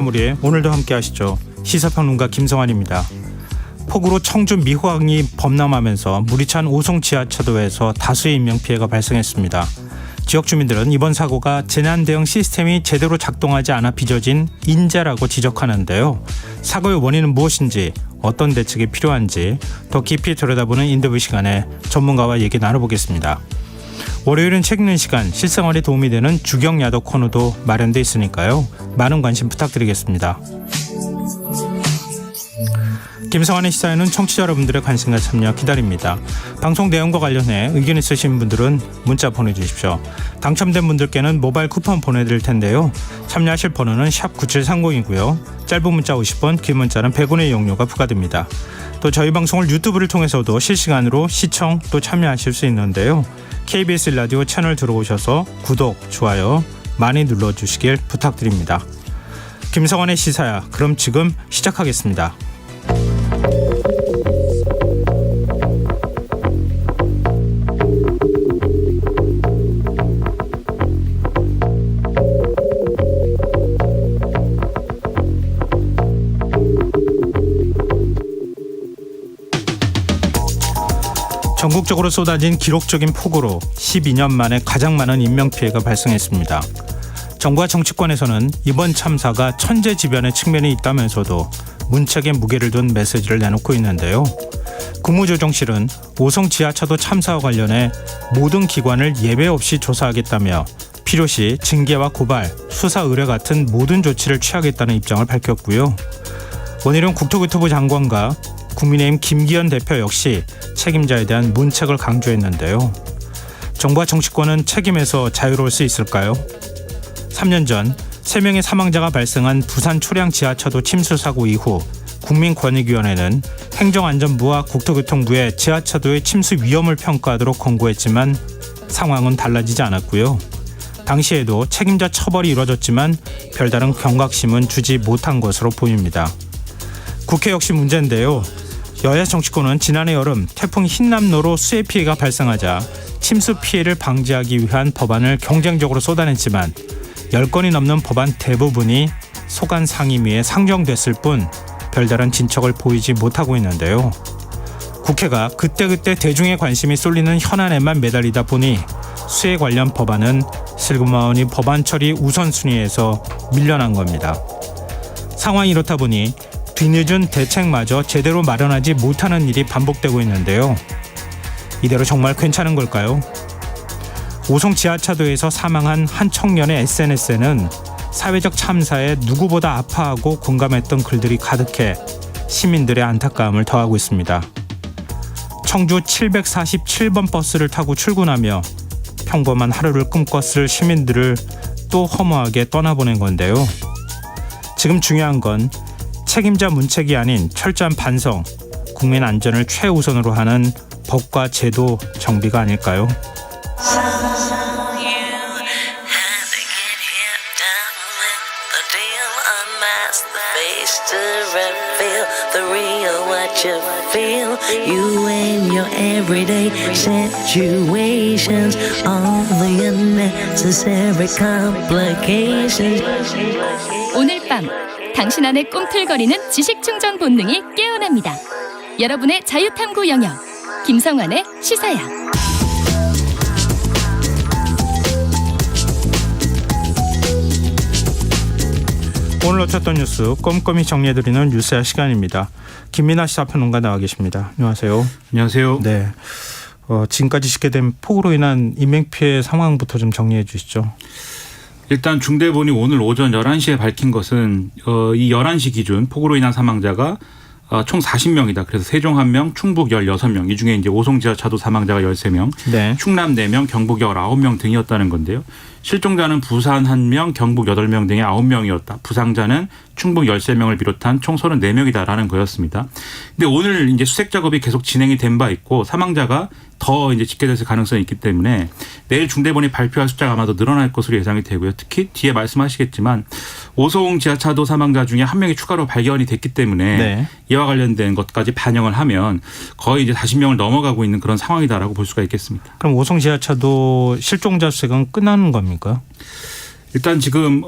마무리에 오늘도 함께 하시죠. 시사평론가 김성환입니다. 폭우로 청주 미호항이 범람하면서 물이 찬 오송 지하차도에서 다수의 인명피해가 발생했습니다. 지역 주민들은 이번 사고가 재난 대응 시스템이 제대로 작동하지 않아 빚어진 인재라고 지적하는데요. 사고의 원인은 무엇인지, 어떤 대책이 필요한지 더 깊이 들여다보는 인터뷰 시간에 전문가와 얘기 나눠보겠습니다. 월요일은 책 읽는 시간, 실생활에 도움이 되는 주경야도 코너도 마련돼 있으니까요. 많은 관심 부탁드리겠습니다. 김성환의 시사에는 청취자 여러분들의 관심과 참여 기다립니다. 방송 내용과 관련해 의견 있으신 분들은 문자 보내주십시오. 당첨된 분들께는 모바일 쿠폰 보내드릴 텐데요. 참여하실 번호는 샵9730이고요. 짧은 문자 50원, 긴 문자는 100원의 이용료가 부과됩니다. 또 저희 방송을 유튜브를 통해서도 실시간으로 시청 또 참여하실 수 있는데요. KBS 라디오 채널 들어오셔서 구독, 좋아요 많이 눌러주시길 부탁드립니다. 김성환의 시사야, 그럼 지금 시작하겠습니다. 전국적으로 쏟아진 기록적인 폭우로 12년 만에 가장 많은 인명피해가 발생했습니다. 정부와 정치권에서는 이번 참사가 천재지변의 측면이 있다면서도 문책에 무게를 둔 메시지를 내놓고 있는데요. 국무조정실은 오송 지하차도 참사와 관련해 모든 기관을 예외 없이 조사하겠다며 필요시 징계와 고발, 수사 의뢰 같은 모든 조치를 취하겠다는 입장을 밝혔고요. 원희룡 국토교통부 장관과 국민의힘 김기현 대표 역시 책임자에 대한 문책을 강조했는데요. 정부와 정치권은 책임에서 자유로울 수 있을까요? 3년 전 3명의 사망자가 발생한 부산 초량 지하차도 침수 사고 이후 국민권익위원회는 행정안전부와 국토교통부에 지하차도의 침수 위험을 평가하도록 권고했지만 상황은 달라지지 않았고요. 당시에도 책임자 처벌이 이뤄졌지만 별다른 경각심은 주지 못한 것으로 보입니다. 국회 역시 문제인데요. 여야 정치권은 지난해 여름 태풍 흰남노로 수해 피해가 발생하자 침수 피해를 방지하기 위한 법안을 경쟁적으로 쏟아냈지만 10건이 넘는 법안 대부분이 소관 상임위에 상정됐을 뿐 별다른 진척을 보이지 못하고 있는데요. 국회가 그때그때 대중의 관심이 쏠리는 현안에만 매달리다 보니 수해 관련 법안은 슬그머니 법안 처리 우선순위에서 밀려난 겁니다. 상황이 이렇다 보니 뒤늦은 대책마저 제대로 마련하지 못하는 일이 반복되고 있는데요. 이대로 정말 괜찮은 걸까요? 오송 지하차도에서 사망한 한 청년의 SNS에는 사회적 참사에 누구보다 아파하고 공감했던 글들이 가득해 시민들의 안타까움을 더하고 있습니다. 청주 747번 버스를 타고 출근하며 평범한 하루를 꿈꿨을 시민들을 또 허무하게 떠나보낸 건데요. 지금 중요한 건 책임자 문책이 아닌 철저한 반성, 국민 안전을 최우선으로 하는 법과 제도 정비가 아닐까요? You and your everyday situations, all the unnecessary complications. 오늘 밤 당신 안에 꿈틀거리는 지식 충전 본능이 깨어납니다. 여러분의 자유탐구 영역 김성환의 시사야. 오늘 놓쳤던 뉴스 꼼꼼히 정리해드리는 뉴스야 시간입니다. 김민아 시사평론가 나와 계십니다. 안녕하세요. 안녕하세요. 네, 지금까지 집계된 폭우로 인한 인명피해 상황부터 좀 정리해 주시죠. 일단 중대본이 오늘 오전 11시에 밝힌 것은 이 11시 기준 폭우로 인한 사망자가 총 40명이다. 그래서 세종 1명, 충북 16명, 이 중에 이제 오송 지하차도 사망자가 13명, 네. 충남 4명, 경북 19명 등이었다는 건데요. 실종자는 부산 1명, 경북 8명 등의 9명이었다. 부상자는 충북 13명을 비롯한 총 34명이다라는 거였습니다. 근데 오늘 이제 수색 작업이 계속 진행이 된 바 있고 사망자가 더 이제 집계됐을 가능성이 있기 때문에 내일 중대본이 발표할 숫자가 아마도 늘어날 것으로 예상이 되고요. 특히 뒤에 말씀하시겠지만 오송 지하차도 사망자 중에 한 명이 추가로 발견이 됐기 때문에 네. 이와 관련된 것까지 반영을 하면 거의 이제 40명을 넘어가고 있는 그런 상황이다라고 볼 수가 있겠습니다. 그럼 오송 지하차도 실종자 수색은 끝나는 겁니까? 일단 지금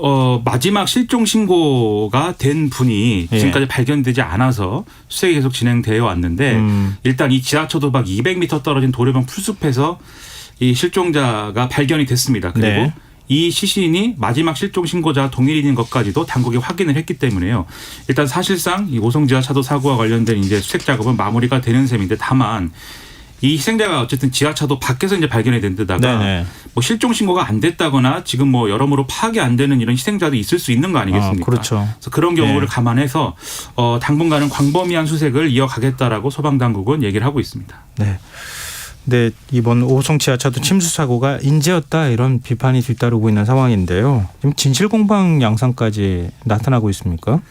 마지막 실종 신고가 된 분이 예. 지금까지 발견되지 않아서 수색이 계속 진행되어 왔는데 일단 이 지하철 도박 200m 떨어진 도로변 풀숲에서 이 실종자가 발견이 됐습니다. 그리고 네. 이 시신이 마지막 실종 신고자 동일인인 것까지도 당국이 확인을 했기 때문에요. 일단 사실상 이 오송 지하차도 사고와 관련된 이제 수색 작업은 마무리가 되는 셈인데 다만 이 희생자가 어쨌든 지하차도 밖에서 이제 발견이 된 데다가 네네. 뭐 실종 신고가 안 됐다거나 지금 뭐 여러모로 파악이 안 되는 이런 희생자도 있을 수 있는 거 아니겠습니까? 그렇죠. 그래서 그런 경우를 네. 감안해서 당분간은 광범위한 수색을 이어가겠다라고 소방당국은 얘기를 하고 있습니다. 네. 근데 이번 오송 지하차도 침수 사고가 인재였다 이런 비판이 뒤따르고 있는 상황인데요. 지금 진실 공방 양상까지 나타나고 있습니까?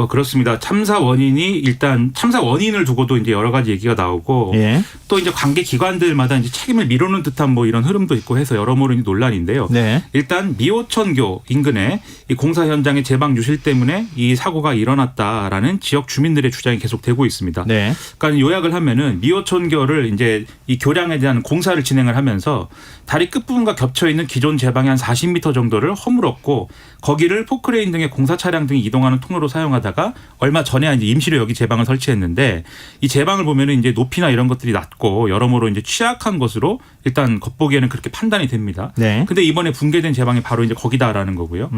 그렇습니다. 참사 원인이 일단 참사 원인을 두고도 이제 여러 가지 얘기가 나오고 예. 또 이제 관계 기관들마다 이제 책임을 미루는 듯한 뭐 이런 흐름도 있고 해서 여러모로 논란인데요. 네. 일단 미호천교 인근에 이 공사 현장의 제방 유실 때문에 이 사고가 일어났다라는 지역 주민들의 주장이 계속되고 있습니다. 네. 그러니까 요약을 하면은 미호천교를 이제 이 교량에 대한 공사를 진행을 하면서 다리 끝부분과 겹쳐 있는 기존 제방이 한 40m 정도를 허물었고 거기를 포크레인 등의 공사 차량 등이 이동하는 통로로 사용하다가 얼마 전에 이제 임시로 여기 제방을 설치했는데 이 제방을 보면은 이제 높이나 이런 것들이 낮고 여러모로 이제 취약한 것으로 일단 겉보기에는 그렇게 판단이 됩니다. 네. 근데 이번에 붕괴된 제방이 바로 이제 거기다라는 거고요.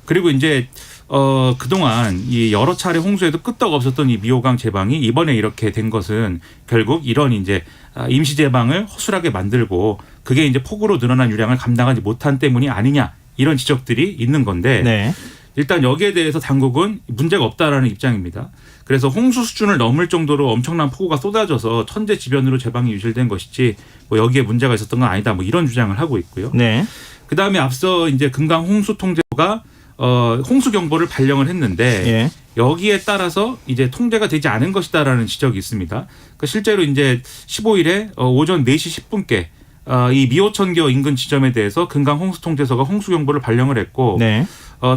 그리고 이제 그동안 이 여러 차례 홍수에도 끄떡 없었던 이 미호강 제방이 이번에 이렇게 된 것은 결국 이런 이제 임시 제방을 허술하게 만들고 그게 이제 폭우로 늘어난 유량을 감당하지 못한 때문이 아니냐 이런 지적들이 있는 건데 네. 일단 여기에 대해서 당국은 문제가 없다라는 입장입니다. 그래서 홍수 수준을 넘을 정도로 엄청난 폭우가 쏟아져서 천재지변으로 제방이 유실된 것이지 뭐 여기에 문제가 있었던 건 아니다 뭐 이런 주장을 하고 있고요. 네. 그다음에 앞서 이제 금강 홍수 통제가 홍수 경보를 발령을 했는데 예. 여기에 따라서 이제 통제가 되지 않은 것이다라는 지적이 있습니다. 그러니까 실제로 이제 15일에 오전 4시 10분께 이 미호천교 인근 지점에 대해서 금강 홍수 통제소가 홍수 경보를 발령을 했고 네.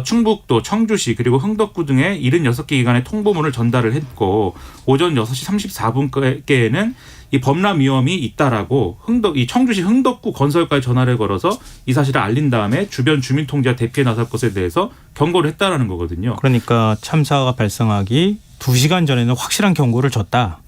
충북도, 청주시 그리고 흥덕구 등의 76개 기관에 통보문을 전달을 했고 오전 6시 34분께에는 이 범람 위험이 있다라고 이 청주시 흥덕구 건설과에 전화를 걸어서 이 사실을 알린 다음에 주변 주민 통제와 대피에 나설 것에 대해서 경고를 했다라는 거거든요. 그러니까 참사가 발생하기 2시간 전에는 확실한 경고를 줬다.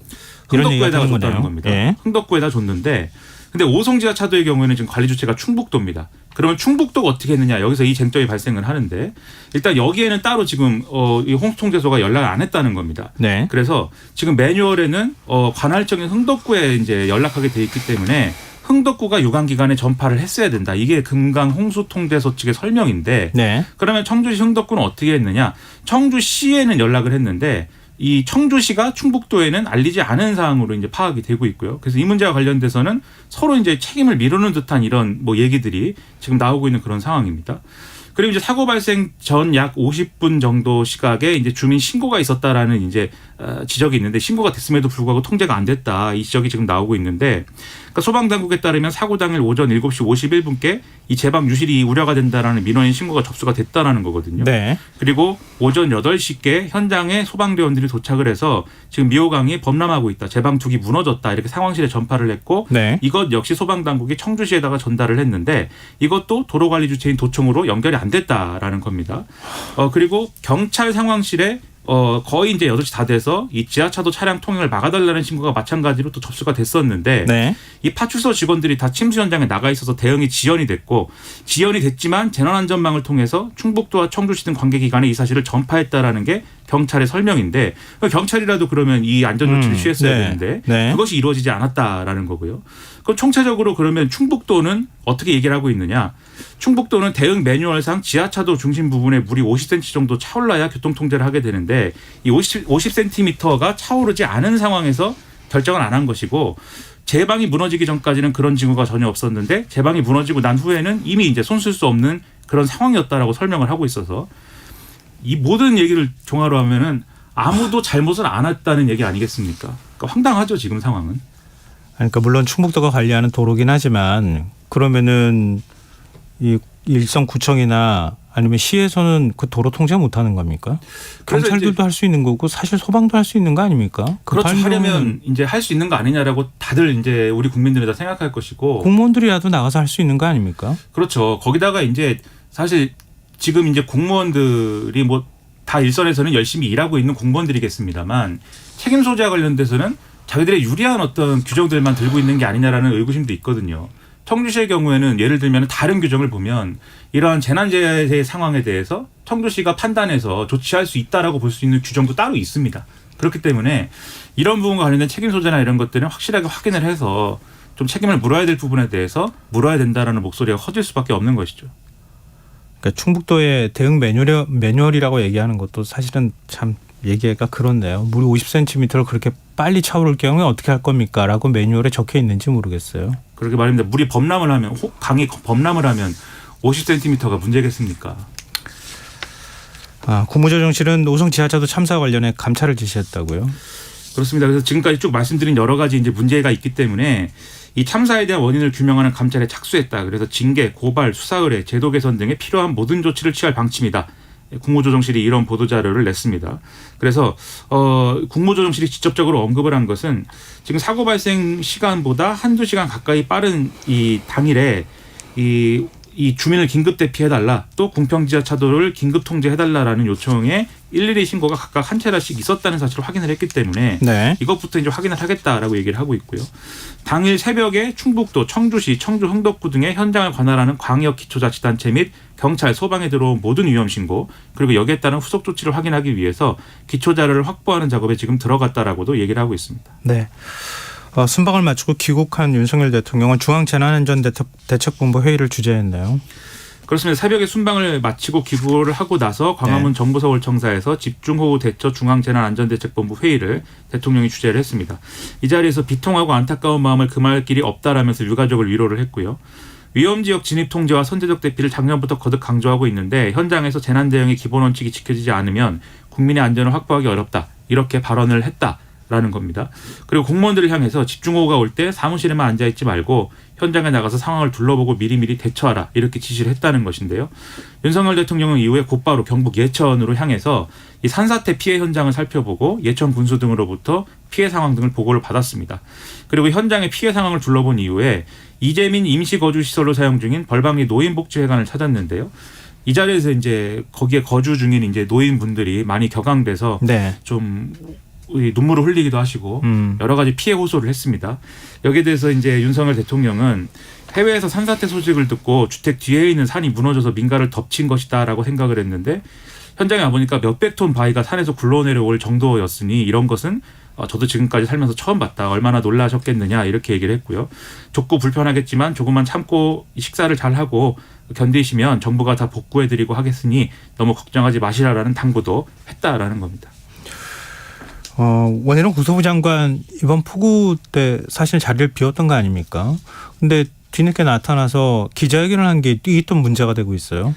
이런 얘기가 흥덕구에다가 되는 줬다는 거네요. 겁니다. 예. 흥덕구에다 줬는데 근데 오송 지하차도의 경우에는 지금 관리 주체가 충북도입니다. 그러면 충북도가 어떻게 했느냐 여기서 이 쟁점이 발생을 하는데 일단 여기에는 따로 지금 이 홍수 통제소가 연락을 안 했다는 겁니다. 네. 그래서 지금 매뉴얼에는 관할청인 흥덕구에 이제 연락하게 돼 있기 때문에 흥덕구가 유관기관에 전파를 했어야 된다. 이게 금강 홍수 통제소 측의 설명인데 네. 그러면 청주시 흥덕구는 어떻게 했느냐? 청주시에는 연락을 했는데 이 청주시가 충북도에는 알리지 않은 사항으로 이제 파악이 되고 있고요. 그래서 이 문제와 관련돼서는 서로 이제 책임을 미루는 듯한 이런 뭐 얘기들이 지금 나오고 있는 그런 상황입니다. 그리고 이제 사고 발생 전 약 50분 정도 시각에 이제 주민 신고가 있었다라는 이제 지적이 있는데 신고가 됐음에도 불구하고 통제가 안 됐다. 이 지적이 지금 나오고 있는데 그러니까 소방당국에 따르면 사고 당일 오전 7시 51분께 이 제방 유실이 우려가 된다라는 민원인 신고가 접수가 됐다라는 거거든요. 네. 그리고 오전 8시께 현장에 소방대원들이 도착을 해서 지금 미호강이 범람하고 있다. 제방 두기 무너졌다. 이렇게 상황실에 전파를 했고 네. 이것 역시 소방당국이 청주시에다가 전달을 했는데 이것도 도로관리주체인 도청으로 연결이 안 됐다라는 겁니다. 그리고 경찰 상황실에 거의 이제 8시 다 돼서 이 지하차도 차량 통행을 막아달라는 신고가 마찬가지로 또 접수가 됐었는데 네. 이 파출소 직원들이 다 침수 현장에 나가 있어서 대응이 지연이 됐지만 재난안전망을 통해서 충북도와 청주시 등 관계기관에 이 사실을 전파했다라는 게 경찰의 설명인데 경찰이라도 그러면 이 안전조치를 취했어야 네. 되는데 네. 그것이 이루어지지 않았다라는 거고요. 그럼 총체적으로 그러면 충북도는 어떻게 얘기를 하고 있느냐. 충북도는 대응 매뉴얼상 지하차도 중심 부분에 물이 50cm 정도 차올라야 교통통제를 하게 되는데 이 50cm가 차오르지 않은 상황에서 결정을 안 한 것이고 제방이 무너지기 전까지는 그런 징후가 전혀 없었는데 제방이 무너지고 난 후에는 이미 이제 손쓸 수 없는 그런 상황이었다라고 설명을 하고 있어서 이 모든 얘기를 종합으로 하면은 아무도 잘못을 안 했다는 얘기 아니겠습니까? 그러니까 황당하죠 지금 상황은. 그러니까 물론 충북도가 관리하는 도로긴 하지만 그러면은 이 일선구청이나 아니면 시에서는 그 도로 통제 못하는 겁니까? 경찰들도 할 수 있는 거고 사실 소방도 할 수 있는 거 아닙니까? 그렇죠. 급한 하려면 이제 할 수 있는 거 아니냐라고 다들 이제 우리 국민들이 다 생각할 것이고 공무원들이라도 나가서 할 수 있는 거 아닙니까? 그렇죠. 거기다가 이제 사실 지금 이제 공무원들이 뭐 다 일선에서는 열심히 일하고 있는 공무원들이겠습니다만 책임 소재와 관련돼서는 자기들의 유리한 어떤 규정들만 들고 있는 게 아니냐라는 의구심도 있거든요. 청주시의 경우에는 예를 들면 다른 규정을 보면 이러한 재난재해 상황에 대해서 청주시가 판단해서 조치할 수 있다라고 볼 수 있는 규정도 따로 있습니다. 그렇기 때문에 이런 부분과 관련된 책임 소재나 이런 것들은 확실하게 확인을 해서 좀 책임을 물어야 될 부분에 대해서 물어야 된다라는 목소리가 커질 수밖에 없는 것이죠. 그러니까 충북도의 대응 매뉴얼이라고 얘기하는 것도 사실은 참 얘기가 그렇네요. 물이 50cm를 그렇게 빨리 차오를 경우에 어떻게 할 겁니까? 라고 매뉴얼에 적혀 있는지 모르겠어요. 그렇게 말입니다. 물이 범람을 하면 강이 범람을 하면 50cm가 문제겠습니까? 국무조정실은 노성 지하차도 참사 관련해 감찰을 지시했다고요? 그렇습니다. 그래서 지금까지 쭉 말씀드린 여러 가지 이제 문제가 있기 때문에 이 참사에 대한 원인을 규명하는 감찰에 착수했다. 그래서 징계, 고발, 수사 의뢰, 제도 개선 등의 필요한 모든 조치를 취할 방침이다. 국무조정실이 이런 보도자료를 냈습니다. 그래서 국무조정실이 직접적으로 언급을 한 것은 지금 사고 발생 시간보다 한두 시간 가까이 빠른 이 당일에 이 주민을 긴급 대피해달라, 또 궁평지하차도를 긴급 통제해달라라는 요청에 일일이 신고가 각각 한 차례씩 있었다는 사실을 확인을 했기 때문에 네. 이것부터 이제 확인을 하겠다라고 얘기를 하고 있고요. 당일 새벽에 충북도, 청주시, 청주 흥덕구 등의 현장을 관할하는 광역기초자치단체 및 경찰, 소방에 들어온 모든 위험 신고, 그리고 여기에 따른 후속 조치를 확인하기 위해서 기초 자료를 확보하는 작업에 지금 들어갔다라고도 얘기를 하고 있습니다. 네. 순방을 마치고 귀국한 윤석열 대통령은 중앙재난안전대책본부 회의를 주재했네요. 그렇습니다. 새벽에 순방을 마치고 귀국을 하고 나서 광화문 정부서울청사에서 집중호우 대처 중앙재난안전대책본부 회의를 대통령이 주재를 했습니다. 이 자리에서 비통하고 안타까운 마음을 금할 길이 없다라면서 유가족을 위로를 했고요. 위험지역 진입 통제와 선제적 대피를 작년부터 거듭 강조하고 있는데 현장에서 재난 대응의 기본 원칙이 지켜지지 않으면 국민의 안전을 확보하기 어렵다. 이렇게 발언을 했다라는 겁니다. 그리고 공무원들을 향해서 집중호우가 올 때 사무실에만 앉아있지 말고 현장에 나가서 상황을 둘러보고 미리미리 대처하라. 이렇게 지시를 했다는 것인데요. 윤석열 대통령은 이후에 곧바로 경북 예천으로 향해서 이 산사태 피해 현장을 살펴보고 예천 군수 등으로부터 피해 상황 등을 보고를 받았습니다. 그리고 현장의 피해 상황을 둘러본 이후에 이재민 임시거주시설로 사용 중인 벌방리 노인복지회관을 찾았는데요. 이 자리에서 이제 거기에 거주 중인 이제 노인분들이 많이 격앙돼서 네. 좀 눈물을 흘리기도 하시고 여러 가지 피해 호소를 했습니다. 여기에 대해서 이제 윤석열 대통령은 해외에서 산사태 소식을 듣고 주택 뒤에 있는 산이 무너져서 민가를 덮친 것이다라고 생각을 했는데 현장에 와보니까 몇백 톤 바위가 산에서 굴러내려올 정도였으니 이런 것은 저도 지금까지 살면서 처음 봤다. 얼마나 놀라셨겠느냐 이렇게 얘기를 했고요. 좁고 불편하겠지만 조금만 참고 식사를 잘하고 견디시면 정부가 다 복구해드리고 하겠으니 너무 걱정하지 마시라라는 당부도 했다라는 겁니다. 원희룡 국토부 장관 이번 폭우 때 사실 자리를 비웠던 거 아닙니까? 근데 뒤늦게 나타나서 기자회견을 한 게 또 문제가 되고 있어요.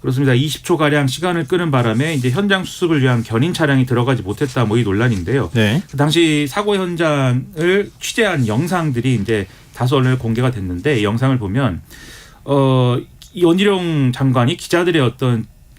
그렇습니다. 20초가량 시간을 끄는 바람에 이제 현장 수습을 위한 견인 차량이 들어가지 못했다 뭐 이 논란인데요. 네. 그 당시 사고 현장을 취재한 영상들이 이제 다수 언론에 공개가 됐는데 이 영상을 보면 이 원희룡 장관이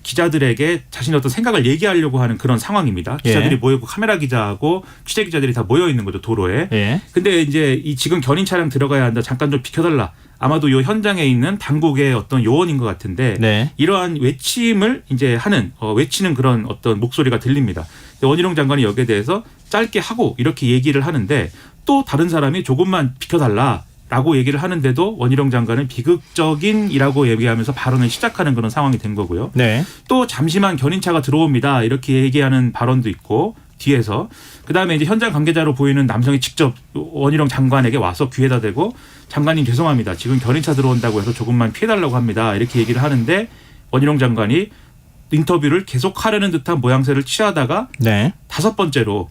기자들에게 자신의 어떤 생각을 얘기하려고 하는 그런 상황입니다. 기자들이 모여있고 카메라 기자하고 취재 기자들이 다 모여 있는 거죠, 도로에. 예. 근데 이제 이 지금 견인 차량 들어가야 한다. 잠깐 좀 비켜달라. 아마도 이 현장에 있는 당국의 어떤 요원인 것 같은데 네. 이러한 외침을 이제 하는 외치는 그런 어떤 목소리가 들립니다. 원희룡 장관이 여기에 대해서 짧게 하고 이렇게 얘기를 하는데 또 다른 사람이 조금만 비켜달라. 라고 얘기를 하는데도 원희룡 장관은 비극적인이라고 얘기하면서 발언을 시작하는 그런 상황이 된 거고요. 네. 또 잠시만 견인차가 들어옵니다. 이렇게 얘기하는 발언도 있고 뒤에서 그다음에 이제 현장 관계자로 보이는 남성이 직접 원희룡 장관에게 와서 귀에다 대고 장관님 죄송합니다. 지금 견인차 들어온다고 해서 조금만 피해달라고 합니다. 이렇게 얘기를 하는데 원희룡 장관이 인터뷰를 계속하려는 듯한 모양새를 취하다가 네. 5번째로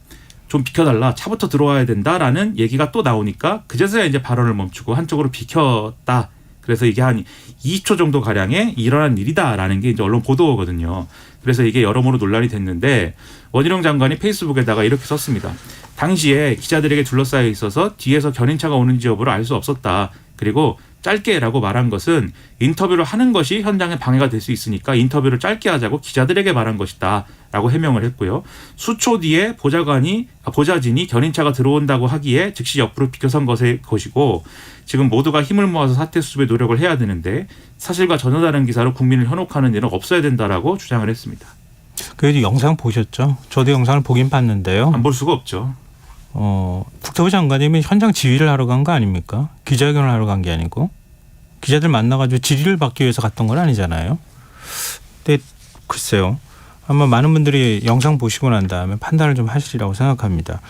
좀 비켜달라. 차부터 들어와야 된다라는 얘기가 또 나오니까 그제서야 이제 발언을 멈추고 한쪽으로 비켰다. 그래서 이게 한 20초 정도 가량에 일어난 일이다라는 게 이제 언론 보도거든요. 그래서 이게 여러모로 논란이 됐는데 원희룡 장관이 페이스북에다가 이렇게 썼습니다. 당시에 기자들에게 둘러싸여 있어서 뒤에서 견인차가 오는지 여부를 알 수 없었다. 그리고 짧게라고 말한 것은 인터뷰를 하는 것이 현장에 방해가 될 수 있으니까 인터뷰를 짧게 하자고 기자들에게 말한 것이다 라고 해명을 했고요. 수초 뒤에 보좌진이 견인차가 들어온다고 하기에 즉시 옆으로 비켜선 것이고 지금 모두가 힘을 모아서 사태 수습에 노력을 해야 되는데 사실과 전혀 다른 기사로 국민을 현혹하는 일은 없어야 된다라고 주장을 했습니다. 그 영상 보셨죠? 저도 영상을 보긴 봤는데요. 안 볼 수가 없죠. 국토부 장관님이 현장 지휘를 하러 간 거 아닙니까? 기자회견을 하러 간 게 아니고 기자들 만나가지고 질의를 받기 위해서 갔던 건 아니잖아요. 근데 글쎄요. 아마 많은 분들이 영상 보시고 난 다음에 판단을 좀 하시리라고 생각합니다.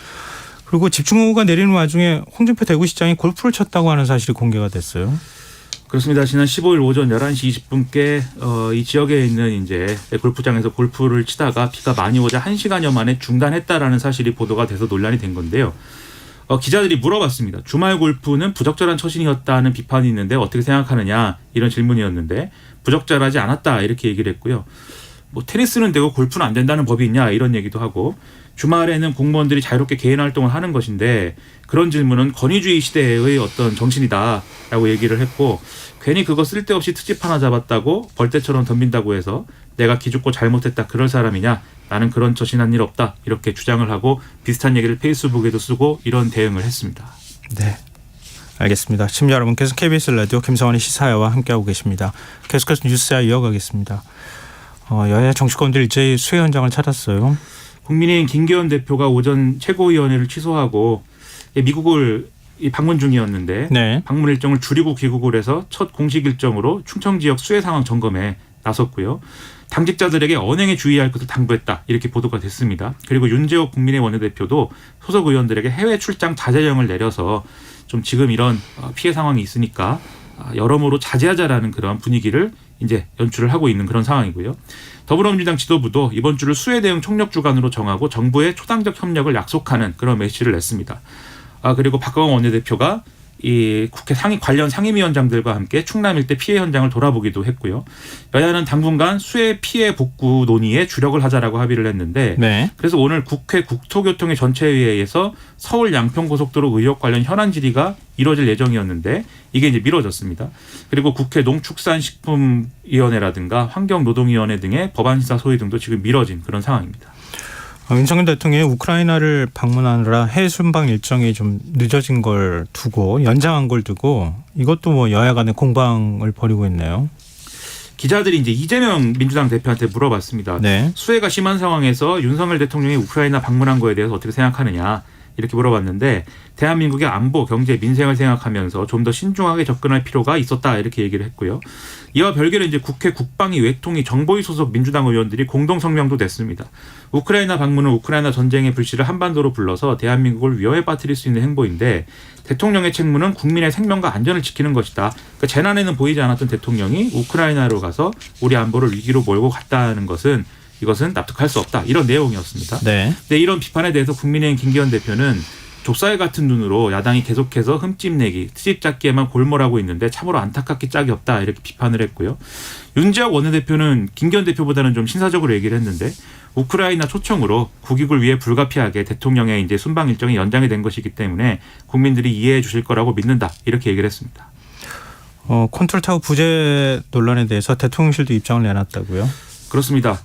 그리고 집중호우가 내리는 와중에 홍준표 대구시장이 골프를 쳤다고 하는 사실이 공개가 됐어요. 그렇습니다. 지난 15일 오전 11시 20분께 이 지역에 있는 이제 골프장에서 골프를 치다가 비가 많이 오자 1시간여 만에 중단했다라는 사실이 보도가 돼서 논란이 된 건데요. 기자들이 물어봤습니다. 주말 골프는 부적절한 처신이었다는 비판이 있는데 어떻게 생각하느냐 이런 질문이었는데 부적절하지 않았다 이렇게 얘기를 했고요. 뭐 테니스는 되고 골프는 안 된다는 법이 있냐 이런 얘기도 하고 주말에는 공무원들이 자유롭게 개인 활동을 하는 것인데 그런 질문은 권위주의 시대의 어떤 정신이다라고 얘기를 했고 괜히 그거 쓸데없이 트집 하나 잡았다고 벌떼처럼 덤빈다고 해서 내가 기죽고 잘못했다 그럴 사람이냐 나는 그런 처신한 일 없다 이렇게 주장을 하고 비슷한 얘기를 페이스북에도 쓰고 이런 대응을 했습니다. 네. 알겠습니다. 시청자 여러분께서 KBS 라디오 김성환의 시사회와 함께하고 계십니다. 계속해서 뉴스야 이어가겠습니다. 여야 정치권들 일제히 수해 현장을 찾았어요. 국민의힘 김기현 대표가 오전 최고위원회를 취소하고 미국을 방문 중이었는데 네. 방문 일정을 줄이고 귀국을 해서 첫 공식 일정으로 충청 지역 수해 상황 점검에 나섰고요. 당직자들에게 언행에 주의할 것을 당부했다 이렇게 보도가 됐습니다. 그리고 윤재옥 국민의힘 원내대표도 소속 의원들에게 해외 출장 자제령을 내려서 좀 지금 이런 피해 상황이 있으니까 여러모로 자제하자라는 그런 분위기를 이제 연출을 하고 있는 그런 상황이고요. 더불어민주당 지도부도 이번 주를 수해 대응 총력 주간으로 정하고 정부의 초당적 협력을 약속하는 그런 메시지를 냈습니다. 그리고 박광원 원내대표가 이 국회 관련 상임위원장들과 함께 충남 일대 피해 현장을 돌아보기도 했고요. 여야는 당분간 수해 피해 복구 논의에 주력을 하자라고 합의를 했는데 네. 그래서 오늘 국회 국토교통위 전체회의에서 서울 양평고속도로 의혹 관련 현안 질의가 이루어질 예정이었는데 이게 이제 미뤄졌습니다. 그리고 국회 농축산식품위원회라든가 환경노동위원회 등의 법안 심사 소위 등도 지금 미뤄진 그런 상황입니다. 윤석열 대통령이 우크라이나를 방문하느라 해외 순방 일정이 좀 늦어진 걸 두고 연장한 걸 두고 이것도 뭐 여야 간의 공방을 벌이고 있네요. 기자들이 이제 이재명 민주당 대표한테 물어봤습니다. 네. 수해가 심한 상황에서 윤석열 대통령이 우크라이나 방문한 거에 대해서 어떻게 생각하느냐 이렇게 물어봤는데 대한민국의 안보, 경제, 민생을 생각하면서 좀 더 신중하게 접근할 필요가 있었다 이렇게 얘기를 했고요. 이와 별개로 이제 국회 국방위, 외통위, 정보위 소속 민주당 의원들이 공동 성명도 냈습니다. 우크라이나 방문은 우크라이나 전쟁의 불씨를 한반도로 불러서 대한민국을 위험에 빠뜨릴 수 있는 행보인데 대통령의 책무는 국민의 생명과 안전을 지키는 것이다. 그러니까 재난에는 보이지 않았던 대통령이 우크라이나로 가서 우리 안보를 위기로 몰고 갔다는 것은 이것은 납득할 수 없다. 이런 내용이었습니다. 네. 근데 이런 비판에 대해서 국민의힘 김기현 대표는 족쇄 같은 눈으로 야당이 계속해서 흠집내기, 트집 잡기에만 골몰하고 있는데 참으로 안타깝게 짝이 없다 이렇게 비판을 했고요. 윤재옥 원내대표는 김기현 대표보다는 좀 신사적으로 얘기를 했는데 우크라이나 초청으로 국익을 위해 불가피하게 대통령의 이제 순방 일정이 연장이 된 것이기 때문에 국민들이 이해해 주실 거라고 믿는다 이렇게 얘기를 했습니다. 컨트롤타워 부재 논란에 대해서 대통령실도 입장을 내놨다고요? 그렇습니다.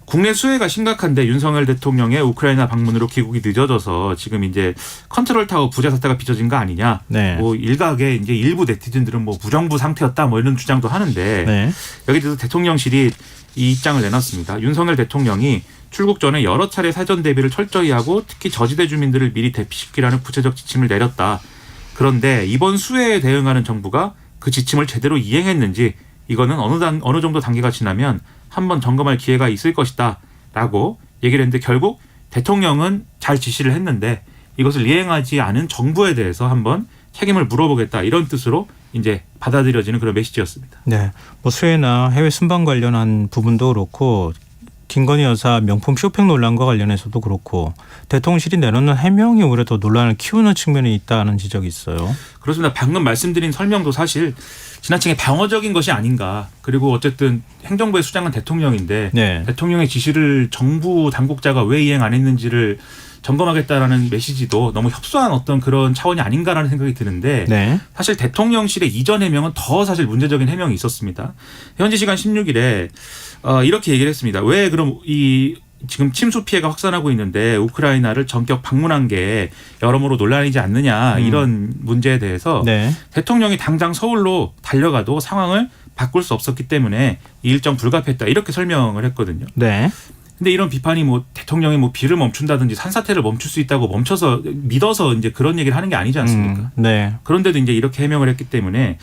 국내 수해가 심각한데 윤석열 대통령의 우크라이나 방문으로 귀국이 늦어져서 지금 이제 컨트롤타워 부재 사태가 빚어진 거 아니냐. 네. 뭐 일각의 이제 일부 네티즌들은 뭐 무정부 상태였다 뭐 이런 주장도 하는데 네. 여기에 대해서 대통령실이 이 입장을 내놨습니다. 윤석열 대통령이 출국 전에 여러 차례 사전 대비를 철저히 하고 특히 저지대 주민들을 미리 대피시키라는 구체적 지침을 내렸다. 그런데 이번 수해에 대응하는 정부가 그 지침을 제대로 이행했는지 이거는 어느 정도 단계가 지나면 한번 점검할 기회가 있을 것이다 라고 얘기를 했는데 결국 대통령은 잘 지시를 했는데 이것을 이행하지 않은 정부에 대해서 한번 책임을 물어보겠다 이런 뜻으로 이제 받아들여지는 그런 메시지였습니다. 네. 뭐 수해나 해외 순방 관련한 부분도 그렇고 김건희 여사 명품 쇼핑 논란과 관련해서도 그렇고 대통령실이 내놓는 해명이 오히려 더 논란을 키우는 측면이 있다는 지적이 있어요. 그렇습니다. 방금 말씀드린 설명도 사실 지나치게 방어적인 것이 아닌가. 그리고 어쨌든 행정부의 수장은 대통령인데 네. 대통령의 지시를 정부 당국자가 왜 이행 안 했는지를 점검하겠다라는 메시지도 너무 협소한 어떤 그런 차원이 아닌가라는 생각이 드는데 네. 사실 대통령실의 이전 해명은 더 사실 문제적인 해명이 있었습니다. 현지 시간 16일에 이렇게 얘기를 했습니다. 왜 그럼 이 지금 침수 피해가 확산하고 있는데 우크라이나를 전격 방문한 게 여러모로 논란이지 않느냐 이런 문제에 대해서 네. 대통령이 당장 서울로 달려가도 상황을 바꿀 수 없었기 때문에 이 일정 불가피했다 이렇게 설명을 했거든요. 네. 근데 이런 비판이 뭐 대통령이 뭐 비를 멈춘다든지 산사태를 멈출 수 있다고 멈춰서 믿어서 이제 그런 얘기를 하는 게 아니지 않습니까? 네. 그런데도 이제 이렇게 해명을 했기 때문에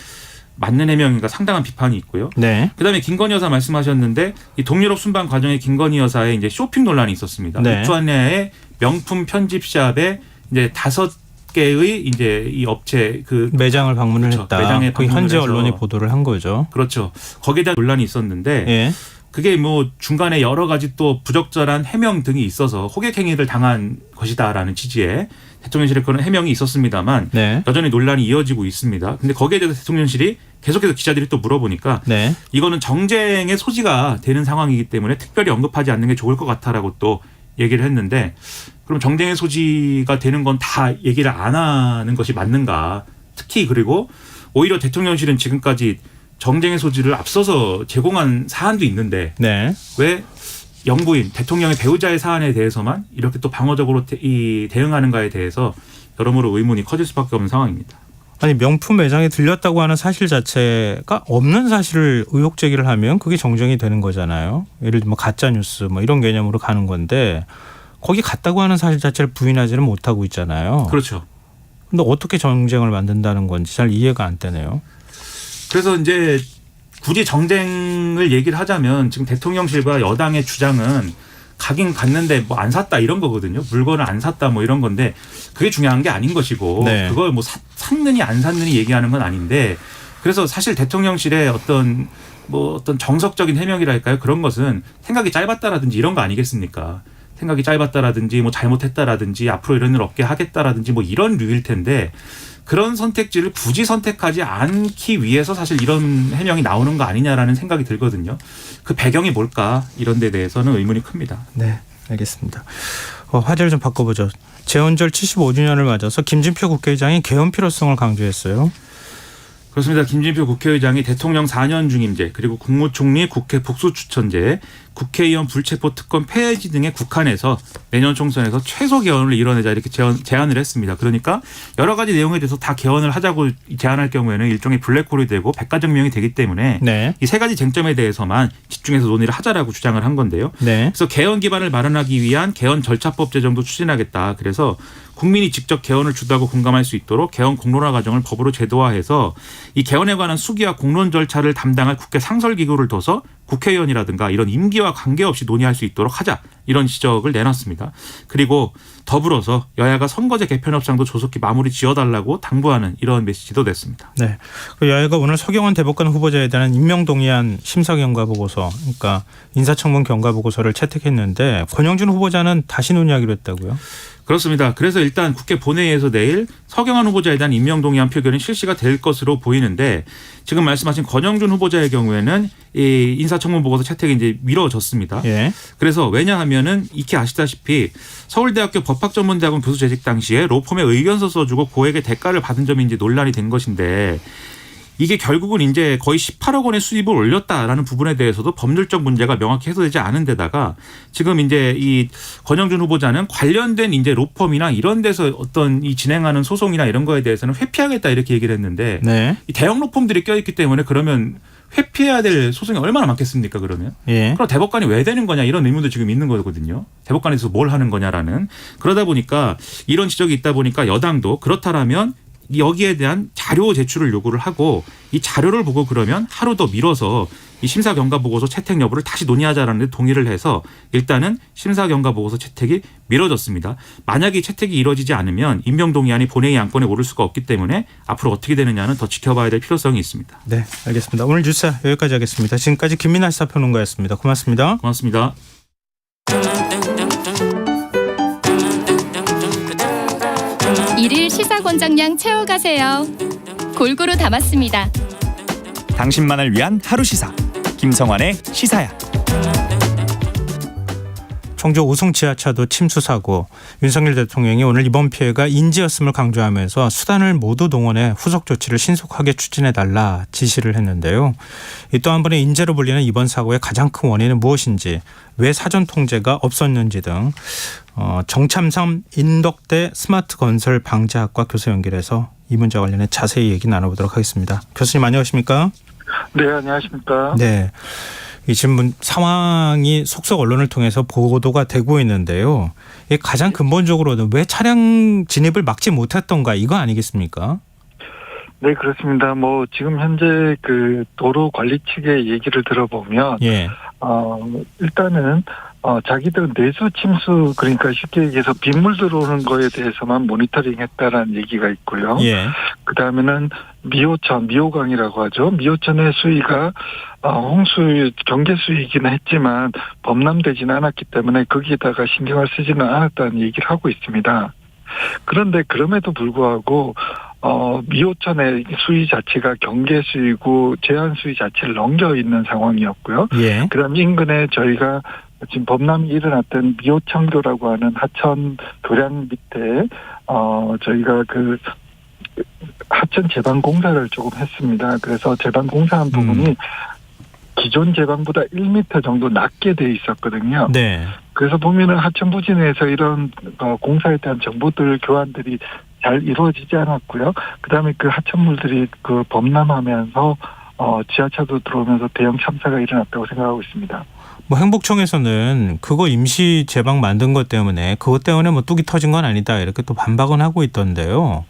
맞는 해명인가 상당한 비판이 있고요. 네. 그다음에 김건희 여사 말씀하셨는데 이 동유럽 순방 과정에 김건희 여사의 이제 쇼핑 논란이 있었습니다. 네. 리투아니아의 명품 편집샵에 이제 5개의 이제 이 업체 그 매장을 방문을 그렇죠. 했다. 매장에 그 현지 방문을 해서 언론이 보도를 한 거죠. 그렇죠. 거기에 대한 논란이 있었는데 예. 그게 뭐 중간에 여러 가지 또 부적절한 해명 등이 있어서 호객행위를 당한 것이다라는 취지의 대통령실의 그런 해명이 있었습니다만 네. 여전히 논란이 이어지고 있습니다. 근데 거기에 대해서 대통령실이 계속해서 기자들이 또 물어보니까 네. 이거는 정쟁의 소지가 되는 상황이기 때문에 특별히 언급하지 않는 게 좋을 것 같다라고 또 얘기를 했는데 그럼 정쟁의 소지가 되는 건 다 얘기를 안 하는 것이 맞는가? 특히 그리고 오히려 대통령실은 지금까지 정쟁의 소지를 앞서서 제공한 사안도 있는데 네. 왜 영부인 대통령의 배우자의 사안에 대해서만 이렇게 또 방어적으로 대응하는가에 대해서 여러모로 의문이 커질 수밖에 없는 상황입니다. 아니 명품 매장에 들렸다고 하는 사실 자체가 없는 사실을 의혹 제기를 하면 그게 정쟁이 되는 거잖아요. 예를 들면 가짜 뉴스 뭐 이런 개념으로 가는 건데 거기 갔다고 하는 사실 자체를 부인하지는 못하고 있잖아요. 그렇죠. 근데 어떻게 정쟁을 만든다는 건지 잘 이해가 안 되네요. 그래서 이제 굳이 정쟁을 얘기를 하자면 지금 대통령실과 여당의 주장은 가긴 갔는데 뭐 안 샀다 이런 거거든요. 물건을 안 샀다 뭐 이런 건데 그게 중요한 게 아닌 것이고 네. 그걸 뭐 샀느니 안 샀느니 얘기하는 건 아닌데 그래서 사실 대통령실의 어떤 정석적인 해명이랄까요? 그런 것은 생각이 짧았다라든지 이런 거 아니겠습니까? 생각이 짧았다라든지 뭐 잘못했다라든지 앞으로 이런 일 없게 하겠다라든지 뭐 이런 류일 텐데 그런 선택지를 굳이 선택하지 않기 위해서 사실 이런 해명이 나오는 거 아니냐라는 생각이 들거든요. 그 배경이 뭘까 이런 데 대해서는 의문이 큽니다. 네, 알겠습니다. 화제를 좀 바꿔보죠. 재헌절 75주년을 맞아서 김진표 국회의장이 개헌 필요성을 강조했어요. 그렇습니다. 김진표 국회의장이 대통령 4년 중임제 그리고 국무총리 국회 복수추천제 국회의원 불체포 특권 폐지 등의 국한에서 내년 총선에서 최소 개헌을 이뤄내자 이렇게 제안을 했습니다. 그러니까 여러 가지 내용에 대해서 다 개헌을 하자고 제안할 경우에는 일종의 블랙홀이 되고 백가정명이 되기 때문에 네. 이 세 가지 쟁점에 대해서만 집중해서 논의를 하자라고 주장을 한 건데요. 네. 그래서 개헌 기반을 마련하기 위한 개헌 절차법 제정도 추진하겠다. 그래서 국민이 직접 개헌을 주도하고 공감할 수 있도록 개헌 공론화 과정을 법으로 제도화해서 이 개헌에 관한 수기와 공론 절차를 담당할 국회 상설기구를 둬서 국회의원이라든가 이런 임기와 관계없이 논의할 수 있도록 하자 이런 지적을 내놨습니다. 그리고 더불어서 여야가 선거제 개편 협상도 조속히 마무리 지어달라고 당부하는 이런 메시지도 냈습니다. 네. 여야가 오늘 서경원 대법관 후보자에 대한 임명동의안 심사 경과 보고서, 그러니까 인사청문 경과 보고서를 채택했는데 권영준 후보자는 다시 논의하기로 했다고요? 그렇습니다. 그래서 일단 국회 본회의에서 내일 서경환 후보자에 대한 임명동의안 표결은 실시가 될 것으로 보이는데 지금 말씀하신 권영준 후보자의 경우에는 이 인사청문 보고서 채택이 이제 미뤄졌습니다. 예. 그래서 왜냐하면은 익히 아시다시피 서울대학교 법학전문대학원 교수 재직 당시에 로펌에 의견서 써주고 고액의 대가를 받은 점이 이제 논란이 된 것인데 이게 결국은 이제 거의 18억 원의 수입을 올렸다라는 부분에 대해서도 법률적 문제가 명확히 해소되지 않은 데다가 지금 이제 이 권영준 후보자는 관련된 이제 로펌이나 이런 데서 어떤 이 진행하는 소송이나 이런 거에 대해서는 회피하겠다 이렇게 얘기를 했는데 네. 이 대형 로펌들이 껴있기 때문에 그러면 회피해야 될 소송이 얼마나 많겠습니까 그러면? 예. 그럼 대법관이 왜 되는 거냐 이런 의문도 지금 있는 거거든요. 대법관에서 뭘 하는 거냐라는. 그러다 보니까 이런 지적이 있다 보니까 여당도 그렇다라면 여기에 대한 자료 제출을 요구를 하고 이 자료를 보고 그러면 하루 더 미뤄서 이 심사 경과 보고서 채택 여부를 다시 논의하자라는 데 동의를 해서 일단은 심사 경과 보고서 채택이 미뤄졌습니다. 만약에 이 채택이 이루어지지 않으면 임명동의안이 본회의 안건에 오를 수가 없기 때문에 앞으로 어떻게 되느냐는 더 지켜봐야 될 필요성이 있습니다. 네, 알겠습니다. 오늘 뉴스 여기까지 하겠습니다. 지금까지 김민하 시사평론가였습니다. 고맙습니다. 고맙습니다. 일일 시사권장량 채워가세요. 골고루 담았습니다. 당신만을 위한 하루 시사 김성환의 시사야. 청주 오송 지하차도 침수 사고, 윤석열 대통령이 오늘 이번 피해가 인지였음을 강조하면서 수단을 모두 동원해 후속 조치를 신속하게 추진해달라 지시를 했는데요. 또 한 번의 인재로 불리는 이번 사고의 가장 큰 원인은 무엇인지, 왜 사전 통제가 없었는지 등 정참삼 인덕대 스마트건설 방재학과 교수 연결해서 이 문제 관련해 자세히 얘기 나눠보도록 하겠습니다. 교수님 안녕하십니까? 네, 안녕하십니까? 네. 이 지금 상황이 속속 언론을 통해서 보도가 되고 있는데요. 가장 근본적으로는 왜 차량 진입을 막지 못했던가 이거 아니겠습니까? 네, 그렇습니다. 뭐 지금 현재 그 도로 관리 측의 얘기를 들어보면, 예. 일단은 자기들은 내수 침수, 그러니까 쉽게 얘기해서 빗물 들어오는 거에 대해서만 모니터링했다라는 얘기가 있고요. 예. 그 다음에는 미호천, 미호강이라고 하죠. 미호천의 수위가 홍수 경계 수위이기는 했지만 범람되지는 않았기 때문에 거기에다가 신경을 쓰지는 않았다는 얘기를 하고 있습니다. 그런데 그럼에도 불구하고 미호천의 수위 자체가 경계 수위고 제한 수위 자체를 넘겨 있는 상황이었고요. 예. 그다음 인근에 저희가 지금 범람이 일어났던 미호천교라고 하는 하천 교량 밑에 저희가 그 하천 제방 공사를 조금 했습니다. 그래서 제방 공사한 부분이 기존 제방보다 1m 정도 낮게 돼 있었거든요. 네. 그래서 보면은 하천 부진에서 이런 공사에 대한 정보들 교환들이 잘 이루어지지 않았고요. 그다음에 그 하천물들이 그 범람하면서 지하차도 들어오면서 대형 참사가 일어났다고 생각하고 있습니다. 뭐 행복청에서는 그거 임시 제방 만든 것 때문에 그것 때문에 뭐 뚝이 터진 건 아니다 이렇게 또 반박은 하고 있던데요.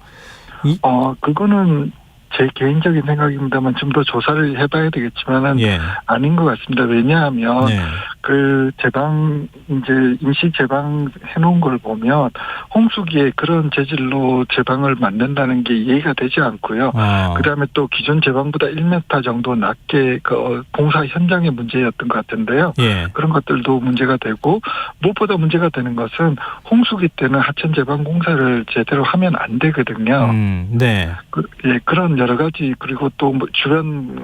그거는 제 개인적인 생각입니다만 좀 더 조사를 해봐야 되겠지만은 예. 아닌 것 같습니다. 왜냐하면 네. 그 이제 임시 제방 해놓은 걸 보면 홍수기에 그런 재질로 제방을 만든다는 게 이해가 되지 않고요. 그다음에 또 기존 제방보다 1m 정도 낮게 그 공사 현장의 문제였던 것 같은데요. 예. 그런 것들도 문제가 되고 무엇보다 문제가 되는 것은 홍수기 때는 하천 제방 공사를 제대로 하면 안 되거든요. 네. 그런 여러 가지 그리고 또 주변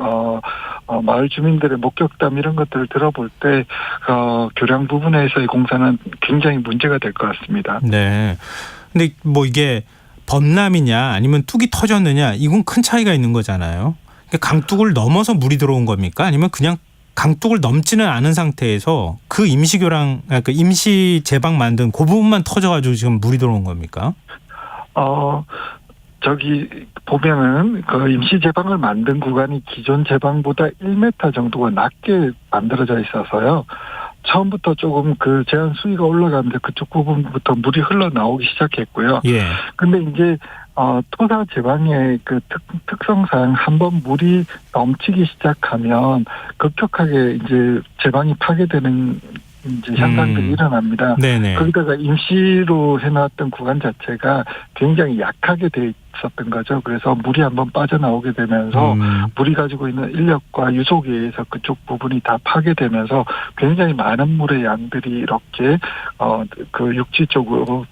마을 주민들의 목격담 이런 것들을 들어볼 때 교량 부분에서의 공사는 굉장히 문제가 될 것 같습니다. 네. 근데 뭐 이게 범람이냐 아니면 뚝이 터졌느냐 이건 큰 차이가 있는 거잖아요. 그러니까 강둑을 넘어서 물이 들어온 겁니까? 아니면 그냥 강둑을 넘지는 않은 상태에서 그 임시 교량, 그 임시 제방 만든 그 부분만 터져가지고 지금 물이 들어온 겁니까? 저기 보면은 그 임시 제방을 만든 구간이 기존 제방보다 1m 정도가 낮게 만들어져 있어서요. 처음부터 조금 그 제한 수위가 올라가는데 그쪽 부분부터 물이 흘러나오기 시작했고요. 예. 근데 이제 토사 제방의 그 특성상 한번 물이 넘치기 시작하면 급격하게 이제 제방이 파괴되는 이제 현상들이 일어납니다. 네네. 거기다가 임시로 해놨던 구간 자체가 굉장히 약하게 돼 있었던 거죠. 그래서 물이 한번 빠져나오게 되면서 물이 가지고 있는 인력과 유속에 의해서 그쪽 부분이 다 파괴되면서 굉장히 많은 물의 양들이 이렇게 그 육지 쪽으로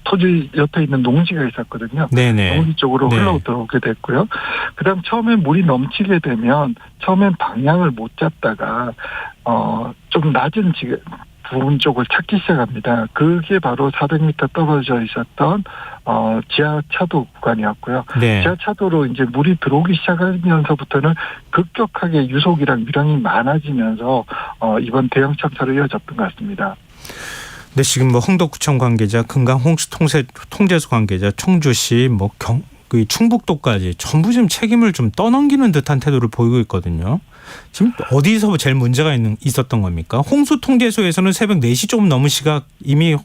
토지 옆에 있는 농지가 있었거든요. 네네. 농지 쪽으로 네. 흘러 들어오게 됐고요. 그다음 처음에 물이 넘치게 되면 처음엔 방향을 못 잡다가 좀 낮은 부분 쪽을 찾기 시작합니다. 그게 바로 400m 떨어져 있었던 지하차도 구간이었고요. 네. 지하차도로 이제 물이 들어오기 시작하면서부터는 급격하게 유속이랑 유량이 많아지면서 이번 대형 참사로 이어졌던 것 같습니다. 근데 지금 뭐 홍덕구청 관계자, 금강 홍수 통제소 관계자, 청주시, 뭐 충북도까지 전부 지금 책임을 좀 떠넘기는 듯한 태도를 보이고 있거든요. 지금 어디서 제일 문제가 있었던 겁니까? 홍수 통제소에서는 새벽 4시 조금 넘은 시각 이미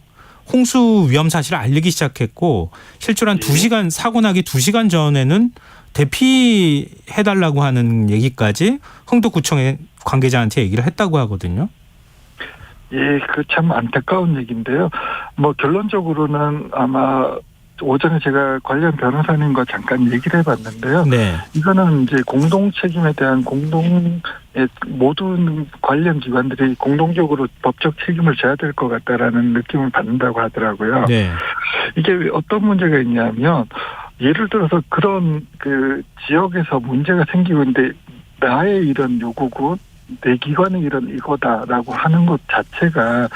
홍수 위험 사실을 알리기 시작했고 실제로 한 2시간 사고 나기 2시간 전에는 대피해달라고 하는 얘기까지 홍덕구청의 관계자한테 얘기를 했다고 하거든요. 예, 그 참 안타까운 얘기인데요. 뭐 결론적으로는 아마 오전에 제가 관련 변호사님과 잠깐 얘기를 해봤는데요. 네. 이거는 이제 공동 책임에 대한 모든 관련 기관들이 공동적으로 법적 책임을 져야 될 것 같다라는 느낌을 받는다고 하더라고요. 네. 이게 어떤 문제가 있냐면 예를 들어서 그런 그 지역에서 문제가 생기고 있는데 나의 이런 요구고 내 기관의 일은 이거다라고 하는 것 자체가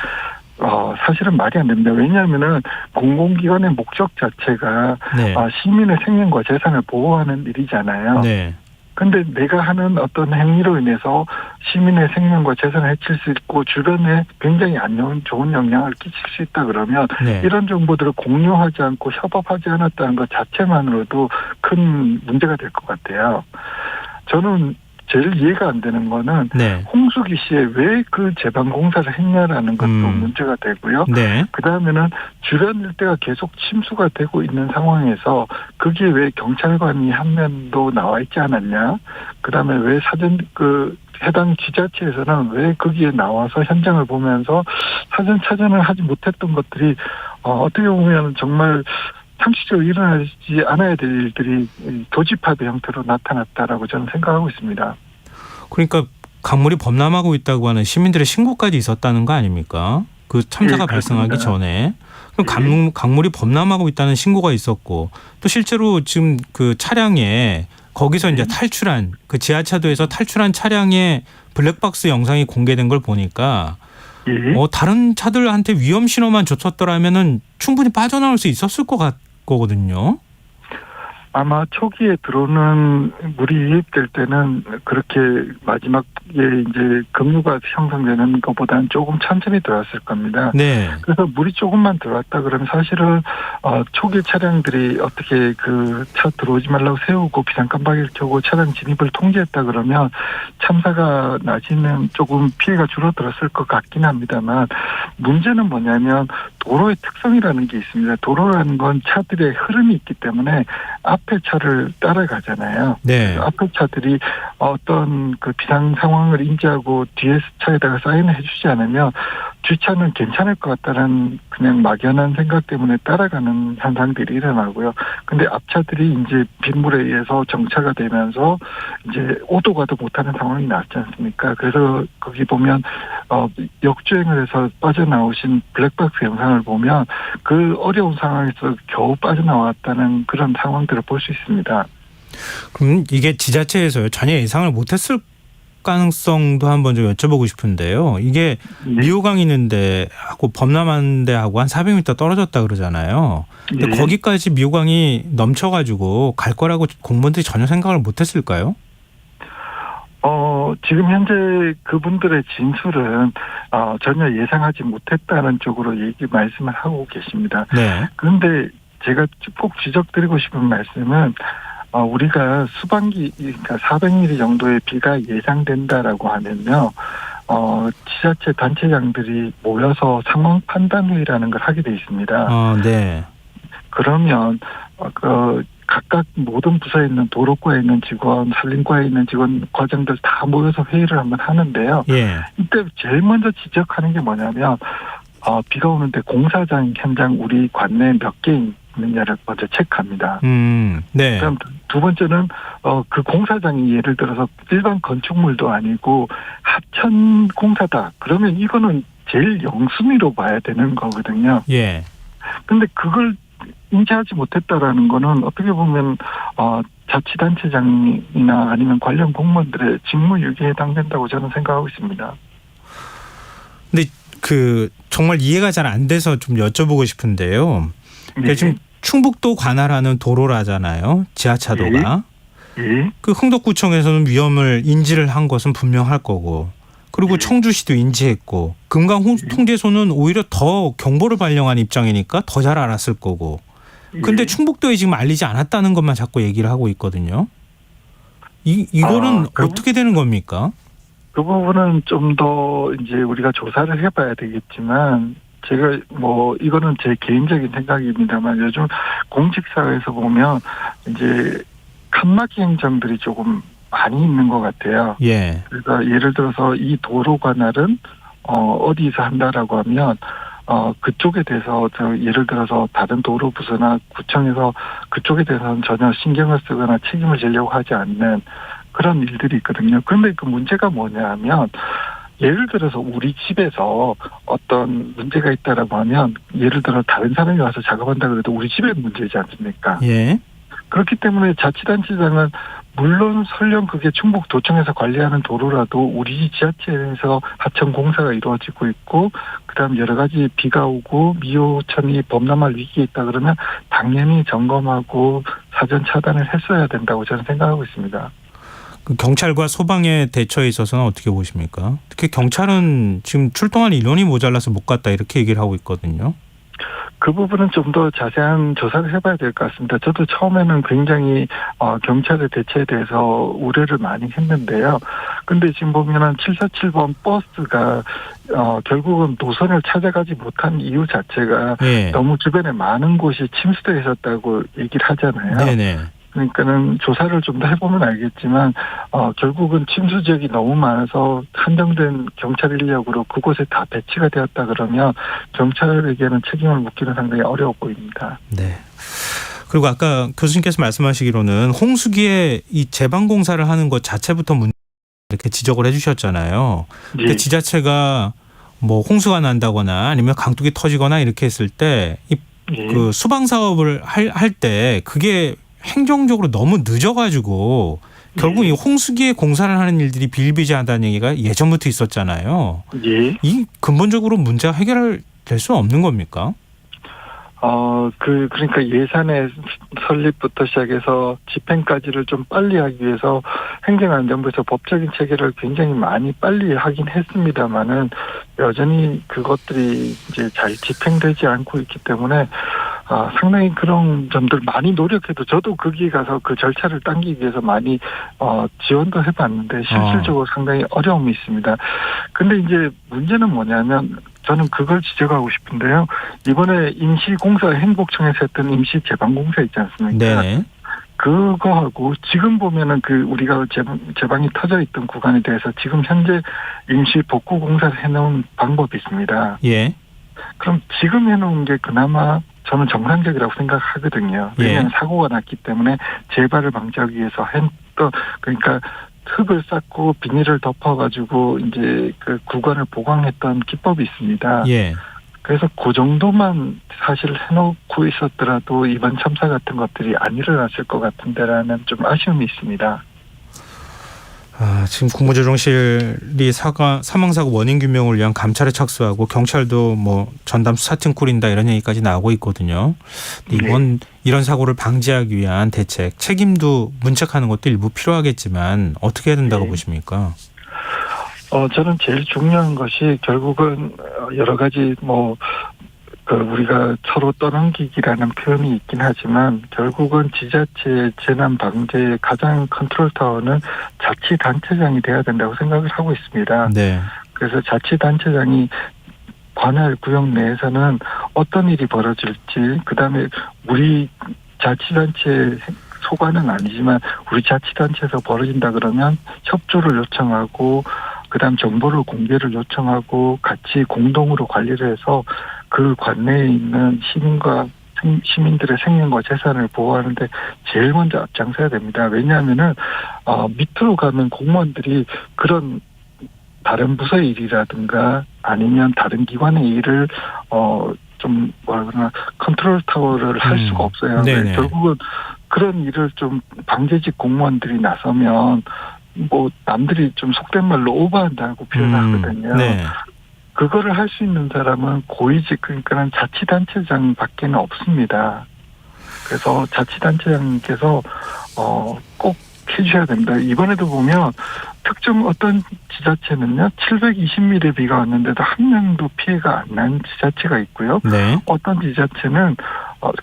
사실은 말이 안 됩니다. 왜냐하면은 공공기관의 목적 자체가 네. 시민의 생명과 재산을 보호하는 일이잖아요. 네. 근데 내가 하는 어떤 행위로 인해서 시민의 생명과 재산을 해칠 수 있고 주변에 굉장히 안 좋은 영향을 끼칠 수 있다 그러면 네. 이런 정보들을 공유하지 않고 협업하지 않았다는 것 자체만으로도 큰 문제가 될 것 같아요. 저는 제일 이해가 안 되는 거는 네. 홍수기 씨에 왜 그 제방 공사를 했냐라는 것도 문제가 되고요. 네. 그다음에는 주변 일대가 계속 침수가 되고 있는 상황에서 거기에 왜 경찰관이 한 면도 나와 있지 않았냐. 그다음에 왜 해당 지자체에서는 왜 거기에 나와서 현장을 보면서 사전 차전을 하지 못했던 것들이 어떻게 보면 정말 상식적으로 일어나지 않아야 될 일들이 교집합의 형태로 나타났다라고 저는 생각하고 있습니다. 그러니까 강물이 범람하고 있다고 하는 시민들의 신고까지 있었다는 거 아닙니까? 그 참사가 발생하기 전에. 그럼 강물이 범람하고 있다는 신고가 있었고 또 실제로 지금 그 차량에 거기서 이제 탈출한 그 지하차도에서 탈출한 차량의 블랙박스 영상이 공개된 걸 보니까 다른 차들한테 위험 신호만 줬었더라면은 충분히 빠져나올 수 있었을 거거든요. 아마 초기에 들어오는 물이 유입될 때는 그렇게 마지막에 이제 급류가 형성되는 것보다는 조금 천천히 들어왔을 겁니다. 네. 그래서 물이 조금만 들어왔다 그러면 사실은 초기 차량들이 어떻게 그 차 들어오지 말라고 세우고 비상 깜빡이를 켜고 차량 진입을 통제했다 그러면 참사가 나지는 조금 피해가 줄어들었을 것 같긴 합니다만 문제는 뭐냐면 도로의 특성이라는 게 있습니다. 도로라는 건 차들의 흐름이 있기 때문에 앞에 차를 따라가잖아요. 네. 앞에 차들이 어떤 그 비상 상황을 인지하고 뒤에 차에다가 사인을 해주지 않으면 뒷차는 괜찮을 것 같다는 그냥 막연한 생각 때문에 따라가는 현상들이 일어나고요. 근데 앞차들이 이제 빗물에 의해서 정차가 되면서 이제 오도 가도 못하는 상황이 나왔지 않습니까? 그래서 거기 보면 역주행을 해서 빠져나오신 블랙박스 영상을 보면 그 어려운 상황에서 겨우 빠져나왔다는 그런 상황들을 볼 수 있습니다. 그럼 이게 지자체에서요 전혀 예상을 못했을 가능성도 한번 좀 여쭤보고 싶은데요. 이게 미호강 있는데 하고 범람한 데하고 한 400m 떨어졌다 그러잖아요. 근데 거기까지 미호강이 넘쳐가지고 갈 거라고 공무원들이 전혀 생각을 못했을까요? 지금 현재 그분들의 진술은 전혀 예상하지 못했다는 쪽으로 말씀을 하고 계십니다. 네. 그런데 제가 꼭 지적드리고 싶은 말씀은 우리가 수반기 그러니까 400mm 정도의 비가 예상된다라고 하면요. 지자체 단체장들이 모여서 상황 판단회의라는 걸 하게 돼 있습니다. 네. 그러면 각각 모든 부서에 있는 도로과에 있는 직원, 산림과에 있는 직원, 과장들 다 모여서 회의를 한번 하는데요. 예. 이때 제일 먼저 지적하는 게 뭐냐면 비가 오는데 공사장 현장 우리 관내에 몇 개 있느냐를 먼저 체크합니다. 네. 그다음 두 번째는 그 공사장이 예를 들어서 일반 건축물도 아니고 하천 공사다. 그러면 이거는 제일 영순위로 봐야 되는 거거든요. 예. 근데 그걸 인지하지 못했다라는 거는 어떻게 보면 자치단체장이나 아니면 관련 공무원들의 직무유기에 해당된다고 저는 생각하고 있습니다. 근데 정말 이해가 잘 안 돼서 좀 여쭤보고 싶은데요. 그러니까 지금 충북도 관할하는 도로라잖아요. 지하차도가. 그 흥덕구청에서는 위험을 인지를 한 것은 분명할 거고. 그리고 청주시도 인지했고. 금강통제소는 오히려 더 경보를 발령한 입장이니까 더 잘 알았을 거고. 근데 충북도에 지금 알리지 않았다는 것만 자꾸 얘기를 하고 있거든요. 이거는 어떻게 되는 겁니까? 그 부분은 좀 더 이제 우리가 조사를 해봐야 되겠지만 제가 이거는 제 개인적인 생각입니다만 요즘 공직사회에서 보면 이제 칸막이 행정들이 조금 많이 있는 것 같아요. 예. 그러니까 예를 들어서 이 도로 관할은 어디서 한다라고 하면 그쪽에 대해서 예를 들어서 다른 도로부서나 구청에서 그쪽에 대해서는 전혀 신경을 쓰거나 책임을 지려고 하지 않는 그런 일들이 있거든요. 그런데 그 문제가 뭐냐 하면 예를 들어서 우리 집에서 어떤 문제가 있다라고 하면 예를 들어 다른 사람이 와서 작업한다 그래도 우리 집의 문제지 않습니까? 예. 그렇기 때문에 자치단체장은 물론 설령 그게 충북도청에서 관리하는 도로라도 우리 지자체에서 하천공사가 이루어지고 있고 그다음 여러 가지 비가 오고 미호천이 범람할 위기에 있다 그러면 당연히 점검하고 사전 차단을 했어야 된다고 저는 생각하고 있습니다. 그 경찰과 소방의 대처에 있어서는 어떻게 보십니까? 특히 경찰은 지금 출동할 인원이 모자라서 못 갔다 이렇게 얘기를 하고 있거든요. 그 부분은 좀 더 자세한 조사를 해봐야 될 것 같습니다. 저도 처음에는 굉장히 경찰의 대처에 대해서 우려를 많이 했는데요. 근데 지금 보면은 747번 버스가 결국은 노선을 찾아가지 못한 이유 자체가 예. 너무 주변에 많은 곳이 침수되어 있었다고 얘기를 하잖아요. 네네. 그러니까는 조사를 좀 더 해보면 알겠지만 결국은 침수 지역이 너무 많아서 한정된 경찰 인력으로 그곳에 다 배치가 되었다 그러면 경찰에게는 책임을 묻기는 상당히 어려워 보입니다. 네. 그리고 아까 교수님께서 말씀하시기로는 홍수기에 이 제방 공사를 하는 것 자체부터 문제 이렇게 지적을 해주셨잖아요. 근데 예. 지자체가 뭐 홍수가 난다거나 아니면 강둑이 터지거나 이렇게 했을 때 예. 그 수방 사업을 할 때 그게 행정적으로 너무 늦어가지고 결국 이 홍수기에 공사를 하는 일들이 비일비재하다는 얘기가 예전부터 있었잖아요. 예. 이 근본적으로 문제가 해결될 수 없는 겁니까? 그러니까 예산의 설립부터 시작해서 집행까지를 좀 빨리 하기 위해서 행정안전부에서 법적인 체계를 굉장히 많이 빨리 하긴 했습니다만은 여전히 그것들이 이제 잘 집행되지 않고 있기 때문에 상당히 그런 점들 많이 노력해도 저도 거기 가서 그 절차를 당기기 위해서 많이 지원도 해봤는데 실질적으로 상당히 어려움이 있습니다. 근데 이제 문제는 뭐냐면 저는 그걸 지적하고 싶은데요. 이번에 임시공사 행복청에서 했던 임시 제방공사 있지 않습니까? 네. 그거하고 지금 보면은 그 우리가 제방이 터져 있던 구간에 대해서 지금 현재 임시 복구 공사를 해놓은 방법이 있습니다. 예. 그럼 지금 해놓은 게 그나마 저는 정상적이라고 생각하거든요. 왜냐하면 사고가 났기 때문에 재발을 방지하기 위해서 그러니까 흙을 쌓고 비닐을 덮어가지고 이제 그 구간을 보강했던 기법이 있습니다. 예. 그래서 그 정도만 사실 해놓고 있었더라도 이번 참사 같은 것들이 안 일어났을 것 같은데라는 좀 아쉬움이 있습니다. 지금 국무조정실이 사망사고 원인 규명을 위한 감찰에 착수하고 경찰도 뭐 전담 수사팀 꾸린다 이런 얘기까지 나오고 있거든요. 이번 이런 사고를 방지하기 위한 대책, 책임도 문책하는 것도 일부 필요하겠지만 어떻게 해야 된다고 보십니까? 저는 제일 중요한 것이 결국은 여러 가지 우리가 서로 떠넘기기라는 표현이 있긴 하지만 결국은 지자체의 재난 방제의 가장 컨트롤 타워는 자치단체장이 돼야 된다고 생각을 하고 있습니다. 네. 그래서 자치단체장이 관할 구역 내에서는 어떤 일이 벌어질지 그다음에 우리 자치단체 소관은 아니지만 우리 자치단체에서 벌어진다 그러면 협조를 요청하고 그다음 정보를 공개를 요청하고 같이 공동으로 관리를 해서 그 관내에 있는 시민들의 생명과 재산을 보호하는데 제일 먼저 앞장서야 됩니다. 왜냐하면은 밑으로 가면 공무원들이 그런 다른 부서의 일이라든가 아니면 다른 기관의 일을 좀 컨트롤 타워를 할 수가 없어요. 결국은 그런 일을 좀 방제직 공무원들이 나서면 남들이 좀 속된 말로 오버한다고 표현하거든요. 네. 그거를 할 수 있는 사람은 고위직 그러니까는 자치단체장밖에는 없습니다. 그래서 자치단체장님께서 꼭 해주셔야 됩니다. 이번에도 보면 특정 어떤 지자체는요 720mm 비가 왔는데도 한 명도 피해가 안 난 지자체가 있고요. 네. 어떤 지자체는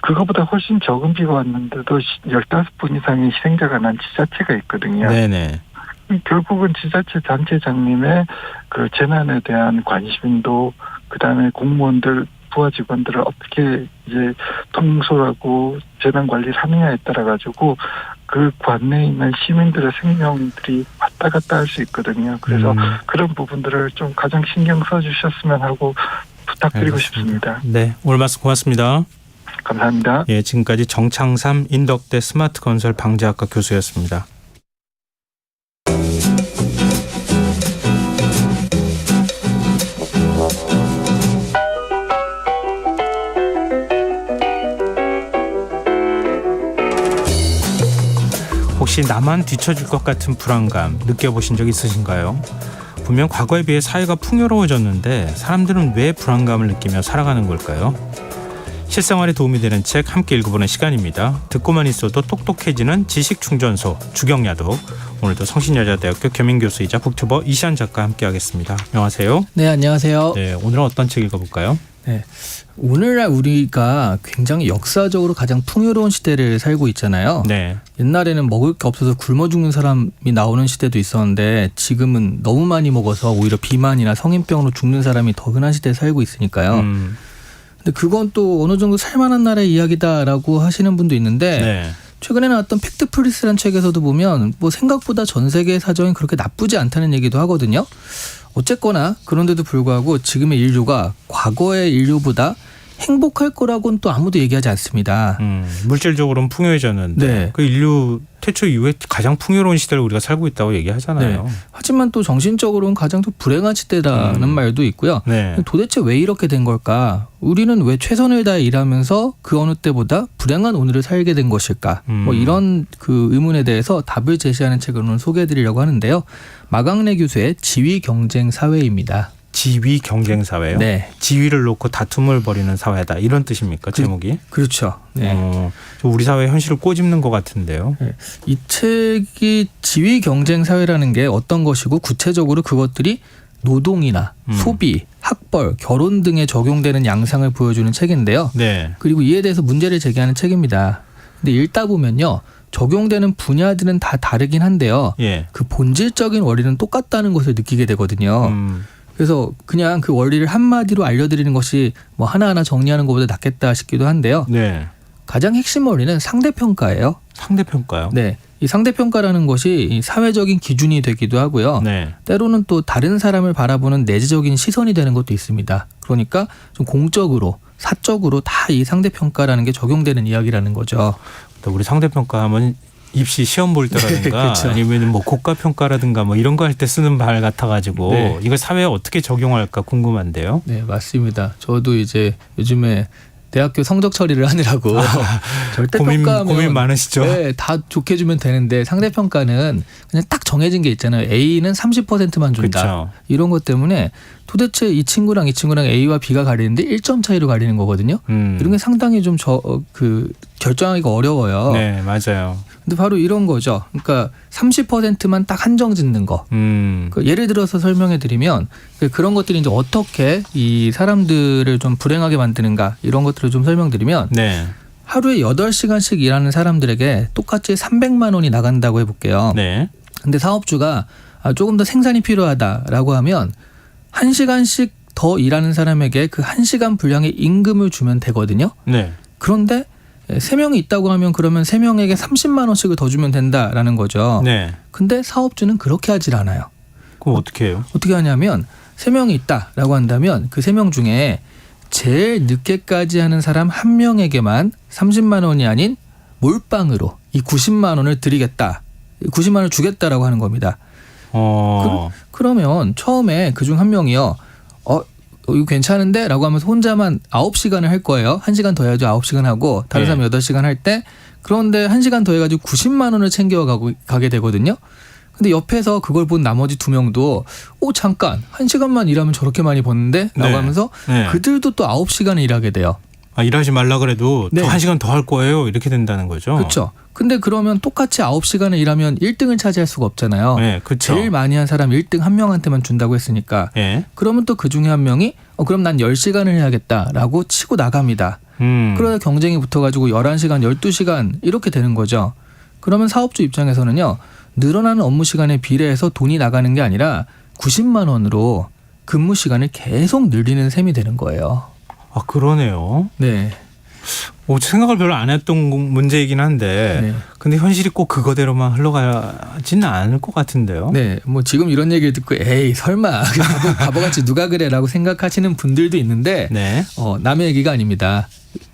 그거보다 훨씬 적은 비가 왔는데도 15분 이상의 희생자가 난 지자체가 있거든요. 네네. 결국은 지자체 단체장님의 그 재난에 대한 관심도 그다음에 공무원들 부하 직원들을 어떻게 이제 통솔하고 재난 관리를 하느냐에 따라 가지고 그 관내에 있는 시민들의 생명들이 왔다 갔다 할 수 있거든요. 그래서 그런 부분들을 좀 가장 신경 써주셨으면 하고 부탁드리고 싶습니다. 네, 오늘 말씀 고맙습니다. 감사합니다. 예, 지금까지 정창삼 인덕대 스마트건설 방재학과 교수였습니다. 혹시 나만 뒤처질 것 같은 불안감 느껴보신 적 있으신가요? 분명 과거에 비해 사회가 풍요로워졌는데 사람들은 왜 불안감을 느끼며 살아가는 걸까요? 실생활에 도움이 되는 책 함께 읽어보는 시간입니다. 듣고만 있어도 똑똑해지는 지식충전소 주경야도. 오늘도 성신여자대학교 겸임교수이자 북튜버 이시안 작가 함께하겠습니다. 안녕하세요. 네, 안녕하세요. 네, 오늘은 어떤 책 읽어볼까요? 네, 오늘날 우리가 굉장히 역사적으로 가장 풍요로운 시대를 살고 있잖아요. 네. 옛날에는 먹을 게 없어서 굶어 죽는 사람이 나오는 시대도 있었는데 지금은 너무 많이 먹어서 오히려 비만이나 성인병으로 죽는 사람이 더 흔한 시대에 살고 있으니까요. 근데 그건 또 어느 정도 살만한 나라의 이야기다라고 하시는 분도 있는데 네. 최근에 나왔던 팩트프리스라는 책에서도 보면 뭐 생각보다 전 세계 사정이 그렇게 나쁘지 않다는 얘기도 하거든요. 어쨌거나 그런데도 불구하고 지금의 인류가 과거의 인류보다 행복할 거라고는 또 아무도 얘기하지 않습니다. 물질적으로는 풍요해졌는데 네. 그 인류 태초 이후에 가장 풍요로운 시대를 우리가 살고 있다고 얘기하잖아요. 네. 하지만 또 정신적으로는 가장 더 불행한 시대라는 말도 있고요. 네. 도대체 왜 이렇게 된 걸까? 우리는 왜 최선을 다해 일하면서 그 어느 때보다 불행한 오늘을 살게 된 것일까? 뭐 이런 그 의문에 대해서 답을 제시하는 책을 오늘 소개해드리려고 하는데요. 마강래 교수의 지위 경쟁 사회입니다. 지위 경쟁 사회요? 네. 지위를 놓고 다툼을 벌이는 사회다. 이런 뜻입니까? 제목이? 그렇죠. 네. 좀 우리 사회 현실을 꼬집는 것 같은데요. 네. 이 책이 지위 경쟁 사회라는 게 어떤 것이고 구체적으로 그것들이 노동이나 소비, 학벌, 결혼 등에 적용되는 양상을 보여주는 책인데요. 네. 그리고 이에 대해서 문제를 제기하는 책입니다. 근데 읽다 보면요. 적용되는 분야들은 다 다르긴 한데요. 예. 그 본질적인 원리는 똑같다는 것을 느끼게 되거든요. 그래서 그냥 그 원리를 한마디로 알려드리는 것이 뭐 하나하나 정리하는 것보다 낫겠다 싶기도 한데요. 네. 가장 핵심 원리는 상대평가예요. 상대평가요? 네. 이 상대평가라는 것이 이 사회적인 기준이 되기도 하고요. 네. 때로는 또 다른 사람을 바라보는 내재적인 시선이 되는 것도 있습니다. 그러니까 좀 공적으로, 사적으로 다 이 상대평가라는 게 적용되는 이야기라는 거죠. 또 우리 상대평가하면 입시 시험 볼 때라든가 그렇죠. 아니면 뭐 국가평가라든가 뭐 이런 거 할 때 쓰는 말 같아가지고 네. 이걸 사회에 어떻게 적용할까 궁금한데요. 네, 맞습니다. 저도 이제 요즘에 대학교 성적 처리를 하느라고 절대평가하면 고민 많으시죠? 네, 다 좋게 주면 되는데 상대평가는 그냥 딱 정해진 게 있잖아요. A는 30%만 준다. 그렇죠. 이런 것 때문에 도대체 이 친구랑 A와 B가 가리는데 1점 차이로 가리는 거거든요. 이런 게 상당히 좀 결정하기가 어려워요. 네, 맞아요. 근데 바로 이런 거죠. 그러니까 30%만 딱 한정 짓는 거. 그 예를 들어서 설명해 드리면 그런 것들이 이제 어떻게 이 사람들을 좀 불행하게 만드는가 이런 것들을 좀 설명드리면 네. 하루에 8시간씩 일하는 사람들에게 똑같이 300만 원이 나간다고 해볼게요. 네. 근데 사업주가 조금 더 생산이 필요하다라고 하면 1시간씩 더 일하는 사람에게 그 1시간 분량의 임금을 주면 되거든요. 네. 그런데 3명이 있다고 하면 그러면 3명에게 30만 원씩을 더 주면 된다라는 거죠. 네. 근데 사업주는 그렇게 하질 않아요. 그럼 어떻게 해요? 어떻게 하냐면 3명이 있다라고 한다면 그 3명 중에 제일 늦게까지 하는 사람 1명에게만 30만 원이 아닌 몰빵으로 이 90만 원을 드리겠다. 90만 원을 주겠다라고 하는 겁니다. 그러면 처음에 그중 한 명이요. 이거 괜찮은데? 라고 하면서 혼자만 9시간을 할 거예요. 1시간 더 해야죠. 9시간 하고 다른 사람 8시간 할 때 그런데 1시간 더 해가지고 90만 원을 챙겨가게 되거든요. 근데 옆에서 그걸 본 나머지 2명도 잠깐 1시간만 일하면 저렇게 많이 버는데? 라고 네. 하면서 네. 그들도 또 9시간을 일하게 돼요. 일하지 말라 그래도 네. 더 1시간 더 할 거예요. 이렇게 된다는 거죠. 그렇죠. 근데 그러면 똑같이 9시간을 일하면 1등을 차지할 수가 없잖아요. 네, 그렇죠. 제일 많이 한 사람 1등 한 명한테만 준다고 했으니까. 네. 그러면 또 그 중에 한 명이 그럼 난 10시간을 해야겠다라고 치고 나갑니다. 그러다 경쟁이 붙어가지고 11시간, 12시간 이렇게 되는 거죠. 그러면 사업주 입장에서는요. 늘어나는 업무 시간에 비례해서 돈이 나가는 게 아니라 90만 원으로 근무 시간을 계속 늘리는 셈이 되는 거예요. 그러네요. 네. 생각을 별로 안 했던 문제이긴 한데 네. 근데 현실이 꼭 그거대로만 흘러가지는 않을 것 같은데요. 네, 뭐 지금 이런 얘기를 듣고 에이 설마 바보같이 누가 그래라고 생각하시는 분들도 있는데 네. 남의 얘기가 아닙니다.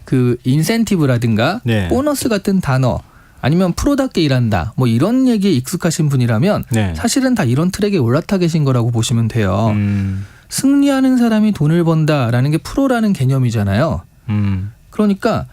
그 인센티브라든가 네. 보너스 같은 단어 아니면 프로답게 일한다 뭐 이런 얘기에 익숙하신 분이라면 네. 사실은 다 이런 트랙에 올라타 계신 거라고 보시면 돼요. 승리하는 사람이 돈을 번다라는 게 프로라는 개념이잖아요. 그러니까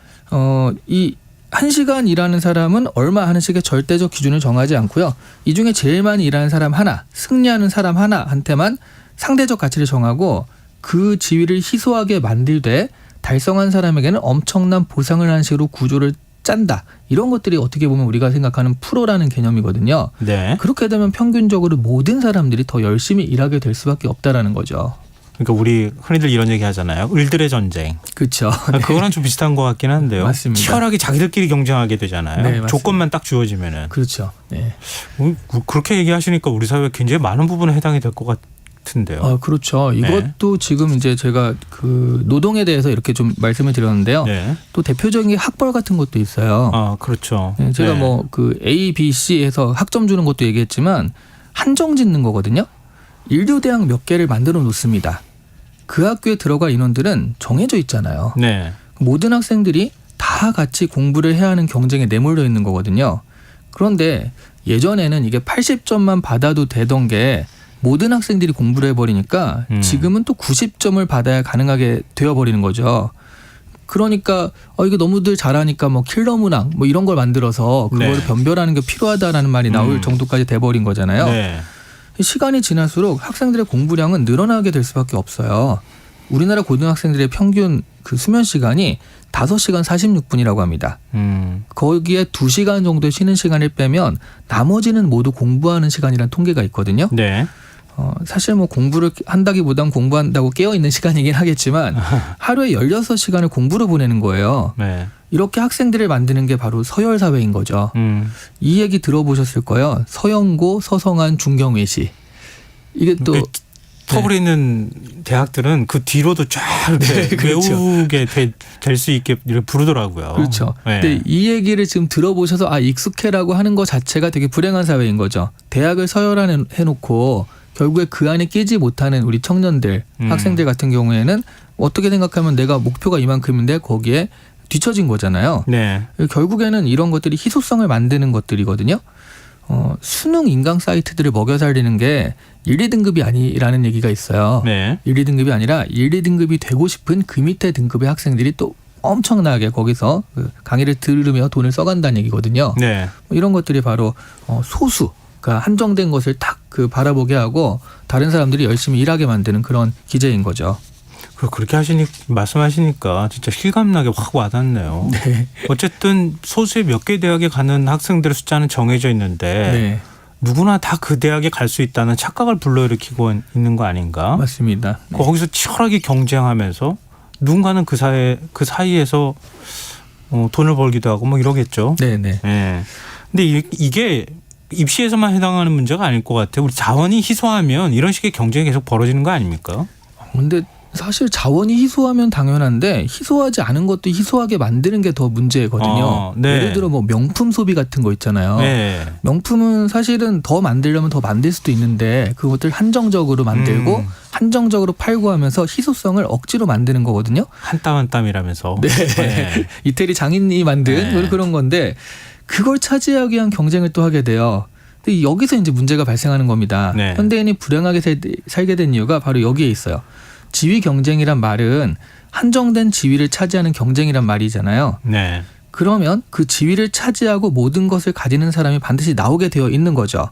이 1시간 일하는 사람은 얼마 하는 식의 절대적 기준을 정하지 않고요. 이 중에 제일 많이 일하는 사람 하나, 승리하는 사람 하나한테만 상대적 가치를 정하고 그 지위를 희소하게 만들되 달성한 사람에게는 엄청난 보상을 하는 식으로 구조를 짠다. 이런 것들이 어떻게 보면 우리가 생각하는 프로라는 개념이거든요. 네. 그렇게 되면 평균적으로 모든 사람들이 더 열심히 일하게 될 수밖에 없다라는 거죠. 그러니까 우리 흔히들 이런 얘기 하잖아요. 을들의 전쟁. 그렇죠. 그거랑 좀 비슷한 것 같긴 한데요. 맞습니다. 치열하게 자기들끼리 경쟁하게 되잖아요. 네, 맞습니다. 조건만 딱 주어지면은. 그렇죠. 네. 그렇게 얘기하시니까 우리 사회에 굉장히 많은 부분에 해당이 될 것 같은데요. 그렇죠. 이것도 지금 이제 제가 그 노동에 대해서 이렇게 좀 말씀을 드렸는데요. 네. 또 대표적인 게 학벌 같은 것도 있어요. 그렇죠. 네, 제가 네. 뭐 그 A, B, C에서 학점 주는 것도 얘기했지만 한정 짓는 거거든요. 인류대학 몇 개를 만들어 놓습니다. 그 학교에 들어갈 인원들은 정해져 있잖아요. 네. 모든 학생들이 다 같이 공부를 해야 하는 경쟁에 내몰려 있는 거거든요. 그런데 예전에는 이게 80점만 받아도 되던 게 모든 학생들이 공부를 해버리니까 지금은 또 90점을 받아야 가능하게 되어버리는 거죠. 그러니까 이게 너무들 잘하니까 뭐 킬러 문항 뭐 이런 걸 만들어서 그거를 네. 변별하는 게 필요하다라는 말이 나올 정도까지 돼버린 거잖아요. 네. 시간이 지날수록 학생들의 공부량은 늘어나게 될 수밖에 없어요. 우리나라 고등학생들의 평균 그 수면 시간이 5시간 46분이라고 합니다. 거기에 2시간 정도 쉬는 시간을 빼면 나머지는 모두 공부하는 시간이라는 통계가 있거든요. 네. 사실 뭐 공부를 한다기보단 공부한다고 깨어있는 시간이긴 하겠지만 하루에 16시간을 공부로 보내는 거예요. 네. 이렇게 학생들을 만드는 게 바로 서열사회인 거죠. 이 얘기 들어보셨을 거예요. 서영고, 서성한, 중경외시. 이게 또 서울에 있는 대학들은 그 뒤로도 쫙 이렇게 네, 그렇죠. 외우게 될 수 있게 이렇게 부르더라고요. 그렇죠. 네. 근데 이 얘기를 지금 들어보셔서 익숙해라고 하는 것 자체가 되게 불행한 사회인 거죠. 대학을 서열해놓고 결국에 그 안에 끼지 못하는 우리 청년들, 학생들 같은 경우에는 어떻게 생각하면 내가 목표가 이만큼인데 거기에 뒤처진 거잖아요. 네. 결국에는 이런 것들이 희소성을 만드는 것들이거든요. 수능 인강 사이트들을 먹여 살리는 게 1, 2등급이 아니라는 얘기가 있어요. 네. 1, 2등급이 아니라 1, 2등급이 되고 싶은 그 밑에 등급의 학생들이 또 엄청나게 거기서 그 강의를 들으며 돈을 써간다는 얘기거든요. 네. 이런 것들이 바로 소수, 그러니까 한정된 것을 딱 그 바라보게 하고 다른 사람들이 열심히 일하게 만드는 그런 기제인 거죠. 그렇게 말씀하시니까 진짜 실감나게 확 와닿네요. 네. 어쨌든 소수의 몇 개 대학에 가는 학생들의 숫자는 정해져 있는데 네. 누구나 다 그 대학에 갈 수 있다는 착각을 불러일으키고 있는 거 아닌가? 맞습니다. 네. 거기서 치열하게 경쟁하면서 누군가는 그 사이에서 돈을 벌기도 하고 뭐 이러겠죠. 네네. 예. 근데 이게 입시에서만 해당하는 문제가 아닐 것 같아요. 우리 자원이 희소하면 이런 식의 경쟁이 계속 벌어지는 거 아닙니까? 근데 사실 자원이 희소하면 당연한데 희소하지 않은 것도 희소하게 만드는 게 더 문제거든요. 네. 예를 들어 뭐 명품 소비 같은 거 있잖아요. 네. 명품은 사실은 더 만들려면 더 만들 수도 있는데 그것들 한정적으로 만들고 한정적으로 팔고 하면서 희소성을 억지로 만드는 거거든요. 한 땀 한 땀이라면서. 네. 네. 이태리 장인이 만든 네. 그런 건데 그걸 차지하기 위한 경쟁을 또 하게 돼요. 근데 여기서 이제 문제가 발생하는 겁니다. 네. 현대인이 불행하게 살게 된 이유가 바로 여기에 있어요. 지위 경쟁이란 말은 한정된 지위를 차지하는 경쟁이란 말이잖아요. 네. 그러면 그 지위를 차지하고 모든 것을 가지는 사람이 반드시 나오게 되어 있는 거죠.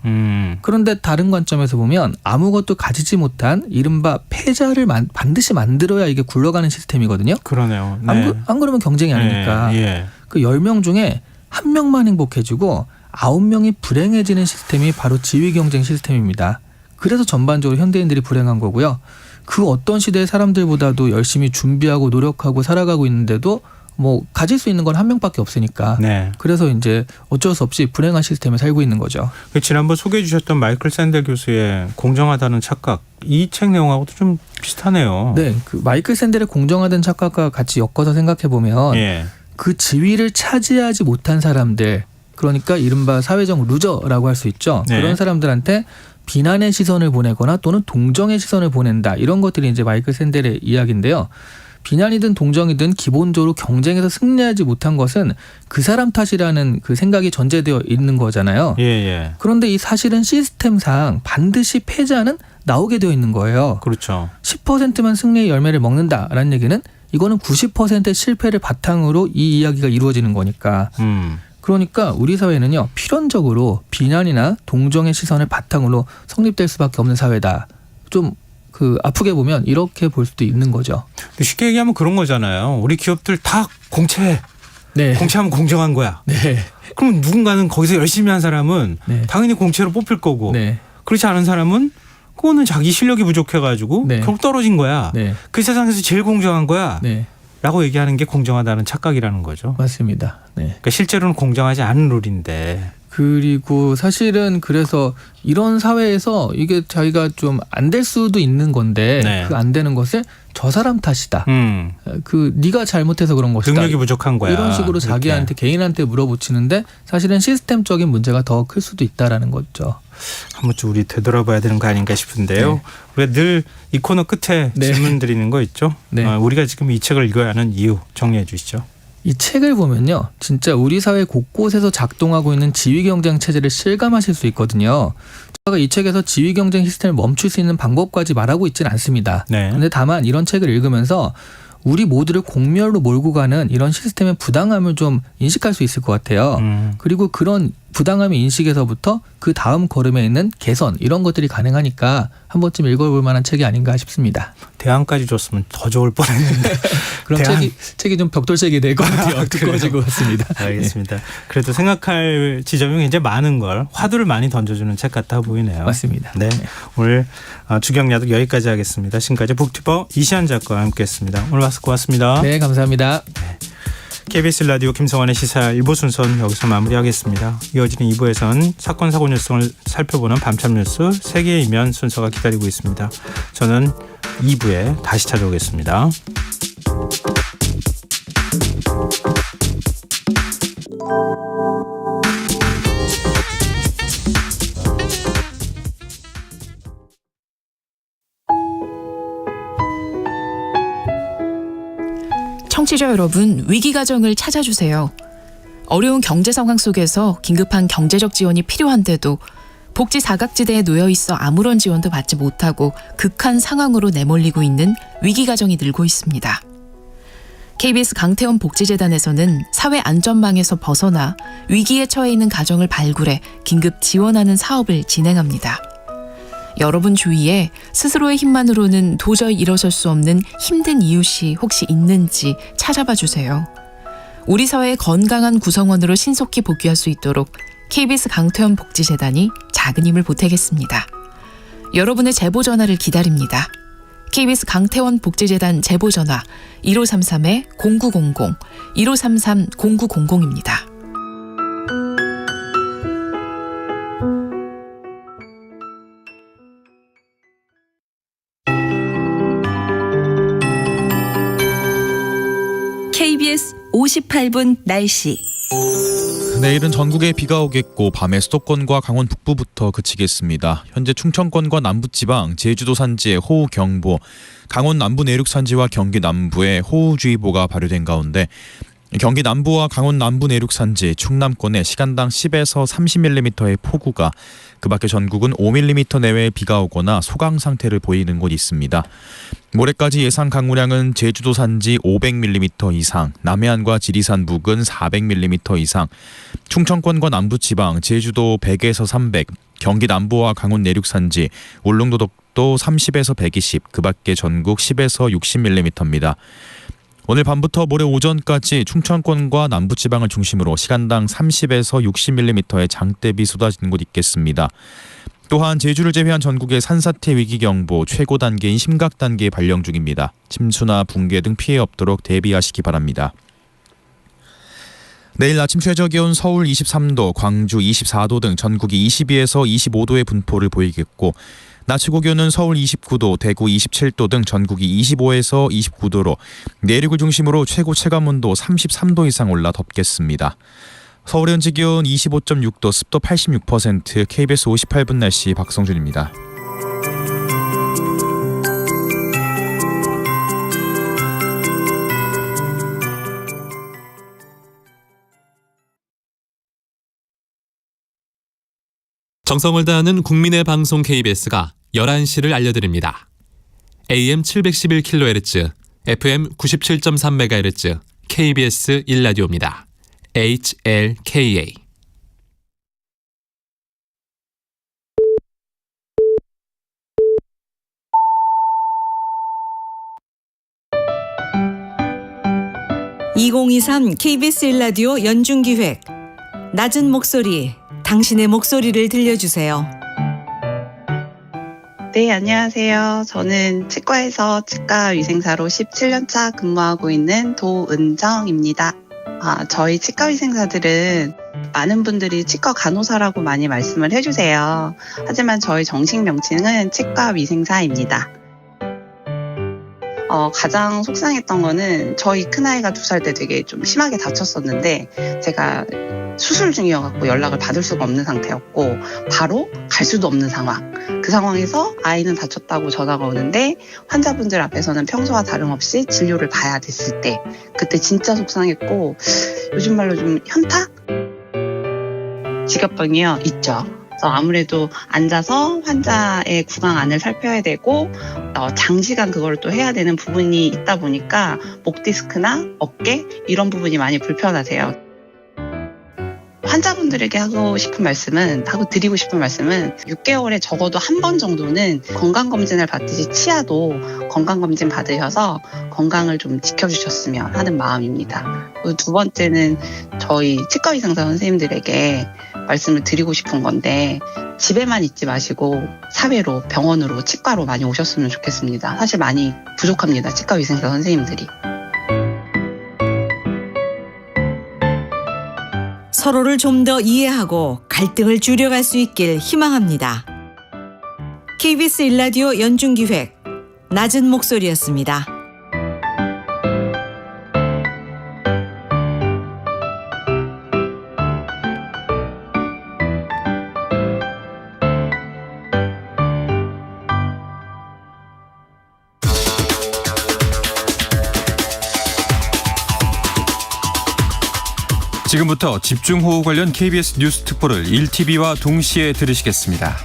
그런데 다른 관점에서 보면 아무것도 가지지 못한 이른바 패자를 반드시 만들어야 이게 굴러가는 시스템이거든요. 그러네요. 네. 안 그러면 경쟁이 아니니까. 예. 그 10명 중에 1명만 행복해지고 9명이 불행해지는 시스템이 바로 지위 경쟁 시스템입니다. 그래서 전반적으로 현대인들이 불행한 거고요. 그 어떤 시대의 사람들보다도 열심히 준비하고 노력하고 살아가고 있는데도 뭐 가질 수 있는 건 1명밖에 없으니까. 네. 그래서 이제 어쩔 수 없이 불행한 시스템에 살고 있는 거죠. 지난번 소개해 주셨던 마이클 샌델 교수의 공정하다는 착각, 이 책 내용하고도 좀 비슷하네요. 네, 그 마이클 샌델의 공정하다는 착각과 같이 엮어서 생각해 보면 예. 그 지위를 차지하지 못한 사람들, 그러니까 이른바 사회적 루저라고 할 수 있죠. 네. 그런 사람들한테 비난의 시선을 보내거나 또는 동정의 시선을 보낸다. 이런 것들이 이제 마이클 샌델의 이야기인데요. 비난이든 동정이든 기본적으로 경쟁에서 승리하지 못한 것은 그 사람 탓이라는 그 생각이 전제되어 있는 거잖아요. 예. 그런데 이 사실은 시스템상 반드시 패자는 나오게 되어 있는 거예요. 그렇죠. 10%만 승리의 열매를 먹는다라는 얘기는 이거는 90%의 실패를 바탕으로 이 이야기가 이루어지는 거니까. 그러니까 우리 사회는요 필연적으로 비난이나 동정의 시선을 바탕으로 성립될 수밖에 없는 사회다. 좀 아프게 보면 이렇게 볼 수도 있는 거죠. 쉽게 얘기하면 그런 거잖아요. 우리 기업들 다 공채해. 네. 공채하면 공정한 거야. 네. 그럼 누군가는 거기서 열심히 한 사람은 네. 당연히 공채로 뽑힐 거고 네. 그렇지 않은 사람은 그거는 자기 실력이 부족해가지고 네. 결국 떨어진 거야. 네. 그 세상에서 제일 공정한 거야. 네. 라고 얘기하는 게 공정하다는 착각이라는 거죠. 맞습니다. 네. 그러니까 실제로는 공정하지 않은 룰인데. 그리고 사실은 그래서 이런 사회에서 이게 자기가 좀 안 될 수도 있는 건데 네. 그 안 되는 것을 저 사람 탓이다. 네가 잘못해서 그런 것이다. 능력이 부족한 거야. 이런 식으로 이렇게. 자기한테 개인한테 물어붙이는데 사실은 시스템적인 문제가 더 클 수도 있다라는 거죠. 한 번쯤 우리 되돌아봐야 되는 거 아닌가 싶은데요. 네. 우리가 늘 이 코너 끝에 네. 질문 드리는 거 있죠. 네. 우리가 지금 이 책을 읽어야 하는 이유 정리해 주시죠. 이 책을 보면요. 진짜 우리 사회 곳곳에서 작동하고 있는 지위경쟁 체제를 실감하실 수 있거든요. 제가 이 책에서 지위경쟁 시스템을 멈출 수 있는 방법까지 말하고 있지는 않습니다. 네. 그런데 다만 이런 책을 읽으면서 우리 모두를 공멸로 몰고 가는 이런 시스템의 부당함을 좀 인식할 수 있을 것 같아요. 그리고 그런 부당함의 인식에서부터 그 다음 걸음에 있는 개선 이런 것들이 가능하니까 한 번쯤 읽어볼 만한 책이 아닌가 싶습니다. 대안까지 줬으면 더 좋을 뻔했는데. 그럼 대안. 책이 좀 벽돌책이 될 것 같아요. 두꺼워질 것 같습니다. 알겠습니다. 그래도 생각할 지점이 굉장히 많은 걸 화두를 많이 던져주는 책 같아 보이네요. 맞습니다. 네, 오늘 주경야독 여기까지 하겠습니다. 지금까지 북튜버 이시안 작가와 함께했습니다. 오늘 와서 고맙습니다. 네, 감사합니다. KBS 라디오 김성환의 시사 1부 순서는 여기서 마무리하겠습니다. 이어지는 2부에서는 사건 사고 뉴스를 살펴보는 밤참 뉴스 세계의 이면 순서가 기다리고 있습니다. 저는 2부에 다시 찾아오겠습니다. 청취자 여러분, 위기가정을 찾아주세요. 어려운 경제 상황 속에서 긴급한 경제적 지원이 필요한데도 복지 사각지대에 놓여 있어 아무런 지원도 받지 못하고 극한 상황으로 내몰리고 있는 위기가정이 늘고 있습니다. KBS 강태원 복지재단에서는 사회 안전망에서 벗어나 위기에 처해 있는 가정을 발굴해 긴급 지원하는 사업을 진행합니다. 여러분 주위에 스스로의 힘만으로는 도저히 일어설 수 없는 힘든 이웃이 혹시 있는지 찾아봐 주세요. 우리 사회의 건강한 구성원으로 신속히 복귀할 수 있도록 KBS 강태원 복지재단이 작은 힘을 보태겠습니다. 여러분의 제보 전화를 기다립니다. KBS 강태원 복지재단 제보 전화 1533-0900, 1533-0900입니다. KBS 58분 날씨. 내일은 전국에 비가 오겠고 밤에 수도권과 강원 북부부터 그치겠습니다. 현재 충청권과 남부지방, 제주도 산지에 호우경보, 강원 남부 내륙 산지와 경기 남부에 호우주의보가 발효된 가운데 경기 남부와 강원 남부 내륙 산지, 충남권에 시간당 10에서 30mm의 폭우가, 그 밖에 전국은 5mm 내외의 비가 오거나 소강 상태를 보이는 곳이 있습니다. 모레까지 예상 강우량은 제주도 산지 500mm 이상, 남해안과 지리산 부근 400mm 이상, 충청권과 남부지방, 제주도 100에서 300, 경기 남부와 강원 내륙 산지, 울릉도 독도 30에서 120, 그 밖에 전국 10에서 60mm입니다. 오늘 밤부터 모레 오전까지 충청권과 남부지방을 중심으로 시간당 30에서 60mm의 장대비 쏟아지는 곳 있겠습니다. 또한 제주를 제외한 전국의 산사태 위기경보 최고 단계인 심각 단계에 발령 중입니다. 침수나 붕괴 등 피해 없도록 대비하시기 바랍니다. 내일 아침 최저기온 서울 23도, 광주 24도 등 전국이 22에서 25도의 분포를 보이겠고, 낮 최고 기온은 서울 29도, 대구 27도 등 전국이 25에서 29도로 내륙을 중심으로 최고 체감온도 33도 이상 올라 덥겠습니다. 서울의 현재 기온 25.6도, 습도 86%, KBS 58분 날씨 박성준입니다. 정성을 다하는 국민의 방송 KBS가 11시를 알려드립니다. AM 711kHz, FM 97.3MHz KBS 1라디오입니다. HLKA. (2023) KBS 1라디오 연중기획 낮은 목소리 당신의 목소리를 들려주세요. 네, 안녕하세요. 저는 치과에서 치과위생사로 17년차 근무하고 있는 도은정입니다. 저희 치과위생사들은 많은 분들이 치과 간호사라고 많이 말씀을 해주세요. 하지만 저희 정식 명칭은 치과위생사입니다. 가장 속상했던 거는 저희 큰아이가 2살 때 되게 좀 심하게 다쳤었는데 제가 수술 중이어갖고 연락을 받을 수가 없는 상태였고 바로 갈 수도 없는 상황. 그 상황에서 아이는 다쳤다고 전화가 오는데 환자분들 앞에서는 평소와 다름없이 진료를 봐야 됐을 때 그때 진짜 속상했고 요즘 말로 좀 현타? 직업병이요? 있죠. 아무래도 앉아서 환자의 구강안을 살펴야 되고 장시간 그걸 또 해야 되는 부분이 있다 보니까 목 디스크나 어깨 이런 부분이 많이 불편하세요. 환자분들에게 하고 드리고 싶은 말씀은 6개월에 적어도 한 번 정도는 건강검진을 받듯이 치아도 건강검진 받으셔서 건강을 좀 지켜주셨으면 하는 마음입니다. 그리고 두 번째는 저희 치과의상사 선생님들에게 말씀을 드리고 싶은 건데 집에만 있지 마시고 사회로, 병원으로, 치과로 많이 오셨으면 좋겠습니다. 사실 많이 부족합니다. 치과의상사 선생님들이. 서로를 좀 더 이해하고 갈등을 줄여갈 수 있길 희망합니다. KBS 1라디오 연중기획 낮은 목소리였습니다. 지금부터 집중호우 관련 KBS 뉴스 특보를 1TV와 동시에 들으시겠습니다.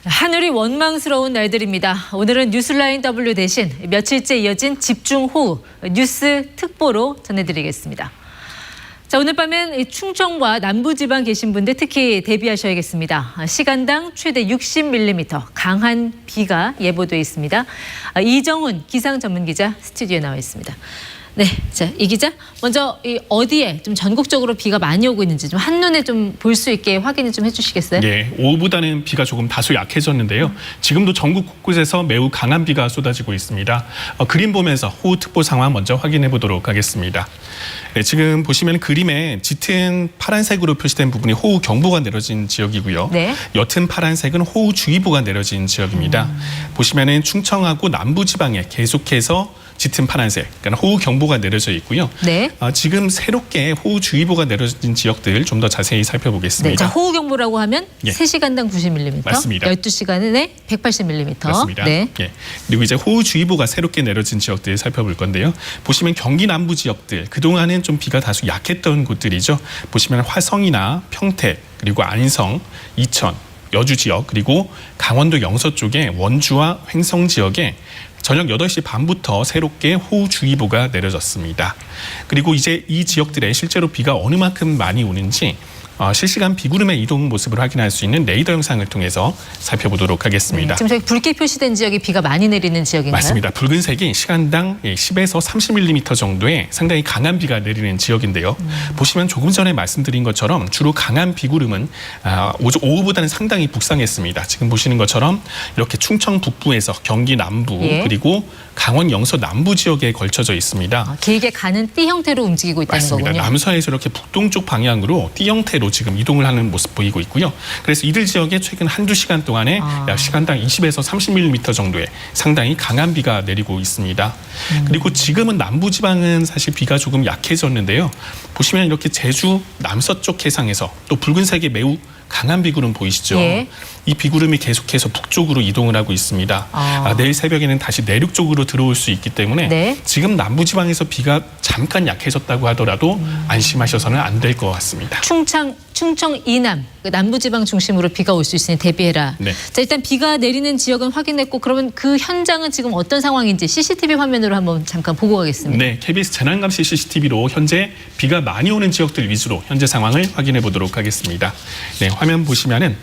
하늘이 원망스러운 날들입니다. 오늘은 뉴스라인 W 대신 며칠째 이어진 집중호우 뉴스 특보로 전해드리겠습니다. 자, 오늘 밤엔 충청과 남부지방 계신 분들 특히 대비하셔야겠습니다. 시간당 최대 60mm 강한 비가 예보돼 있습니다. 이정훈 기상 전문 기자 스튜디오에 나와 있습니다. 네, 자, 이 기자 먼저 어디에 좀 전국적으로 비가 많이 오고 있는지 좀 한눈에 좀 볼 수 있게 확인을 좀 해주시겠어요? 네, 오후보다는 비가 조금 다소 약해졌는데요. 지금도 전국 곳곳에서 매우 강한 비가 쏟아지고 있습니다. 그림 보면서 호우특보 상황 먼저 확인해 보도록 하겠습니다. 네, 지금 보시면 그림에 짙은 파란색으로 표시된 부분이 호우경보가 내려진 지역이고요. 네. 옅은 파란색은 호우주의보가 내려진 지역입니다. 보시면은 충청하고 남부지방에 계속해서 짙은 파란색, 그러니까 호우경보가 내려져 있고요. 네. 지금 새롭게 호우주의보가 내려진 지역들 좀 더 자세히 살펴보겠습니다. 네, 자, 호우경보라고 하면 예. 3시간당 90mm, 맞습니다. 12시간에 180mm. 맞습니다. 네. 예. 그리고 이제 호우주의보가 새롭게 내려진 지역들 살펴볼 건데요. 보시면 경기 남부 지역들, 그동안은 좀 비가 다소 약했던 곳들이죠. 보시면 화성이나 평택, 그리고 안성, 이천, 여주 지역, 그리고 강원도 영서 쪽에 원주와 횡성 지역에 저녁 8시 반부터 새롭게 호우주의보가 내려졌습니다. 그리고 이제 이 지역들에 실제로 비가 어느 만큼 많이 오는지 실시간 비구름의 이동 모습을 확인할 수 있는 레이더 영상을 통해서 살펴보도록 하겠습니다. 네, 지금 저기 붉게 표시된 지역이 비가 많이 내리는 지역인가요? 맞습니다. 붉은색이 시간당 10에서 30mm 정도의 상당히 강한 비가 내리는 지역인데요. 보시면 조금 전에 말씀드린 것처럼 주로 강한 비구름은 오후보다는 상당히 북상했습니다. 지금 보시는 것처럼 이렇게 충청 북부에서 경기 남부 예. 그리고 강원 영서 남부 지역에 걸쳐져 있습니다. 길게 가는 띠 형태로 움직이고 있다는 맞습니다. 거군요. 남서에서 이렇게 북동쪽 방향으로 띠 형태로 지금 이동을 하는 모습 보이고 있고요. 그래서 이들 지역에 최근 한두 시간 동안에 약 시간당 20에서 30mm 정도의 상당히 강한 비가 내리고 있습니다. 그리고 지금은 남부지방은 사실 비가 조금 약해졌는데요. 보시면 이렇게 제주 남서쪽 해상에서 또 붉은색의 매우 강한 비구름 보이시죠? 예. 이 비구름이 계속해서 북쪽으로 이동을 하고 있습니다. 내일 새벽에는 다시 내륙 쪽으로 들어올 수 있기 때문에 네. 지금 남부지방에서 비가 잠깐 약해졌다고 하더라도 안심하셔서는 안 될 것 같습니다. 충청 이남 그 남부지방 중심으로 비가 올 수 있으니 대비해라. 네. 자, 일단 비가 내리는 지역은 확인했고 그러면 그 현장은 지금 어떤 상황인지 CCTV 화면으로 한번 잠깐 보고 가겠습니다. 네, KBS 재난감시 CCTV로 현재 비가 많이 오는 지역들 위주로 현재 상황을 확인해 보도록 하겠습니다. 네, 화면 보시면은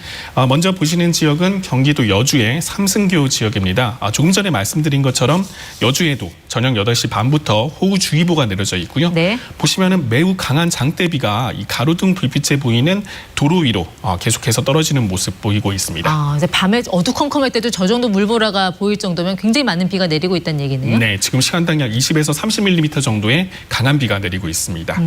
먼저 보시는 지역은 경기도 여주의 삼승교 지역입니다. 조금 전에 말씀드린 것처럼 여주에도 저녁 8시 반부터 호우주의보가 내려져 있고요. 네. 보시면은 매우 강한 장대비가 이 가로등 불빛에 보이는 도로 위로 계속해서 떨어지는 모습 보이고 있습니다. 이제 밤에 어두컴컴할 때도 저 정도 물보라가 보일 정도면 굉장히 많은 비가 내리고 있다는 얘기네요. 네, 지금 시간당 약 20에서 30mm 정도의 강한 비가 내리고 있습니다.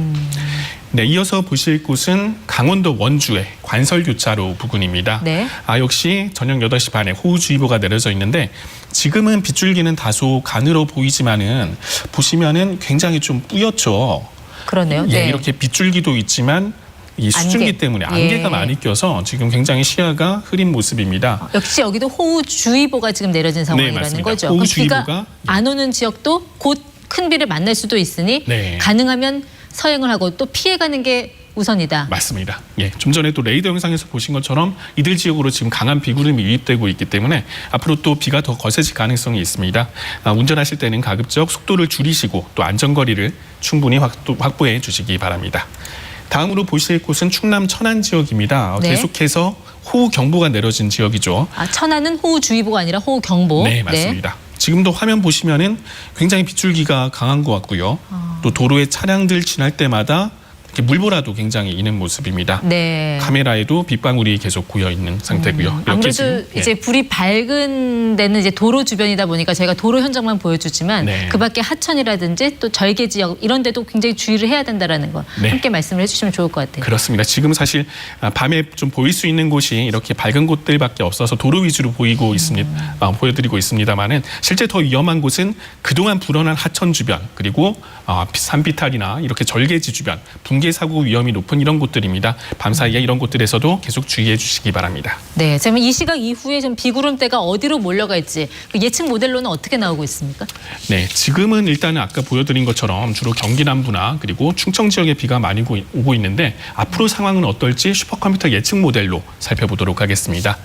네, 이어서 보실 곳은 강원도 원주의 관설교차로 부근입니다. 네. 역시 저녁 8시 반에 호우주의보가 내려져 있는데 지금은 빗줄기는 다소 가늘어 보이지만은 보시면은 굉장히 좀 뿌옇죠. 그러네요. 예, 네. 이렇게 빗줄기도 있지만 이 수증기 안개. 때문에 안개가 예. 많이 껴서 지금 굉장히 시야가 흐린 모습입니다. 역시 여기도 호우주의보가 지금 내려진 상황이라는 맞습니다. 거죠. 그럼 호우주의보가 비가 안 오는 지역도 곧 큰 비를 만날 수도 있으니 네. 가능하면 서행을 하고 또 피해가는 게 우선이다. 맞습니다. 예, 좀 전에 또 레이더 영상에서 보신 것처럼 이들 지역으로 지금 강한 비구름이 유입되고 있기 때문에 앞으로 또 비가 더 거세질 가능성이 있습니다. 운전하실 때는 가급적 속도를 줄이시고 또 안전거리를 충분히 확보해 주시기 바랍니다. 다음으로 보실 곳은 충남 천안 지역입니다. 네. 계속해서 호우경보가 내려진 지역이죠. 천안은 호우주의보가 아니라 호우경보. 네, 맞습니다. 지금도 화면 보시면은 굉장히 빗줄기가 강한 것 같고요. 또 도로에 차량들 지날 때마다 이렇게 물보라도 굉장히 있는 모습입니다. 네. 카메라에도 빗방울이 계속 고여 있는 상태고요. 이렇게 아무래도 지금, 이제 불이 밝은 데는 이제 도로 주변이다 보니까 저희가 도로 현장만 보여주지만 네. 그밖에 하천이라든지 또 절개 지역 이런 데도 굉장히 주의를 해야 된다라는 거 네. 함께 말씀을 해주시면 좋을 것 같아요. 그렇습니다. 지금 사실 밤에 좀 보일 수 있는 곳이 이렇게 밝은 곳들밖에 없어서 도로 위주로 보이고 있습니다. 보여드리고 있습니다만은 실제 더 위험한 곳은 그동안 불어난 하천 주변 그리고 산비탈이나 이렇게 절개지 주변 붕괴 사고 위험이 높은 이런 곳들입니다. 밤사이에 이런 곳들에서도 계속 주의해 주시기 바랍니다. 네, 그러면 이 시각 이후에 좀 비구름대가 어디로 몰려갈지 그 예측 모델로는 어떻게 나오고 있습니까? 네, 지금은 일단은 아까 보여드린 것처럼 주로 경기 남부나 그리고 충청 지역에 비가 많이 오고 있는데 앞으로 상황은 어떨지 슈퍼컴퓨터 예측 모델로 살펴보도록 하겠습니다.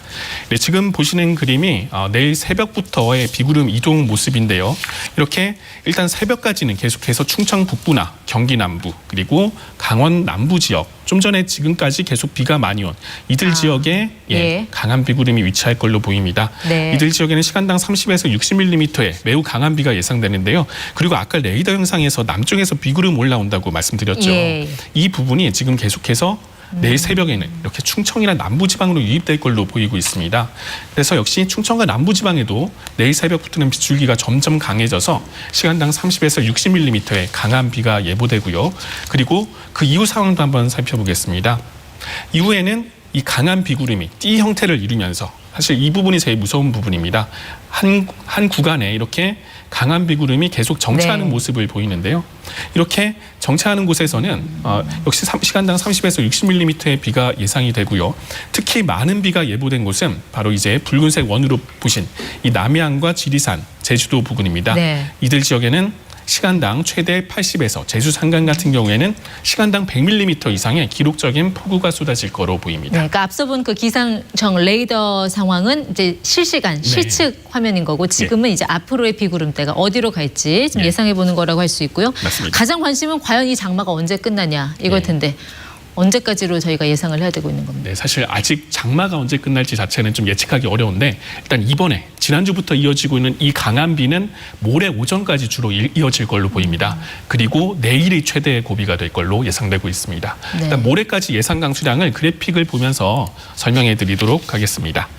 네, 지금 보시는 그림이 내일 새벽부터의 비구름 이동 모습인데요. 이렇게 일단 새벽까지는 계속해서 충청 북부나 경기 남부 그리고 강원 남부 지역 좀 전에 지금까지 계속 비가 많이 온 이들 지역에 예. 강한 비구름이 위치할 걸로 보입니다. 네. 이들 지역에는 시간당 30에서 60mm의 매우 강한 비가 예상되는데요. 그리고 아까 레이더 영상에서 남쪽에서 비구름 올라온다고 말씀드렸죠. 예. 이 부분이 지금 계속해서 내일 새벽에는 이렇게 충청이나 남부지방으로 유입될 걸로 보이고 있습니다. 그래서 역시 충청과 남부지방에도 내일 새벽부터는 빗줄기가 점점 강해져서 시간당 30에서 60mm의 강한 비가 예보되고요. 그리고 그 이후 상황도 한번 살펴보겠습니다. 이후에는 이 강한 비구름이 띠 형태를 이루면서 사실 이 부분이 제일 무서운 부분입니다. 한 구간에 이렇게 강한 비구름이 계속 정체하는 네. 모습을 보이는데요. 이렇게 정체하는 곳에서는 역시 시간당 30에서 60mm의 비가 예상이 되고요. 특히 많은 비가 예보된 곳은 바로 이제 붉은색 원으로 보신 이 남해안과 지리산, 제주도 부근입니다. 네. 이들 지역에는 시간당 최대 80에서 제주 산간 같은 경우에는 시간당 100mm 이상의 기록적인 폭우가 쏟아질 거로 보입니다. 네, 그러니까 앞서 본 그 기상청 레이더 상황은 이제 실시간 실측 화면인 거고 지금은 이제 앞으로의 비구름대가 어디로 갈지 좀 예상해 보는 거라고 할 수 있고요. 맞습니다. 가장 관심은 과연 이 장마가 언제 끝나냐 이걸 텐데 언제까지로 저희가 예상을 해야 되고 있는 겁니다. 네, 사실 아직 장마가 언제 끝날지 자체는 좀 예측하기 어려운데 일단 이번에 지난주부터 이어지고 있는 이 강한 비는 모레 오전까지 주로 이어질 걸로 보입니다. 그리고 내일이 최대 고비가 될 걸로 예상되고 있습니다. 네. 일단 모레까지 예상 강수량을 그래픽을 보면서 설명해 드리도록 하겠습니다.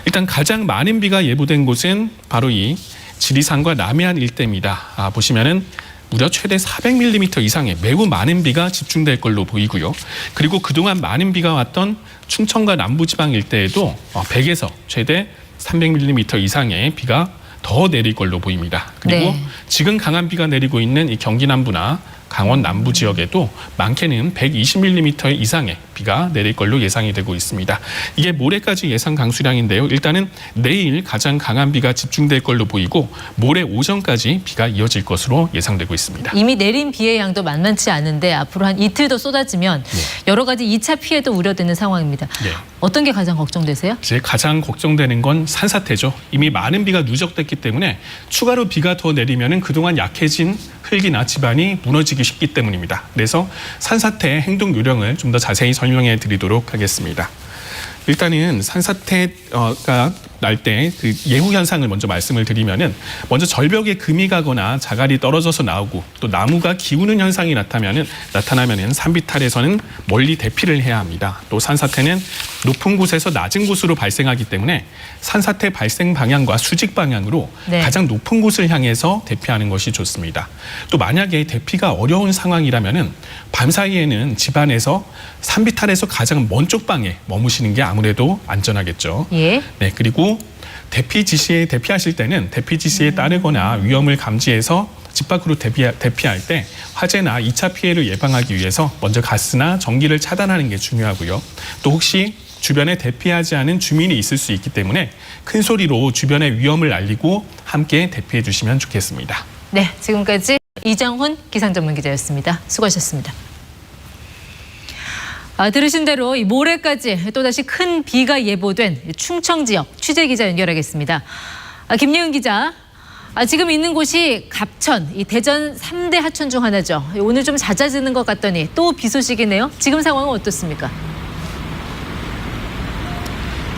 일단 가장 많은 비가 예보된 곳은 바로 이 지리산과 남해안 일대입니다. 보시면은 무려 최대 400mm 이상의 매우 많은 비가 집중될 걸로 보이고요. 그리고 그동안 많은 비가 왔던 충청과 남부지방 일대에도 100에서 최대 300mm 이상의 비가 더 내릴 걸로 보입니다. 그리고 네. 지금 강한 비가 내리고 있는 이 경기 남부나 강원 남부 지역에도 많게는 120mm 이상의 비가 내릴 걸로 예상이 되고 있습니다. 이게 모레까지 예상 강수량인데요. 일단은 내일 가장 강한 비가 집중될 걸로 보이고 모레 오전까지 비가 이어질 것으로 예상되고 있습니다. 이미 내린 비의 양도 만만치 않은데 앞으로 한 이틀 더 쏟아지면 여러 가지 2차 피해도 우려되는 상황입니다. 네. 어떤 게 가장 걱정되세요? 이제 가장 걱정되는 건 산사태죠. 이미 많은 비가 누적됐기 때문에 추가로 비가 더 내리면은 그동안 약해진 흙이나 지반이 무너지기 쉽기 때문입니다. 그래서 산사태의 행동 요령을 좀 더 자세히 설명해 드리도록 하겠습니다. 일단은 산사태가 날 때 그 예후 현상을 먼저 말씀을 드리면은 먼저 절벽에 금이 가거나 자갈이 떨어져서 나오고 또 나무가 기우는 현상이 나타나면은 산비탈에서는 멀리 대피를 해야 합니다. 또 산사태는 높은 곳에서 낮은 곳으로 발생하기 때문에 산사태 발생 방향과 수직 방향으로 가장 높은 곳을 향해서 대피하는 것이 좋습니다. 또 만약에 대피가 어려운 상황이라면은 밤 사이에는 집안에서 산비탈에서 가장 먼 쪽 방에 머무시는 게 아무래도 안전하겠죠. 네, 그리고 대피하실 때는 대피 지시에 따르거나 위험을 감지해서 집 밖으로 대피할 때 화재나 2차 피해를 예방하기 위해서 먼저 가스나 전기를 차단하는 게 중요하고요. 또 혹시 주변에 대피하지 않은 주민이 있을 수 있기 때문에 큰 소리로 주변의 위험을 알리고 함께 대피해 주시면 좋겠습니다. 네, 지금까지 이정훈 기상전문기자였습니다. 수고하셨습니다. 들으신 대로 모레까지 또다시 큰 비가 예보된 충청 지역 취재기자 연결하겠습니다. 김예은 기자, 지금 있는 곳이 갑천, 이 대전 3대 하천 중 하나죠. 오늘 좀 잦아지는 것 같더니 또 비 소식이네요. 지금 상황은 어떻습니까?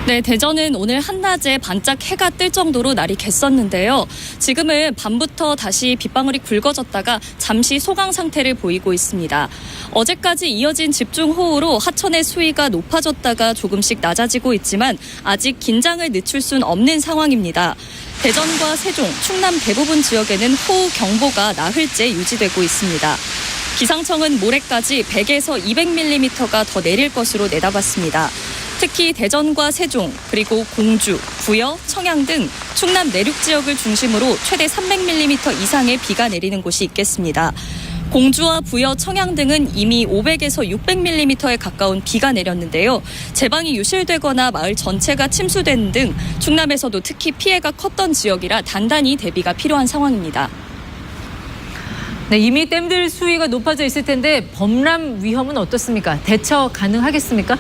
네, 대전은 오늘 한낮에 반짝 해가 뜰 정도로 날이 갰었는데요. 지금은 밤부터 다시 빗방울이 굵어졌다가 잠시 소강 상태를 보이고 있습니다. 어제까지 이어진 집중호우로 하천의 수위가 높아졌다가 조금씩 낮아지고 있지만 아직 긴장을 늦출 순 없는 상황입니다. 대전과 세종, 충남 대부분 지역에는 호우 경보가 나흘째 유지되고 있습니다. 기상청은 모레까지 100에서 200mm가 더 내릴 것으로 내다봤습니다. 특히 대전과 세종, 그리고 공주, 부여, 청양 등 충남 내륙 지역을 중심으로 최대 300mm 이상의 비가 내리는 곳이 있겠습니다. 공주와 부여, 청양 등은 이미 500에서 600mm에 가까운 비가 내렸는데요. 제방이 유실되거나 마을 전체가 침수되는 등 충남에서도 특히 피해가 컸던 지역이라 단단히 대비가 필요한 상황입니다. 네, 이미 댐들 수위가 높아져 있을 텐데 범람 위험은 어떻습니까? 대처 가능하겠습니까?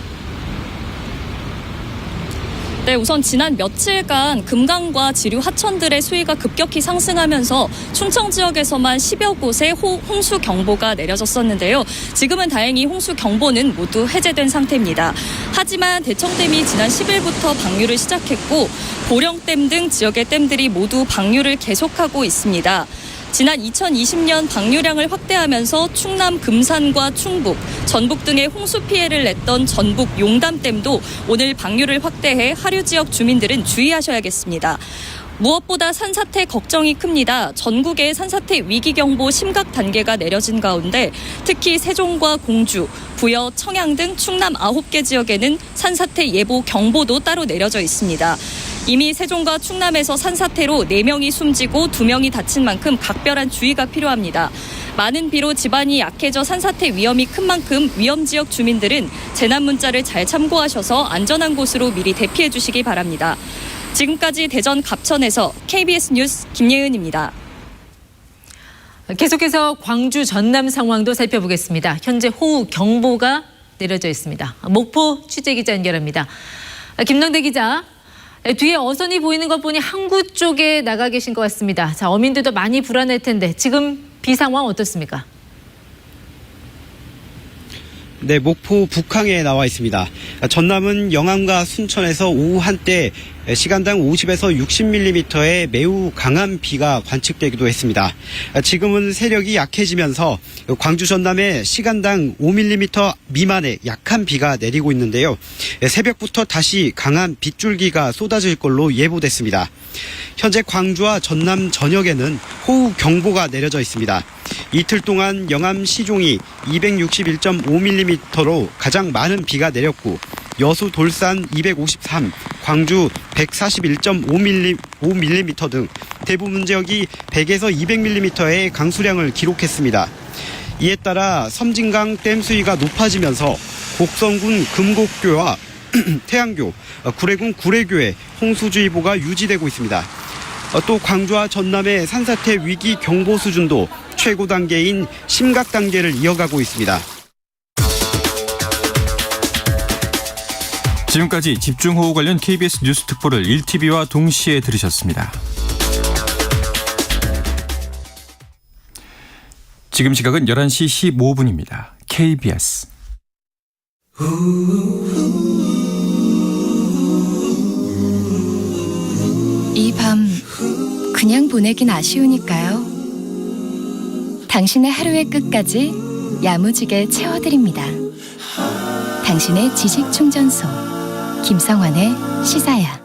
네, 우선 지난 며칠간 금강과 지류 하천들의 수위가 급격히 상승하면서 충청 지역에서만 10여 곳에 홍수 경보가 내려졌었는데요. 지금은 다행히 홍수 경보는 모두 해제된 상태입니다. 하지만 대청댐이 지난 10일부터 방류를 시작했고 보령댐 등 지역의 댐들이 모두 방류를 계속하고 있습니다. 지난 2020년 방류량을 확대하면서 충남 금산과 충북, 전북 등의 홍수 피해를 냈던 전북 용담댐도 오늘 방류를 확대해 하류 지역 주민들은 주의하셔야겠습니다. 무엇보다 산사태 걱정이 큽니다. 전국에 산사태 위기경보 심각 단계가 내려진 가운데 특히 세종과 공주, 부여, 청양 등 충남 9개 지역에는 산사태 예보 경보도 따로 내려져 있습니다. 이미 세종과 충남에서 산사태로 4명이 숨지고 2명이 다친 만큼 각별한 주의가 필요합니다. 많은 비로 집안이 약해져 산사태 위험이 큰 만큼 위험 지역 주민들은 재난 문자를 잘 참고하셔서 안전한 곳으로 미리 대피해 주시기 바랍니다. 지금까지 대전 갑천에서 KBS 뉴스 김예은입니다. 계속해서 광주 전남 상황도 살펴보겠습니다. 현재 호우 경보가 내려져 있습니다. 목포 취재기자 연결합니다. 김명대 기자. 뒤에 어선이 보이는 것 보니 항구 쪽에 나가 계신 것 같습니다. 자, 어민들도 많이 불안할 텐데 지금 비 상황 어떻습니까? 네, 목포 북항에 나와 있습니다. 전남은 영암과 순천에서 오후 한때 시간당 50에서 60mm의 매우 강한 비가 관측되기도 했습니다. 지금은 세력이 약해지면서 광주 전남에 시간당 5mm 미만의 약한 비가 내리고 있는데요. 새벽부터 다시 강한 빗줄기가 쏟아질 걸로 예보됐습니다. 현재 광주와 전남 전역에는 호우 경보가 내려져 있습니다. 이틀 동안 영암 시종이 261.5mm로 가장 많은 비가 내렸고 여수 돌산 253, 광주 141.5mm 등 대부분 지역이 100에서 200mm의 강수량을 기록했습니다. 이에 따라 섬진강 댐 수위가 높아지면서 곡성군 금곡교와 태안교, 구례군 구례교에 홍수주의보가 유지되고 있습니다. 또 광주와 전남의 산사태 위기 경보 수준도 최고 단계인 심각 단계를 이어가고 있습니다. 지금까지 집중호우 관련 KBS 뉴스 특보를 1TV와 동시에 들으셨습니다. 지금 시각은 11시 15분입니다. KBS. 이 밤 그냥 보내긴 아쉬우니까요. 당신의 하루의 끝까지 야무지게 채워드립니다. 당신의 지식 충전소 김성환의 시사야.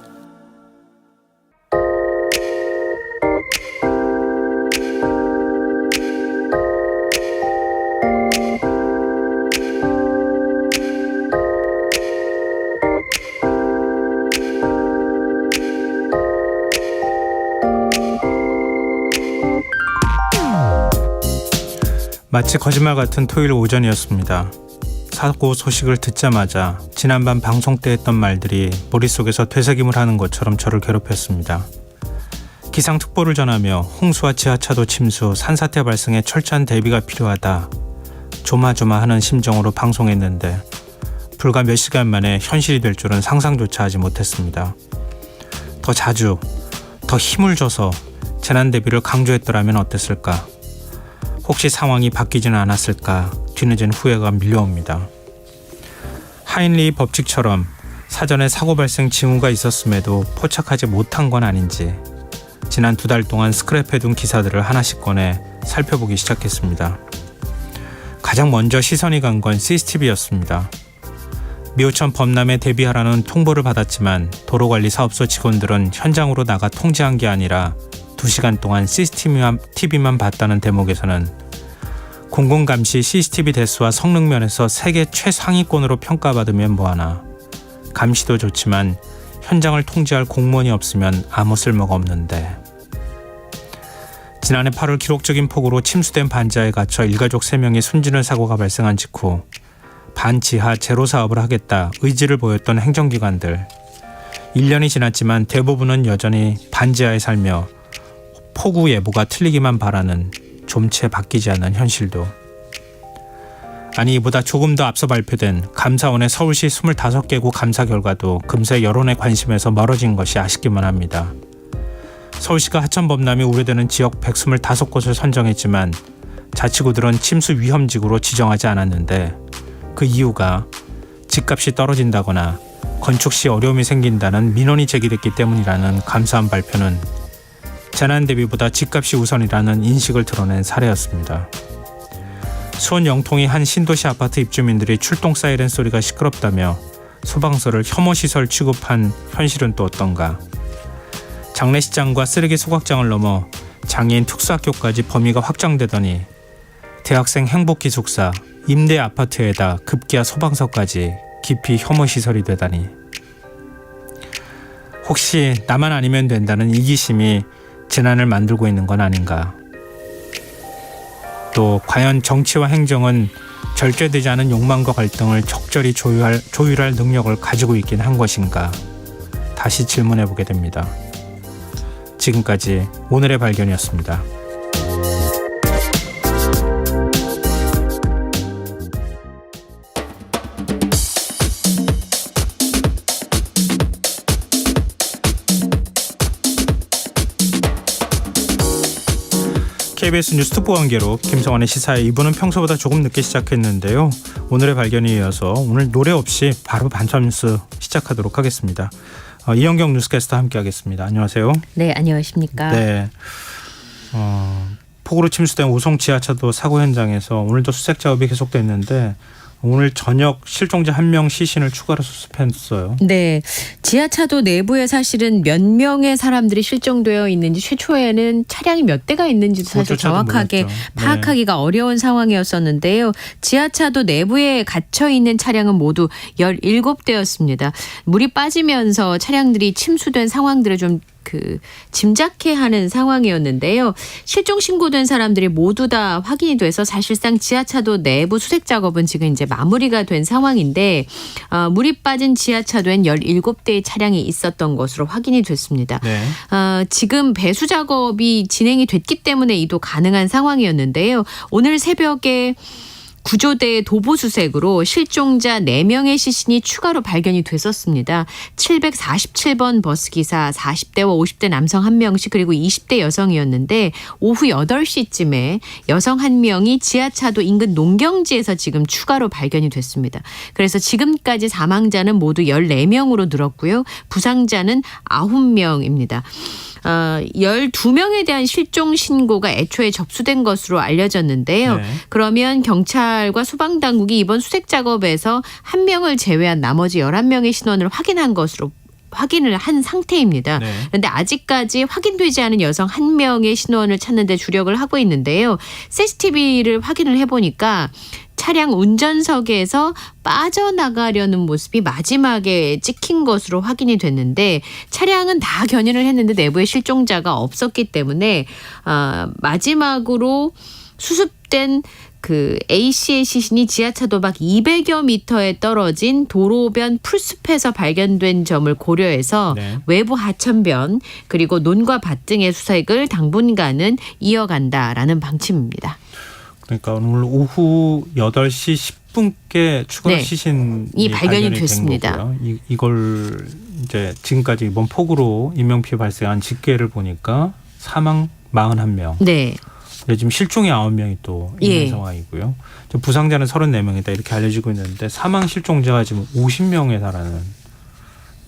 마치 거짓말 같은 토요일 오전이었습니다. 사고 소식을 듣자마자 지난밤 방송 때 했던 말들이 머릿속에서 되새김을 하는 것처럼 저를 괴롭혔습니다. 기상특보를 전하며 홍수와 지하차도 침수, 산사태 발생에 철저한 대비가 필요하다. 조마조마하는 심정으로 방송했는데 불과 몇 시간 만에 현실이 될 줄은 상상조차 하지 못했습니다. 더 자주, 더 힘을 줘서 재난 대비를 강조했더라면 어땠을까? 혹시 상황이 바뀌지는 않았을까? 뒤늦은 후회가 밀려옵니다. 하인리 법칙처럼 사전에 사고 발생 징후가 있었음에도 포착하지 못한 건 아닌지 지난 2달 동안 스크랩해둔 기사들을 하나씩 꺼내 살펴보기 시작했습니다. 가장 먼저 시선이 간 건 CCTV였습니다. 미호천 범람에 대비하라는 통보를 받았지만 도로관리사업소 직원들은 현장으로 나가 통제한 게 아니라 2시간 동안 CCTV만 봤다는 대목에서는 공공감시 CCTV 대수와 성능 면에서 세계 최상위권으로 평가받으면 뭐하나, 감시도 좋지만 현장을 통제할 공무원이 없으면 아무 쓸모가 없는데. 지난해 8월 기록적인 폭우로 침수된 반지하에 갇혀 일가족 3명이 숨지는 사고가 발생한 직후 반지하 제로 사업을 하겠다 의지를 보였던 행정기관들. 1년이 지났지만 대부분은 여전히 반지하에 살며 폭우 예보가 틀리기만 바라는 좀채 바뀌지 않는 현실도. 아니, 이보다 조금 더 앞서 발표된 감사원의 서울시 25개구 감사 결과도 금세 여론의 관심에서 멀어진 것이 아쉽기만 합니다. 서울시가 하천 범람이 우려되는 지역 125곳을 선정했지만 자치구들은 침수 위험지구로 지정하지 않았는데 그 이유가 집값이 떨어진다거나 건축 시 어려움이 생긴다는 민원이 제기됐기 때문이라는 감사원 발표는 재난 대비보다 집값이 우선이라는 인식을 드러낸 사례였습니다. 수원 영통의 한 신도시 아파트 입주민들이 출동 사이렌 소리가 시끄럽다며 소방서를 혐오시설 취급한 현실은 또 어떤가. 장례식장과 쓰레기 소각장을 넘어 장애인 특수학교까지 범위가 확장되더니 대학생 행복기숙사, 임대 아파트에다 급기야 소방서까지 깊이 혐오시설이 되다니. 혹시 나만 아니면 된다는 이기심이 재난을 만들고 있는 건 아닌가. 또 과연 정치와 행정은 절제되지 않은 욕망과 갈등을 적절히 조율할 능력을 가지고 있긴 한 것인가. 다시 질문해보게 됩니다. 지금까지 오늘의 발견이었습니다. KBS 뉴스 특보 관계로 김성환의 시사에 2부는 평소보다 조금 늦게 시작했는데요. 오늘의 발견에 이어서 오늘 노래 없이 바로 반참 뉴스 시작하도록 하겠습니다. 이현경 뉴스캐스터 함께하겠습니다. 안녕하세요. 네, 안녕하십니까. 네, 폭우로 침수된 오송 지하차도 사고 현장에서 오늘도 수색 작업이 계속됐는데 오늘 저녁 실종자 1명 시신을 추가로 수습했어요. 네, 지하차도 내부에 사실은 몇 명의 사람들이 실종되어 있는지 최초에는 차량이 몇 대가 있는지도 사실 정확하게 몰랐죠. 파악하기가 어려운 상황이었었는데요. 지하차도 내부에 갇혀 있는 차량은 모두 17대였습니다. 물이 빠지면서 차량들이 침수된 상황들을 좀 짐작해하는 상황이었는데요. 실종 신고된 사람들이 모두 다 확인이 돼서 사실상 지하차도 내부 수색 작업은 지금 이제 마무리가 된 상황인데 물이 빠진 지하차도엔 17대의 차량이 있었던 것으로 확인이 됐습니다. 네. 지금 배수 작업이 진행이 됐기 때문에 이도 가능한 상황이었는데요. 오늘 새벽에 구조대의 도보수색으로 실종자 4명의 시신이 추가로 발견이 됐었습니다. 747번 버스기사 40대와 50대 남성 1명씩 그리고 20대 여성이었는데 오후 8시쯤에 여성 1명이 지하차도 인근 농경지에서 지금 추가로 발견이 됐습니다. 그래서 지금까지 사망자는 모두 14명으로 늘었고요. 부상자는 9명입니다. 12명에 대한 실종 신고가 애초에 접수된 것으로 알려졌는데요. 네. 그러면 경찰과 소방당국이 이번 수색 작업에서 1명을 제외한 나머지 11명의 신원을 확인을 한 상태입니다. 네. 그런데 아직까지 확인되지 않은 여성 1명의 신원을 찾는 데 주력을 하고 있는데요. CCTV를 확인을 해보니까 차량 운전석에서 빠져나가려는 모습이 마지막에 찍힌 것으로 확인이 됐는데 차량은 다 견인을 했는데 내부에 실종자가 없었기 때문에 마지막으로 수습된 그 A씨의 시신이 지하차도 밖 200여 미터에 떨어진 도로변 풀숲에서 발견된 점을 고려해서 네. 외부 하천변 그리고 논과 밭 등의 수색을 당분간은 이어간다라는 방침입니다. 그러니까 오늘 오후 8시 10분께 추가 네. 시신이 발견이 된 됐습니다. 거고요. 이걸 이제 지금까지 이번 폭우로 인명피해 발생한 집계를 보니까 사망 41명. 네. 지금 실종이 9명이 또 있는 예. 상황이고요. 부상자는 34명이다 이렇게 알려지고 있는데 사망 실종자가 지금 50명에 달하는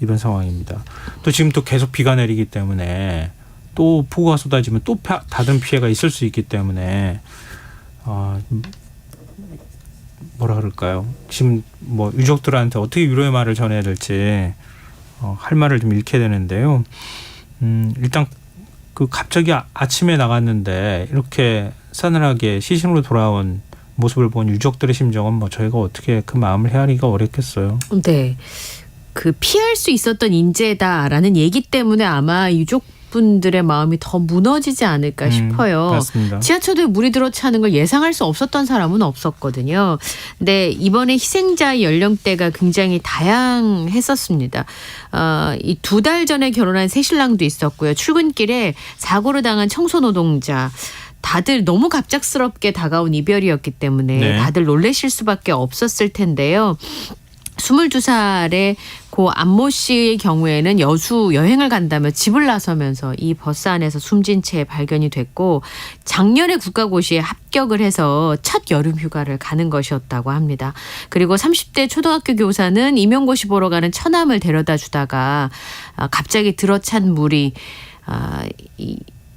이런 상황입니다. 또 지금 또 계속 비가 내리기 때문에 또 폭우가 쏟아지면 또 다른 피해가 있을 수 있기 때문에 뭐라 그럴까요? 지금 뭐 유족들한테 어떻게 위로의 말을 전해야 될지 할 말을 좀 잃게 되는데요. 일단 갑자기 아침에 나갔는데 이렇게 싸늘하게 시신으로 돌아온 모습을 본 유족들의 심정은 뭐 저희가 어떻게 그 마음을 헤아리기가 어렵겠어요. 네. 피할 수 있었던 인재다라는 얘기 때문에 아마 유족분들의 마음이 더 무너지지 않을까 싶어요. 맞습니다. 지하철도에 물이 들어차는 걸 예상할 수 없었던 사람은 없었거든요. 근데 이번에 희생자의 연령대가 굉장히 다양했었습니다. 이 2달 전에 결혼한 새신랑도 있었고요. 출근길에 사고를 당한 청소노동자. 다들 너무 갑작스럽게 다가온 이별이었기 때문에 네. 다들 놀라실 수밖에 없었을 텐데요. 22살의 고 안모 씨의 경우에는 여수 여행을 간다며 집을 나서면서 이 버스 안에서 숨진 채 발견이 됐고 작년에 국가고시에 합격을 해서 첫 여름 휴가를 가는 것이었다고 합니다. 그리고 30대 초등학교 교사는 임용고시 보러 가는 처남을 데려다 주다가 갑자기 들어찬 물이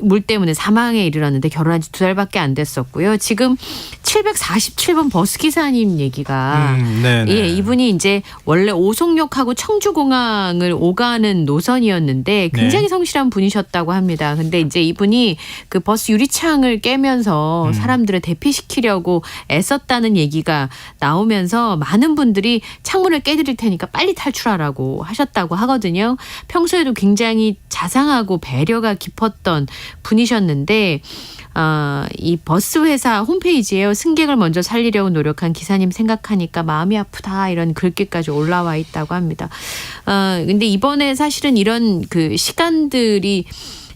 물 때문에 사망에 이르렀는데 결혼한 지 2달밖에 안 됐었고요. 지금 747번 버스기사님 얘기가 예, 이분이 이제 원래 오송역하고 청주공항을 오가는 노선이었는데 굉장히 성실한 분이셨다고 합니다. 근데 이제 이분이 그 버스 유리창을 깨면서 사람들을 대피시키려고 애썼다는 얘기가 나오면서 많은 분들이 창문을 깨드릴 테니까 빨리 탈출하라고 하셨다고 하거든요. 평소에도 굉장히 자상하고 배려가 깊었던 분이셨는데 이 버스 회사 홈페이지에 승객을 먼저 살리려고 노력한 기사님 생각하니까 마음이 아프다 이런 글귀까지 올라와 있다고 합니다. 근데 이번에 사실은 이런 시간들이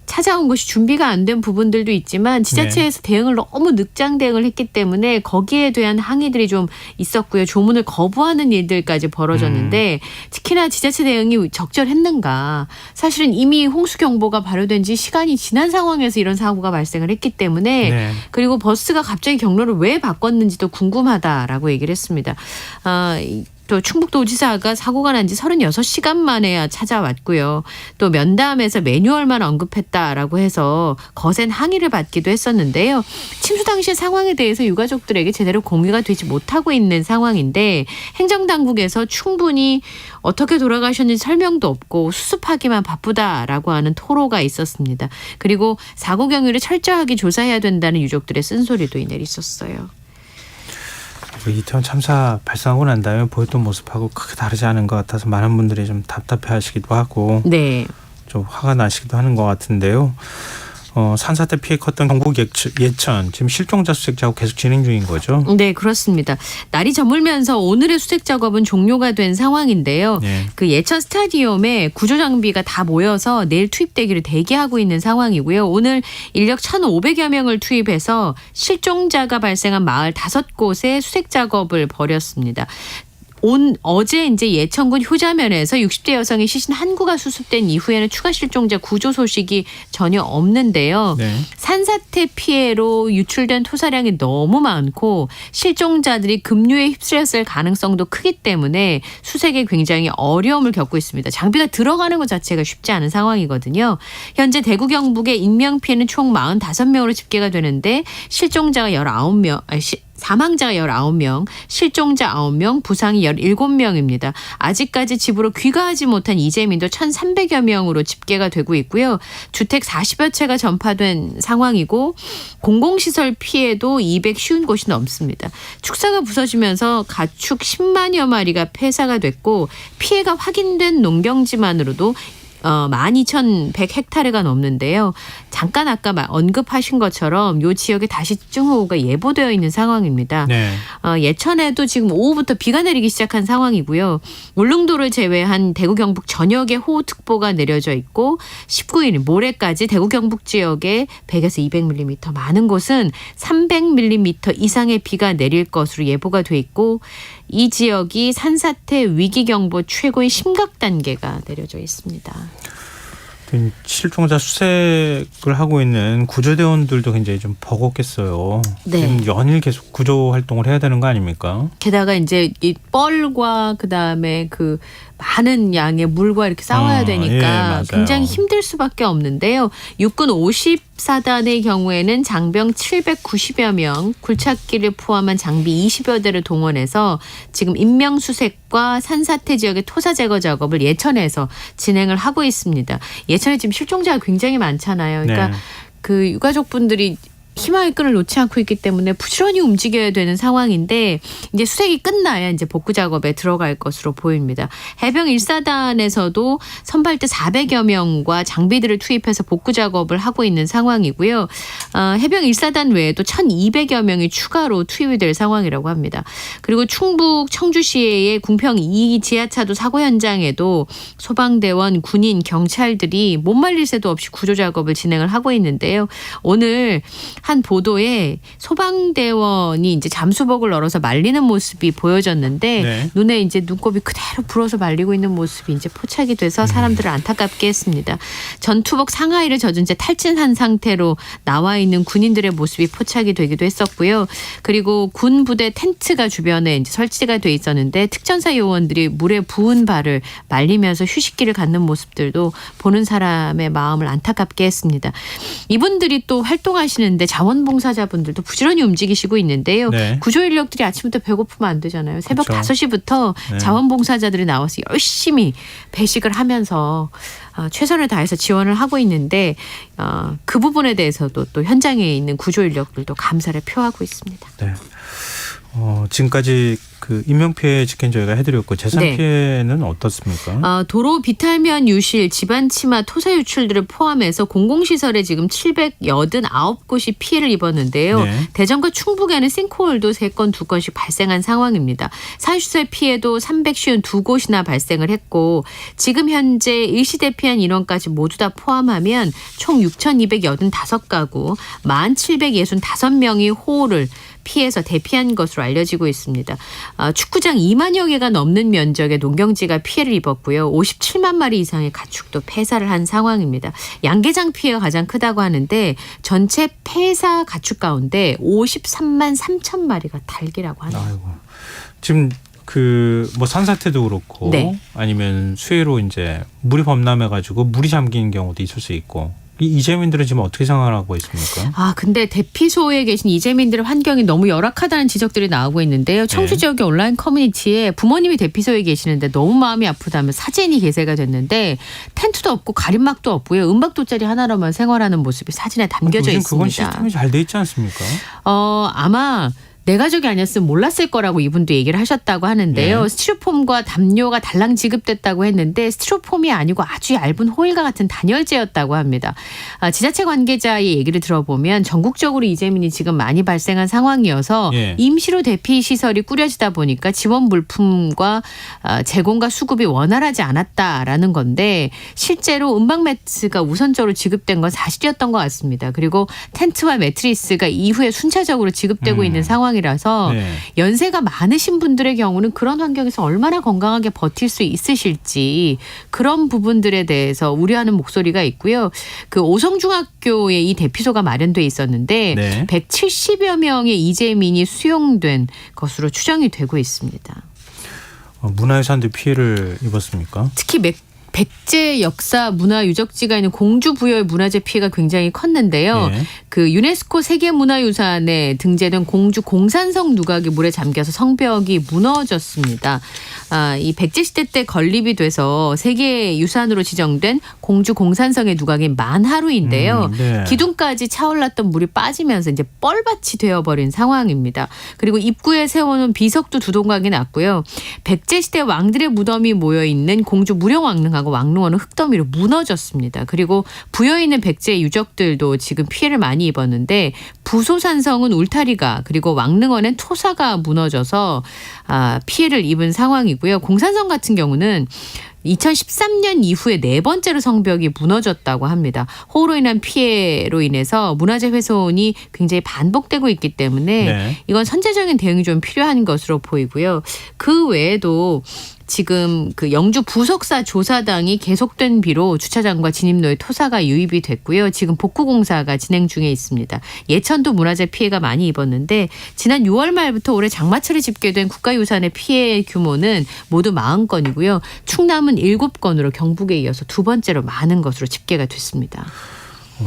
찾아온 것이 준비가 안 된 부분들도 있지만 지자체에서 대응을 너무 늑장 대응을 했기 때문에 거기에 대한 항의들이 좀 있었고요. 조문을 거부하는 일들까지 벌어졌는데 특히나 지자체 대응이 적절했는가. 사실은 이미 홍수경보가 발효된 지 시간이 지난 상황에서 이런 사고가 발생을 했기 때문에 그리고 버스가 갑자기 경로를 왜 바꿨는지도 궁금하다라고 얘기를 했습니다. 또 충북도지사가 사고가 난 지 36시간 만에야 찾아왔고요. 또 면담에서 매뉴얼만 언급했다라고 해서 거센 항의를 받기도 했었는데요. 침수 당시의 상황에 대해서 유가족들에게 제대로 공유가 되지 못하고 있는 상황인데 행정당국에서 충분히 어떻게 돌아가셨는지 설명도 없고 수습하기만 바쁘다라고 하는 토로가 있었습니다. 그리고 사고 경위를 철저하게 조사해야 된다는 유족들의 쓴소리도 이날 있었어요. 이태원 참사 발생하고 난 다음에 보였던 모습하고 크게 다르지 않은 것 같아서 많은 분들이 좀 답답해하시기도 하고. 네. 좀 화가 나시기도 하는 것 같은데요. 산사태 피해 컸던 경북 예천 지금 실종자 수색 작업 계속 진행 중인 거죠? 네, 그렇습니다. 날이 저물면서 오늘의 수색 작업은 종료가 된 상황인데요. 네. 그 예천 스타디움에 구조 장비가 다 모여서 내일 투입되기를 대기하고 있는 상황이고요. 오늘 인력 1,500여 명을 투입해서 실종자가 발생한 마을 5곳에 수색 작업을 벌였습니다. 어제 이제 예천군 효자면에서 60대 여성의 시신 한 구가 수습된 이후에는 추가 실종자 구조 소식이 전혀 없는데요. 네. 산사태 피해로 유출된 토사량이 너무 많고 실종자들이 급류에 휩쓸렸을 가능성도 크기 때문에 수색에 굉장히 어려움을 겪고 있습니다. 장비가 들어가는 것 자체가 쉽지 않은 상황이거든요. 현재 대구 경북의 인명피해는 총 45명으로 집계가 되는데 실종자가 19명, 사망자가 19명, 실종자 9명, 부상이 17명입니다. 아직까지 집으로 귀가하지 못한 이재민도 1,300여 명으로 집계가 되고 있고요. 주택 40여 채가 전파된 상황이고 공공시설 피해도 250곳이 넘습니다. 축사가 부서지면서 가축 10만여 마리가 폐사가 됐고 피해가 확인된 농경지만으로도 12,100헥타르가 넘는데요. 잠깐 아까 언급하신 것처럼 이 지역에 다시 집중호우가 예보되어 있는 상황입니다. 네. 예천에도 지금 오후부터 비가 내리기 시작한 상황이고요. 울릉도를 제외한 대구 경북 전역에 호우특보가 내려져 있고 19일 모레까지 대구 경북 지역에 100에서 200mm, 많은 곳은 300mm 이상의 비가 내릴 것으로 예보가 돼 있고 이 지역이 산사태 위기경보 최고의 심각 단계가 내려져 있습니다. 실종자 수색을 하고 있는 구조대원들도 굉장히 좀 버겁겠어요. 네. 지금 연일 계속 구조 활동을 해야 되는 거 아닙니까? 게다가 이제 이 뻘과 그다음에 그 많은 양의 물과 이렇게 싸워야 되니까 예, 굉장히 힘들 수밖에 없는데요. 육군 54단의 경우에는 장병 790여 명, 굴착기를 포함한 장비 20여 대를 동원해서 지금 인명수색과 산사태 지역의 토사 제거 작업을 예천에서 진행을 하고 있습니다. 예천에 지금 실종자가 굉장히 많잖아요. 그러니까 네. 그 유가족분들이 희망의 끈을 놓지 않고 있기 때문에 부지런히 움직여야 되는 상황인데 이제 수색이 끝나야 이제 복구 작업에 들어갈 것으로 보입니다. 해병 1사단에서도 선발대 400여 명과 장비들을 투입해서 복구 작업을 하고 있는 상황이고요. 해병 1사단 외에도 1,200여 명이 추가로 투입이 될 상황이라고 합니다. 그리고 충북 청주시의 궁평 2 지하차도 사고 현장에도 소방대원, 군인, 경찰들이 못 말릴 새도 없이 구조 작업을 진행을 하고 있는데요. 오늘 한 보도에 소방대원이 이제 잠수복을 널어서 말리는 모습이 보여졌는데 네. 눈에 이제 눈곱이 그대로 불어서 말리고 있는 모습이 이제 포착이 돼서 사람들을 안타깝게 했습니다. 전투복 상하의를 젖은 채 탈진한 상태로 나와 있는 군인들의 모습이 포착이 되기도 했었고요. 그리고 군 부대 텐트가 주변에 이제 설치가 돼 있었는데 특전사 요원들이 물에 부은 발을 말리면서 휴식기를 갖는 모습들도 보는 사람의 마음을 안타깝게 했습니다. 이분들이 또 활동하시는데 자원봉사자분들도 부지런히 움직이시고 있는데요. 네. 구조인력들이 아침부터 배고프면 안 되잖아요. 새벽 그렇죠. 5시부터 네. 자원봉사자들이 나와서 열심히 배식을 하면서 최선을 다해서 지원을 하고 있는데 그 부분에 대해서도 또 현장에 있는 구조인력들도 감사를 표하고 있습니다. 네. 지금까지 그 인명피해 직행 저희가 해드렸고 재산 네. 피해는 어떻습니까? 도로 비탈면 유실, 집안 침하, 토사 유출들을 포함해서 공공시설에 지금 789곳이 피해를 입었는데요. 네. 대전과 충북에는 싱크홀도 3건, 2건씩 발생한 상황입니다. 사유시설 피해도 352곳이나 발생을 했고 지금 현재 일시대 피한 인원까지 모두 다 포함하면 총 6,285가구, 1,765명이 호우를 피해서 대피한 것으로 알려지고 있습니다. 축구장 2만여 개가 넘는 면적의 농경지가 피해를 입었고요. 57만 마리 이상의 가축도 폐사를 한 상황입니다. 양계장 피해가 가장 크다고 하는데 전체 폐사 가축 가운데 53만 3천 마리가 닭이라고 하네요. 아이고. 지금 그 뭐 산사태도 그렇고 네. 아니면 수해로 이제 물이 범람해가지고 물이 잠기는 경우도 있을 수 있고 이재민들은 지금 어떻게 생각하고 있습니까? 근데 대피소에 계신 이재민들의 환경이 너무 열악하다는 지적들이 나오고 있는데요. 청주 지역의 온라인 커뮤니티에 부모님이 대피소에 계시는데 너무 마음이 아프다며 사진이 게재가 됐는데 텐트도 없고 가림막도 없고요. 은박 돗자리 하나로만 생활하는 모습이 사진에 담겨져 요즘 있습니다. 그건 시스템이 잘 돼 있지 않습니까? 아마 내 가족이 아니었으면 몰랐을 거라고 이분도 얘기를 하셨다고 하는데요. 네. 스티로폼과 담요가 달랑 지급됐다고 했는데 스티로폼이 아니고 아주 얇은 호일과 같은 단열재였다고 합니다. 지자체 관계자의 얘기를 들어보면 전국적으로 이재민이 지금 많이 발생한 상황이어서 예. 임시로 대피 시설이 꾸려지다 보니까 지원 물품과 제공과 수급이 원활하지 않았다라는 건데 실제로 음박 매트가 우선적으로 지급된 건 사실이었던 것 같습니다. 그리고 텐트와 매트리스가 이후에 순차적으로 지급되고 있는 상황이라서 네. 연세가 많으신 분들의 경우는 그런 환경에서 얼마나 건강하게 버틸 수 있으실지 그런 부분들에 대해서 우려하는 목소리가 있고요. 그 오성중학교에 이 대피소가 마련돼 있었는데 네. 170여 명의 이재민이 수용된 것으로 추정이 되고 있습니다. 문화유산도 피해를 입었습니까? 특히 백제 역사 문화 유적지가 있는 공주 부여의 문화재 피해가 굉장히 컸는데요. 네. 그 유네스코 세계문화유산에 등재된 공주 공산성 누각이 물에 잠겨서 성벽이 무너졌습니다. 이 백제 시대 때 건립이 돼서 세계유산으로 지정된 공주 공산성의 누각인 만하루인데요. 네. 기둥까지 차올랐던 물이 빠지면서 이제 뻘밭이 되어버린 상황입니다. 그리고 입구에 세워놓은 비석도 두 동강이 났고요. 백제 시대 왕들의 무덤이 모여 있는 공주 무령왕릉하고 왕릉원은 흙더미로 무너졌습니다. 그리고 부여 있는 백제 유적들도 지금 피해를 많이 입었는데 부소산성은 울타리가 그리고 왕릉원엔 토사가 무너져서 피해를 입은 상황이고요. 공산성 같은 경우는 2013년 이후에 네 번째로 성벽이 무너졌다고 합니다. 호우로 인한 피해로 인해서 문화재 훼손이 굉장히 반복되고 있기 때문에 네. 이건 선제적인 대응이 좀 필요한 것으로 보이고요. 그 외에도 지금 그 영주 부석사 조사당이 계속된 비로 주차장과 진입로에 토사가 유입이 됐고요. 지금 복구 공사가 진행 중에 있습니다. 예천도 문화재 피해가 많이 입었는데 지난 6월 말부터 올해 장마철에 집계된 국가유산의 피해 규모는 모두 40건이고요. 충남은 7건으로 경북에 이어서 두 번째로 많은 것으로 집계가 됐습니다.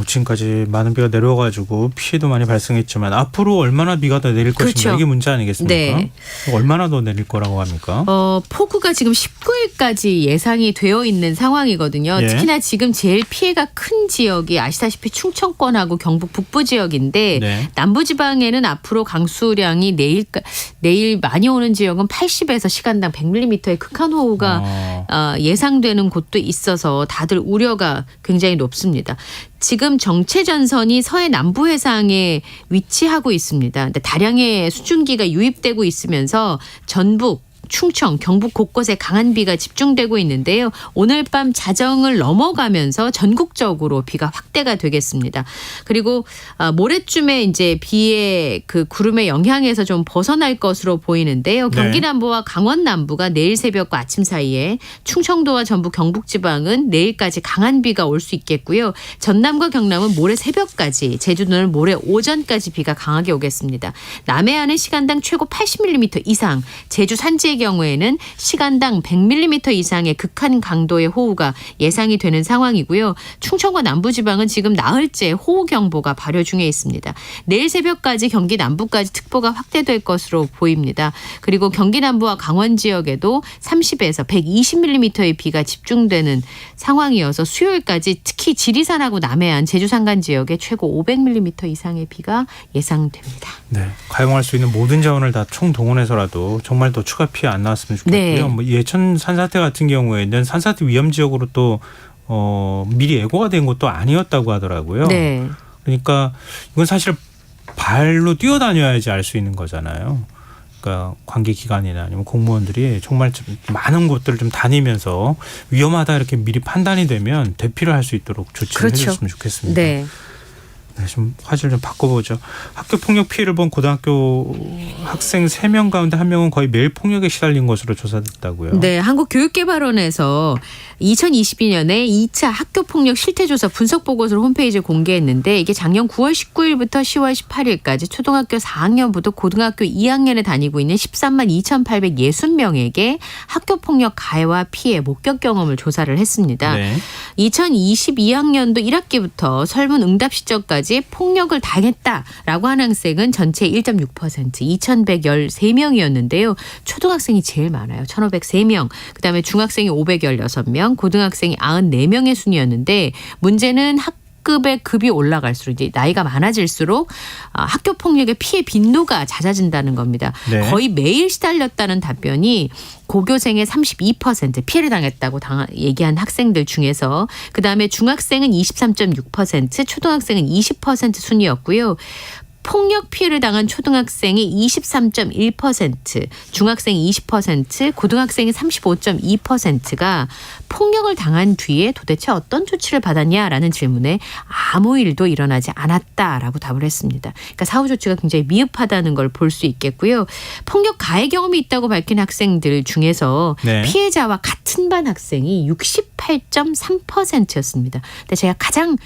지금까지 많은 비가 내려와가지고 피해도 많이 발생했지만 앞으로 얼마나 비가 더 내릴 것인가 그렇죠. 이게 문제 아니겠습니까? 네. 얼마나 더 내릴 거라고 합니까? 폭우가 지금 19일까지 예상이 되어 있는 상황이거든요. 예. 특히나 지금 제일 피해가 큰 지역이 아시다시피 충청권하고 경북 북부 지역인데 네. 남부지방에는 앞으로 강수량이 내일 많이 오는 지역은 80에서 시간당 100mm의 극한 호우가 예상되는 곳도 있어서 다들 우려가 굉장히 높습니다. 지금 정체전선이 서해 남부 해상에 위치하고 있습니다. 근데 다량의 수증기가 유입되고 있으면서 전북, 충청, 경북 곳곳에 강한 비가 집중되고 있는데요. 오늘 밤 자정을 넘어가면서 전국적으로 비가 확대가 되겠습니다. 그리고 모레쯤에 이제 비의 그 구름의 영향에서 좀 벗어날 것으로 보이는데요. 경기 남부와 강원 남부가 내일 새벽과 아침 사이에 충청도와 전북 경북 지방은 내일까지 강한 비가 올 수 있겠고요. 전남과 경남은 모레 새벽까지, 제주도는 모레 오전까지 비가 강하게 오겠습니다. 남해안은 시간당 최고 80mm 이상, 제주 산지의 경우에는 시간당 100mm 이상의 극한 강도의 호우가 예상이 되는 상황이고요. 충청과 남부지방은 지금 나흘째 호우경보가 발효 중에 있습니다. 내일 새벽까지 경기 남부까지 특보가 확대될 것으로 보입니다. 그리고 경기 남부와 강원 지역에도 30에서 120mm의 비가 집중되는 상황이어서 수요일까지 특히 지리산하고 남해안, 제주 산간 지역에 최고 500mm 이상의 비가 예상됩니다. 네, 가용할 수 있는 모든 자원을 다 총동원해서라도 정말 더 추가 피해 안 나왔으면 좋겠고요. 네. 뭐 예천 산사태 같은 경우에는 산사태 위험 지역으로 또 미리 예고가 된 것도 아니었다고 하더라고요. 네. 그러니까 이건 사실 발로 뛰어다녀야지 알 수 있는 거잖아요. 그러니까 관계기관이나 아니면 공무원들이 정말 좀 많은 곳들을 좀 다니면서 위험하다 이렇게 미리 판단이 되면 대피를 할 수 있도록 조치를 그렇죠. 해줬으면 좋겠습니다. 네. 네, 좀 화제를 좀 바꿔보죠. 학교 폭력 피해를 본 고등학교 학생 3명 가운데 1명은 거의 매일 폭력에 시달린 것으로 조사됐다고요. 네, 한국교육개발원에서 2022년에 2차 학교폭력 실태조사 분석보고서를 홈페이지에 공개했는데 이게 작년 9월 19일부터 10월 18일까지 초등학교 4학년부터 고등학교 2학년에 다니고 있는 13만 2,860명에게 학교폭력 가해와 피해, 목격 경험을 조사를 했습니다. 네. 2022학년도 1학기부터 설문 응답 시점까지 폭력을 당했다라고 하는 학생은 전체 1.6%, 2,113명이었는데요. 초등학생이 제일 많아요. 1,503명. 그다음에 중학생이 516명, 고등학생이 94명의 순이었는데 문제는 학급 학급의 급이 올라갈수록 이제 나이가 많아질수록 학교 폭력의 피해 빈도가 잦아진다는 겁니다. 네. 거의 매일 시달렸다는 답변이 고교생의 32% 피해를 당했다고 얘기한 학생들 중에서 그다음에 중학생은 23.6%, 초등학생은 20% 순이었고요. 폭력 피해를 당한 초등학생이 23.1%, 중학생이 20%, 고등학생이 35.2%가 폭력을 당한 뒤에 도대체 어떤 조치를 받았냐라는 질문에 아무 일도 일어나지 않았다라고 답을 했습니다. 그러니까 사후 조치가 굉장히 미흡하다는 걸 볼 수 있겠고요. 폭력 가해 경험이 있다고 밝힌 학생들 중에서 네. 피해자와 같은 반 학생이 68.3%였습니다. 근데 제가 가장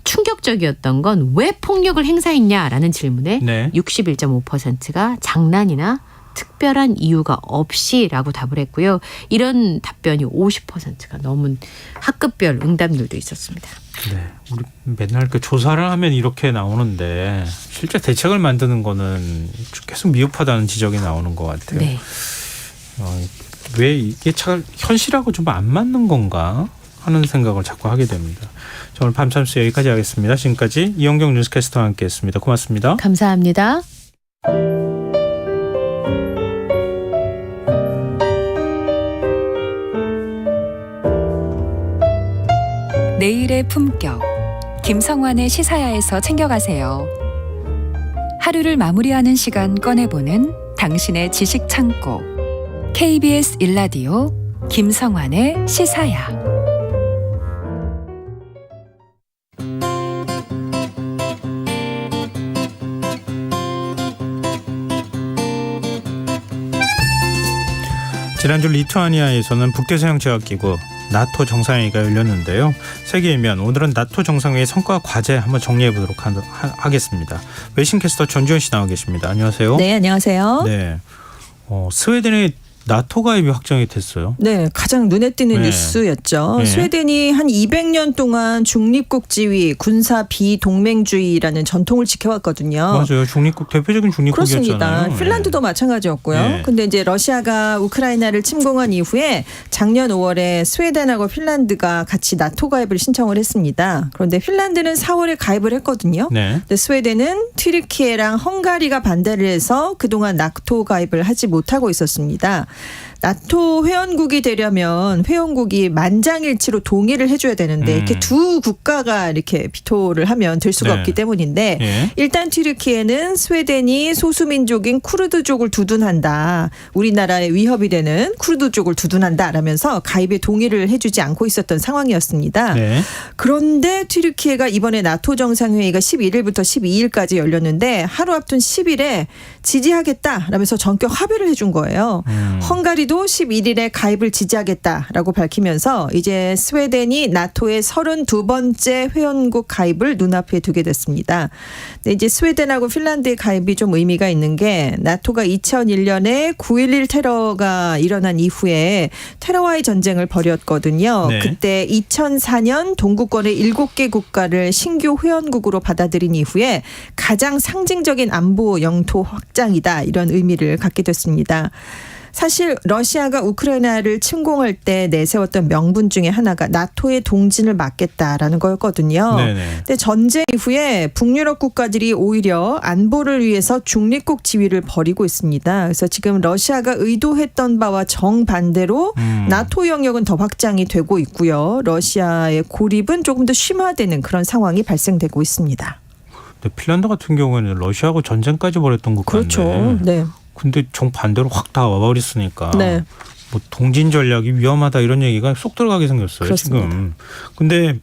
충격적이었던 건 왜 폭력을 행사했냐라는 질문에 네. 61.5%가 장난이나 특별한 이유가 없이라고 답을 했고요. 이런 답변이 50%가 넘은 학급별 응답률도 있었습니다. 네, 우리 맨날 그 조사를 하면 이렇게 나오는데 실제 대책을 만드는 거는 계속 미흡하다는 지적이 나오는 것 같아요. 네. 왜 이게 참 현실하고 좀 안 맞는 건가 하는 생각을 자꾸 하게 됩니다. 자, 오늘 밤참수 여기까지 하겠습니다. 지금까지 이영경 뉴스캐스터와 함께했습니다. 고맙습니다. 감사합니다. 내일의 품격 김성환의 시사야에서 챙겨가세요. 하루를 마무리하는 시간 꺼내보는 당신의 지식 창고 KBS 1라디오 김성환의 시사야. 지난주 리투아니아에서는 북대서양제약기구 나토 정상회의가 열렸는데요. 세계이면 오늘은 나토 정상회의 성과 과제 한번 정리해 보도록 하겠습니다. 외신캐스터 전주현 씨 나와 계십니다. 안녕하세요. 네, 안녕하세요. 네, 스웨덴의 나토 가입이 확정이 됐어요. 네, 가장 눈에 띄는 네. 뉴스였죠. 네. 스웨덴이 한 200년 동안 중립국 지위, 군사 비동맹주의라는 전통을 지켜왔거든요. 맞아요. 중립국 대표적인 중립국이었잖아요. 그렇습니다. 핀란드도 마찬가지였고요. 네. 근데 이제 러시아가 우크라이나를 침공한 이후에 작년 5월에 스웨덴하고 핀란드가 같이 나토 가입을 신청을 했습니다. 그런데 핀란드는 4월에 가입을 했거든요. 네. 근데 스웨덴은 튀르키예랑 헝가리가 반대를 해서 그동안 나토 가입을 하지 못하고 있었습니다. 나토 회원국이 되려면 회원국이 만장일치로 동의를 해줘야 되는데 이렇게 두 국가가 이렇게 비토를 하면 될 수가 네. 없기 때문인데 예. 일단 튀르키예는 스웨덴이 소수민족인 쿠르드족을 두둔한다. 우리나라에 위협이 되는 쿠르드족을 두둔한다 라면서 가입에 동의를 해주지 않고 있었던 상황이었습니다. 네. 그런데 튀르키예가 이번에 나토 정상회의가 11일부터 12일까지 열렸는데 하루 앞둔 10일에 지지하겠다라면서 전격 합의를 해준 거예요. 헝가리도 11일에 가입을 지지하겠다라고 밝히면서 이제 스웨덴이 나토의 32번째 회원국 가입을 눈앞에 두게 됐습니다. 근데 이제 스웨덴하고 핀란드의 가입이 좀 의미가 있는 게 나토가 2001년에 9.11 테러가 일어난 이후에 테러와의 전쟁을 벌였거든요. 네. 그때 2004년 동구권의 7개 국가를 신규 회원국으로 받아들인 이후에 가장 상징적인 안보 영토 확장이다 이런 의미를 갖게 됐습니다. 사실 러시아가 우크라이나를 침공할 때 내세웠던 명분 중에 하나가 나토의 동진을 막겠다라는 거였거든요. 네네. 근데 전쟁 이후에 북유럽 국가들이 오히려 안보를 위해서 중립국 지위를 버리고 있습니다. 그래서 지금 러시아가 의도했던 바와 정반대로 나토 영역은 더 확장이 되고 있고요. 러시아의 고립은 조금 더 심화되는 그런 상황이 발생되고 있습니다. 근데 핀란드 같은 경우에는 러시아하고 전쟁까지 벌였던 국가인데. 그렇죠. 네. 근데 정반대로 확 다 와버렸으니까 네. 뭐 동진 전략이 위험하다 이런 얘기가 쏙 들어가게 생겼어요. 그렇습니다. 지금. 근데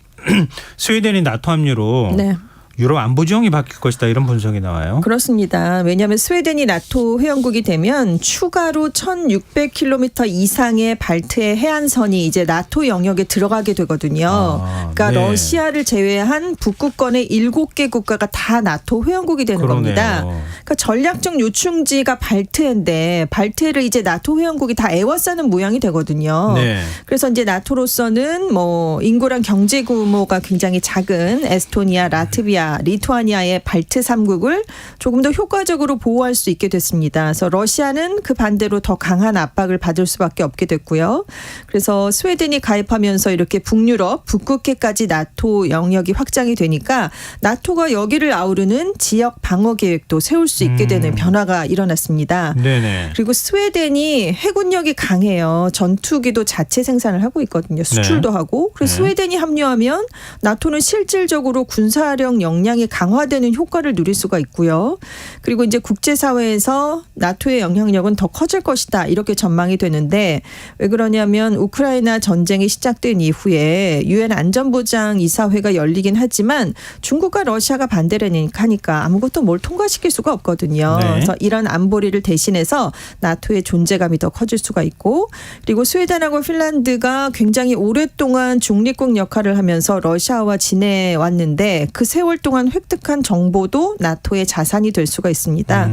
스웨덴이 나토 합류로 네. 유럽 안보 지형이 바뀔 것이다 이런 분석이 나와요. 그렇습니다. 왜냐하면 스웨덴이 나토 회원국이 되면 추가로 1,600km 이상의 발트해 해안선이 이제 나토 영역에 들어가게 되거든요. 그러니까 네. 러시아를 제외한 북극권의 7개 국가가 다 나토 회원국이 되는 그러네요. 겁니다. 그러니까 전략적 요충지가 발트해인데 발트해를 이제 나토 회원국이 다 에워싸는 모양이 되거든요. 네. 그래서 이제 나토로서는 뭐 인구랑 경제 규모가 굉장히 작은 에스토니아, 라트비아 폴란드와 리투아니아의 발트 3국을 조금 더 효과적으로 보호할 수 있게 됐습니다. 그래서 러시아는 그 반대로 더 강한 압박을 받을 수밖에 없게 됐고요. 그래서 스웨덴이 가입하면서 이렇게 북유럽, 북극해까지 나토 영역이 확장이 되니까 나토가 여기를 아우르는 지역 방어 계획도 세울 수 있게 되는 변화가 일어났습니다. 네네. 그리고 스웨덴이 해군력이 강해요. 전투기도 자체 생산을 하고 있거든요. 수출도 하고. 그래서 스웨덴이 합류하면 나토는 실질적으로 군사력 역량이 강화되는 효과를 누릴 수가 있고요. 그리고 이제 국제사회에서 나토의 영향력은 더 커질 것이다. 이렇게 전망이 되는데 왜 그러냐면 우크라이나 전쟁이 시작된 이후에 유엔 안전보장 이사회가 열리긴 하지만 중국과 러시아가 반대를 하니까 아무것도 뭘 통과시킬 수가 없거든요. 네. 그래서 이런 안보리를 대신해서 나토의 존재감이 더 커질 수가 있고 그리고 스웨덴하고 핀란드가 굉장히 오랫동안 중립국 역할을 하면서 러시아와 지내왔는데 그 세월 동안 획득한 정보도 나토의 자산이 될 수가 있습니다.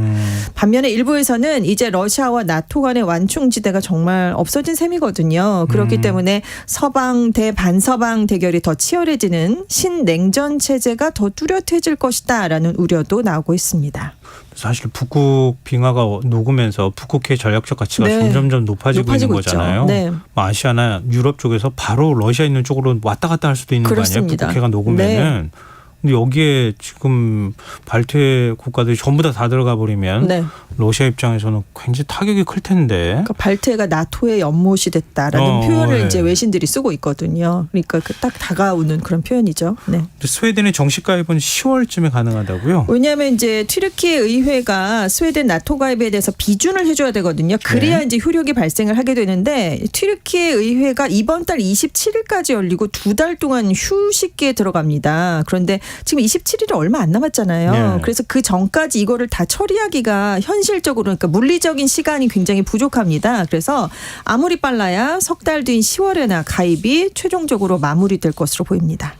반면에 일부에서는 이제 러시아와 나토 간의 완충지대가 정말 없어진 셈이거든요. 그렇기 때문에 서방 대 반서방 대결이 더 치열해지는 신냉전 체제가 더 뚜렷해질 것이다라는 우려도 나오고 있습니다. 사실 북극 빙하가 녹으면서 북극해 전략적 가치가 네. 점점 높아지고 있는 거잖아요. 네. 뭐 아시아나 유럽 쪽에서 바로 러시아 있는 쪽으로 왔다 갔다 할 수도 있는 그렇습니다. 거 아니에요. 북극해가 녹으면은. 네. 근데 여기에 지금 발트해 국가들이 전부 다 들어가 버리면 네. 러시아 입장에서는 굉장히 타격이 클 텐데. 그러니까 발트해가 나토의 연못이 됐다라는 표현을 네. 이제 외신들이 쓰고 있거든요. 그러니까 딱 다가오는 그런 표현이죠. 네. 근데 스웨덴의 정식 가입은 10월쯤에 가능하다고요? 왜냐하면 이제 튀르키예 의회가 스웨덴 나토 가입에 대해서 비준을 해줘야 되거든요. 그래야 이제 효력이 발생을 하게 되는데 튀르키예 의회가 이번 달 27일까지 열리고 2달 동안 휴식기에 들어갑니다. 그런데 지금 27일이 얼마 안 남았잖아요. 네. 그래서 그 전까지 이거를 다 처리하기가 현실적으로 그러니까 물리적인 시간이 굉장히 부족합니다. 그래서 아무리 빨라야 석 달 뒤인 10월에나 가입이 최종적으로 마무리될 것으로 보입니다.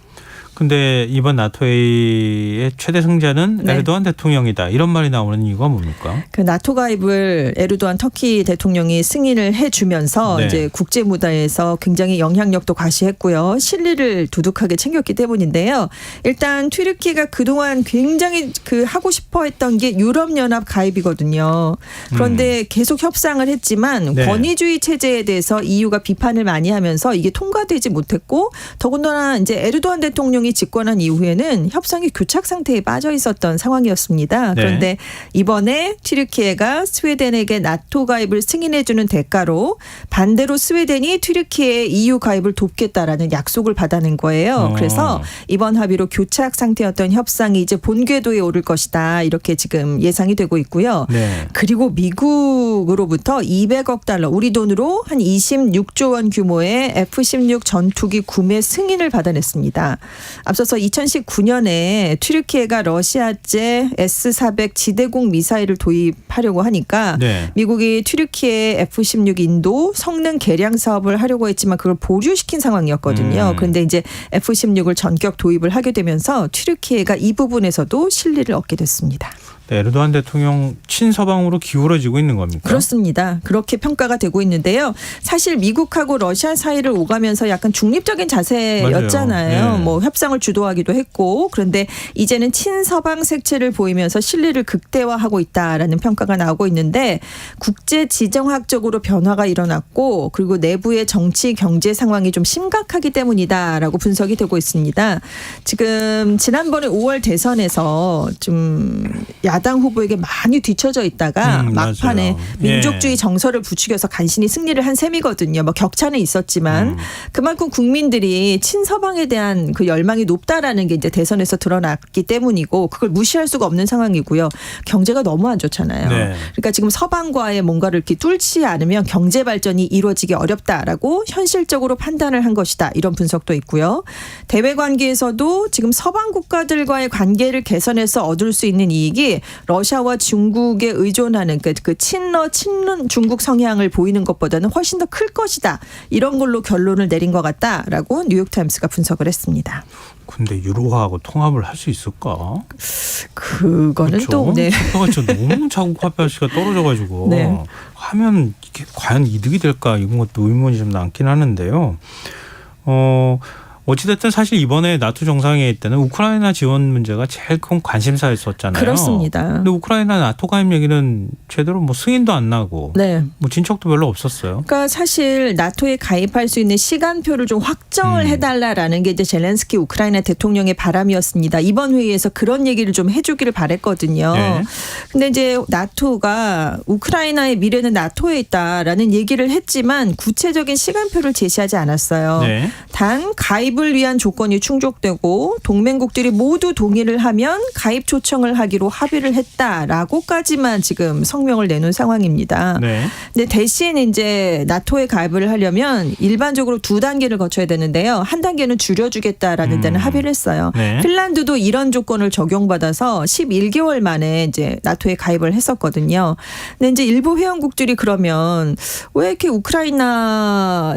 근데 이번 나토의 최대 승자는 네. 에르도안 대통령이다. 이런 말이 나오는 이유가 뭡니까? 그 나토 가입을 에르도안 터키 대통령이 승인을 해주면서 네. 이제 국제 무대에서 굉장히 영향력도 과시했고요. 실리를 두둑하게 챙겼기 때문인데요. 일단 튀르키예가 그동안 굉장히 하고 싶어했던 게 유럽연합 가입이거든요. 그런데 계속 협상을 했지만 네. 권위주의 체제에 대해서 EU가 비판을 많이 하면서 이게 통과되지 못했고 더군다나 이제 에르도안 대통령이 집권한 이후에는 협상이 교착 상태에 빠져 있었던 상황이었습니다. 그런데 네. 이번에 튀르키예가 스웨덴에게 나토 가입을 승인해주는 대가로 반대로 스웨덴이 튀르키예의 EU 가입을 돕겠다라는 약속을 받아낸 거예요. 그래서 이번 합의로 교착 상태였던 협상이 이제 본궤도에 오를 것이다. 이렇게 지금 예상이 되고 있고요. 네. 그리고 미국으로부터 200억 달러, 우리 돈으로 한 26조 원 규모의 F-16 전투기 구매 승인을 받아냈습니다. 앞서서 2019년에 튀르키예가 러시아제 S-400 지대공 미사일을 도입하려고 하니까 네. 미국이 튀르키예 F-16 인도 성능 개량 사업을 하려고 했지만 그걸 보류시킨 상황이었거든요. 그런데 이제 F-16을 전격 도입을 하게 되면서 튀르키예가 이 부분에서도 실리를 얻게 됐습니다. 네, 에르도안 대통령 친서방으로 기울어지고 있는 겁니까? 그렇습니다. 그렇게 평가가 되고 있는데요. 사실 미국하고 러시아 사이를 오가면서 약간 중립적인 자세였잖아요. 맞아요. 네. 뭐 협상을 주도하기도 했고 그런데 이제는 친서방 색채를 보이면서 실리를 극대화하고 있다라는 평가가 나오고 있는데 국제 지정학적으로 변화가 일어났고 그리고 내부의 정치 경제 상황이 좀 심각하기 때문이다라고 분석이 되고 있습니다. 지금 지난번에 5월 대선에서 좀 야당 후보에게 많이 뒤처져 있다가 막판에 맞아요. 민족주의 정서를 부추겨서 간신히 승리를 한 셈이거든요. 뭐 격차는 있었지만 그만큼 국민들이 친서방에 대한 그 열망이 높다라는 게 이제 대선에서 드러났기 때문이고 그걸 무시할 수가 없는 상황이고요. 경제가 너무 안 좋잖아요. 네. 그러니까 지금 서방과의 뭔가를 이렇게 뚫지 않으면 경제 발전이 이루어지기 어렵다라고 현실적으로 판단을 한 것이다. 이런 분석도 있고요. 대외 관계에서도 지금 서방 국가들과의 관계를 개선해서 얻을 수 있는 이익이 러시아와 중국에 의존하는 그 친러 친룬 중국 성향을 보이는 것보다는 훨씬 더 클 것이다. 이런 걸로 결론을 내린 것 같다라고 뉴욕타임스가 분석을 했습니다. 근데 유로화하고 통합을 할 수 있을까? 그거는 그렇죠? 또 네. 화폐가 진짜 너무 자국 화폐가치가 떨어져가지고 네. 하면 이게 과연 이득이 될까 이런 것도 의문이 좀 남긴 하는데요. 어찌됐든 사실 이번에 나토 정상회의 때는 우크라이나 지원 문제가 제일 큰 관심사였었잖아요. 그렇습니다. 근데 우크라이나 나토 가입 얘기는 제대로 뭐 승인도 안 나고 네. 뭐 진척도 별로 없었어요. 그러니까 사실 나토에 가입할 수 있는 시간표를 좀 확정을 해달라라는 게 이제 젤렌스키 우크라이나 대통령의 바람이었습니다. 이번 회의에서 그런 얘기를 좀 해주기를 바랬거든요. 네. 근데 이제 나토가 우크라이나의 미래는 나토에 있다라는 얘기를 했지만 구체적인 시간표를 제시하지 않았어요. 네. 단 가입을 위한 조건이 충족되고 동맹국들이 모두 동의를 하면 가입 초청을 하기로 합의를 했다라고까지만 지금 성명을 내놓은 상황입니다. 네. 근데 대신 이제 나토에 가입을 하려면 일반적으로 2단계를 거쳐야 되는데요. 한 단계는 줄여주겠다라는 데는 합의를 했어요. 네. 핀란드도 이런 조건을 적용받아서 11개월 만에 이제 나토에 가입을 했었거든요. 근데 이제 일부 회원국들이 그러면 왜 이렇게 우크라이나에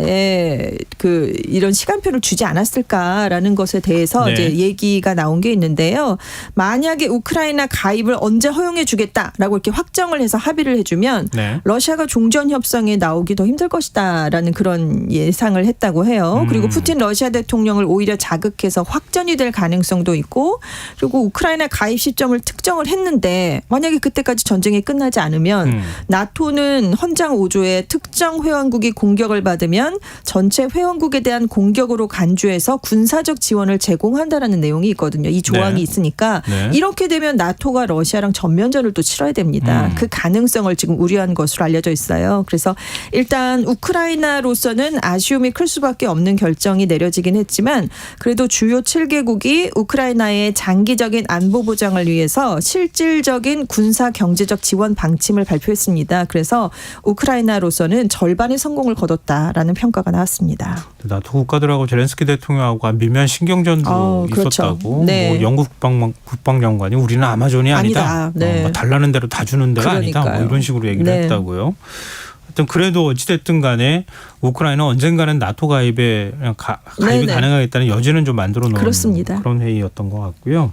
이런 시간표를 주지 않았을까라는 것에 대해서 네. 이제 얘기가 나온 게 있는데요. 만약에 우크라이나 가입을 언제 허용해 주겠다라고 이렇게 확정을 해서 합의를 해주면 네. 러시아가 종전 협상에 나오기 더 힘들 것이다라는 그런 예상을 했다고 해요. 그리고 푸틴 러시아 대통령을 오히려 자극해서 확전이 될 가능성도 있고, 그리고 우크라이나 가입 시점을 특정을 했는데 만약에 그때까지 전쟁이 끝나지 않으면 나토는 헌장 5조에 특정 회원국이 공격을 받으면 전체 회원국에 대한 공격으로 간주해서 군사적 지원을 제공한다라는 내용이 있거든요. 이 조항이 네. 있으니까 네. 이렇게 되면 나토가 러시아랑 전면전을 또 치러야 됩니다. 그 가능성을 지금 우려한 것으로 알려져 있어요. 그래서 일단 우크라이나로서는 아쉬움이 클 수밖에 없는 결정이 내려지긴 했지만 그래도 주요 7개국이 우크라이나의 장기적인 안보 보장을 위해서 실질적인 군사 경제적 지원 방침을 발표했습니다. 그래서 우크라이나로서는 절반의 성공을 거뒀다라는 평가가 나왔습니다. 나토 국가들하고 젤렌스키 대통령하고 미묘한 신경전도 그렇죠. 있었다고. 네. 뭐 영국 국방장관이 우리는 아마존이 아니다. 네. 뭐 달라는 대로 다 주는 데가 아니다. 뭐 이런 식으로 얘기를 네. 했다고요. 하여튼 그래도 어찌됐든 간에 우크라이나 언젠가는 나토 가입이 네네. 가능하겠다는 여지는 좀 만들어 놓은 그렇습니다. 그런 회의였던 것 같고요.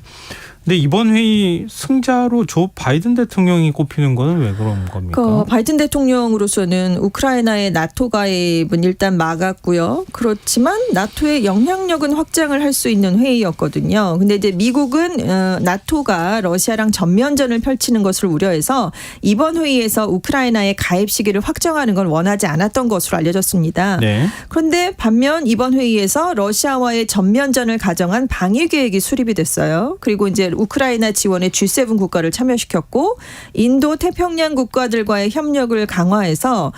근데 이번 회의 승자로 조 바이든 대통령이 꼽히는 거는 왜 그런 겁니까? 바이든 대통령으로서는 우크라이나의 나토 가입은 일단 막았고요. 그렇지만 나토의 영향력은 확장을 할 수 있는 회의였거든요. 근데 이제 미국은 나토가 러시아랑 전면전을 펼치는 것을 우려해서 이번 회의에서 우크라이나의 가입 시기를 확정하는 건 원하지 않았던 것으로 알려졌습니다. 네. 그런데 반면 이번 회의에서 러시아와의 전면전을 가정한 방위 계획이 수립이 됐어요. 그리고 이제 우크라이나 지원에 G7 국가를 참여시켰고 인도 태평양 국가들과의 협력을 강화해서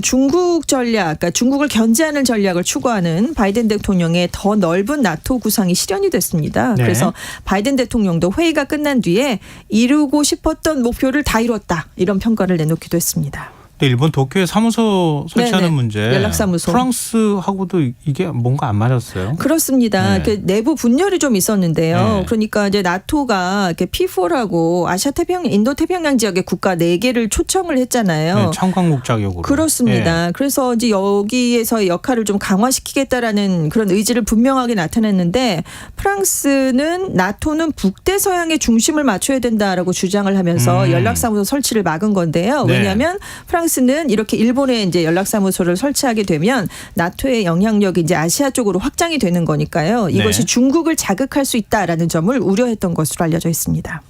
중국 전략, 그러니까 중국을 견제하는 전략을 추구하는 바이든 대통령의 더 넓은 나토 구상이 실현이 됐습니다. 네. 그래서 바이든 대통령도 회의가 끝난 뒤에 이루고 싶었던 목표를 다 이뤘다. 이런 평가를 내놓기도 했습니다. 근데 일본 도쿄에 사무소 설치하는 네네. 문제. 연락사무소. 프랑스하고도 이게 뭔가 안 맞았어요. 그렇습니다. 네. 내부 분열이 좀 있었는데요. 네. 그러니까 이제 나토가 이렇게 P4라고 아시아 태평양, 인도 태평양 지역의 국가 4개를 초청을 했잖아요. 네, 참관국 자격으로. 그렇습니다. 네. 그래서 이제 여기에서의 역할을 좀 강화시키겠다라는 그런 의지를 분명하게 나타냈는데 프랑스는 나토는 북대서양의 중심을 맞춰야 된다라고 주장을 하면서 연락사무소 설치를 막은 건데요. 네. 왜냐하면 프랑스는 이렇게 일본에 이제 연락사무소를 설치하게 되면 나토의 영향력이 이제 아시아 쪽으로 확장이 되는 거니까요. 이것이 네. 중국을 자극할 수 있다라는 점을 우려했던 것으로 알려져 있습니다.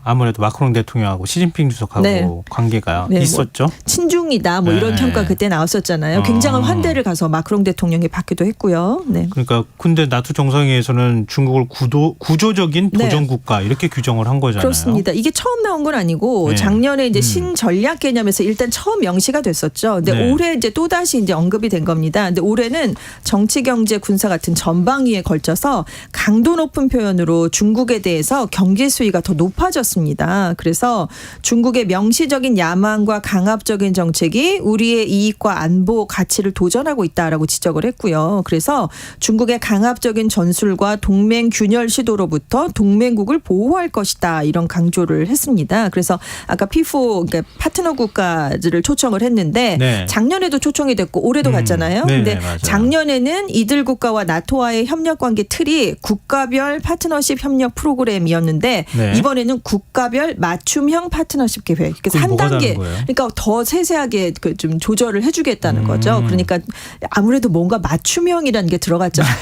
아무래도 마크롱 대통령하고 시진핑 주석하고 네. 관계가 네, 있었죠. 친중이다 뭐 이런 네. 평가 그때 나왔었잖아요. 굉장한 환대를 가서 마크롱 대통령이 받기도 했고요. 네. 그러니까 근데 나토 정상회의에서는 중국을 구조적인 도전 국가 이렇게 규정을 한 거잖아요. 그렇습니다. 이게 처음 나온 건 아니고 네. 작년에 이제 신전략 개념에서 일단 처음 명시가 됐었죠. 근데 네. 올해 이제 또 다시 이제 언급이 된 겁니다. 근데 올해는 정치, 경제, 군사 같은 전방위에 걸쳐서 강도 높은 표현으로 중국에 대해서 경계 수위가 더 높아졌습니다. 그래서 중국의 명시적인 야만과 강압적인 정책이 우리의 이익과 안보 가치를 도전하고 있다라고 지적을 했고요. 그래서 중국의 강압적인 전술과 동맹 균열 시도로부터 동맹국을 보호할 것이다 이런 강조를 했습니다. 그래서 아까 P4 그러니까 파트너 국가들을 초청을 했는데 네. 작년에도 초청이 됐고 올해도 갔잖아요. 네, 근데 맞아요. 작년에는 이들 국가와 나토와의 협력 관계 틀이 국가별 파트너십 협력 프로그램이었는데 네. 이번에는 5월에는 국가별 맞춤형 파트너십 계획. 그러니까 한 뭐가 단계. 다른 거예요? 그러니까 더 세세하게 그 좀 조절을 해주겠다는 거죠. 그러니까 아무래도 뭔가 맞춤형이라는 게 들어갔잖아요.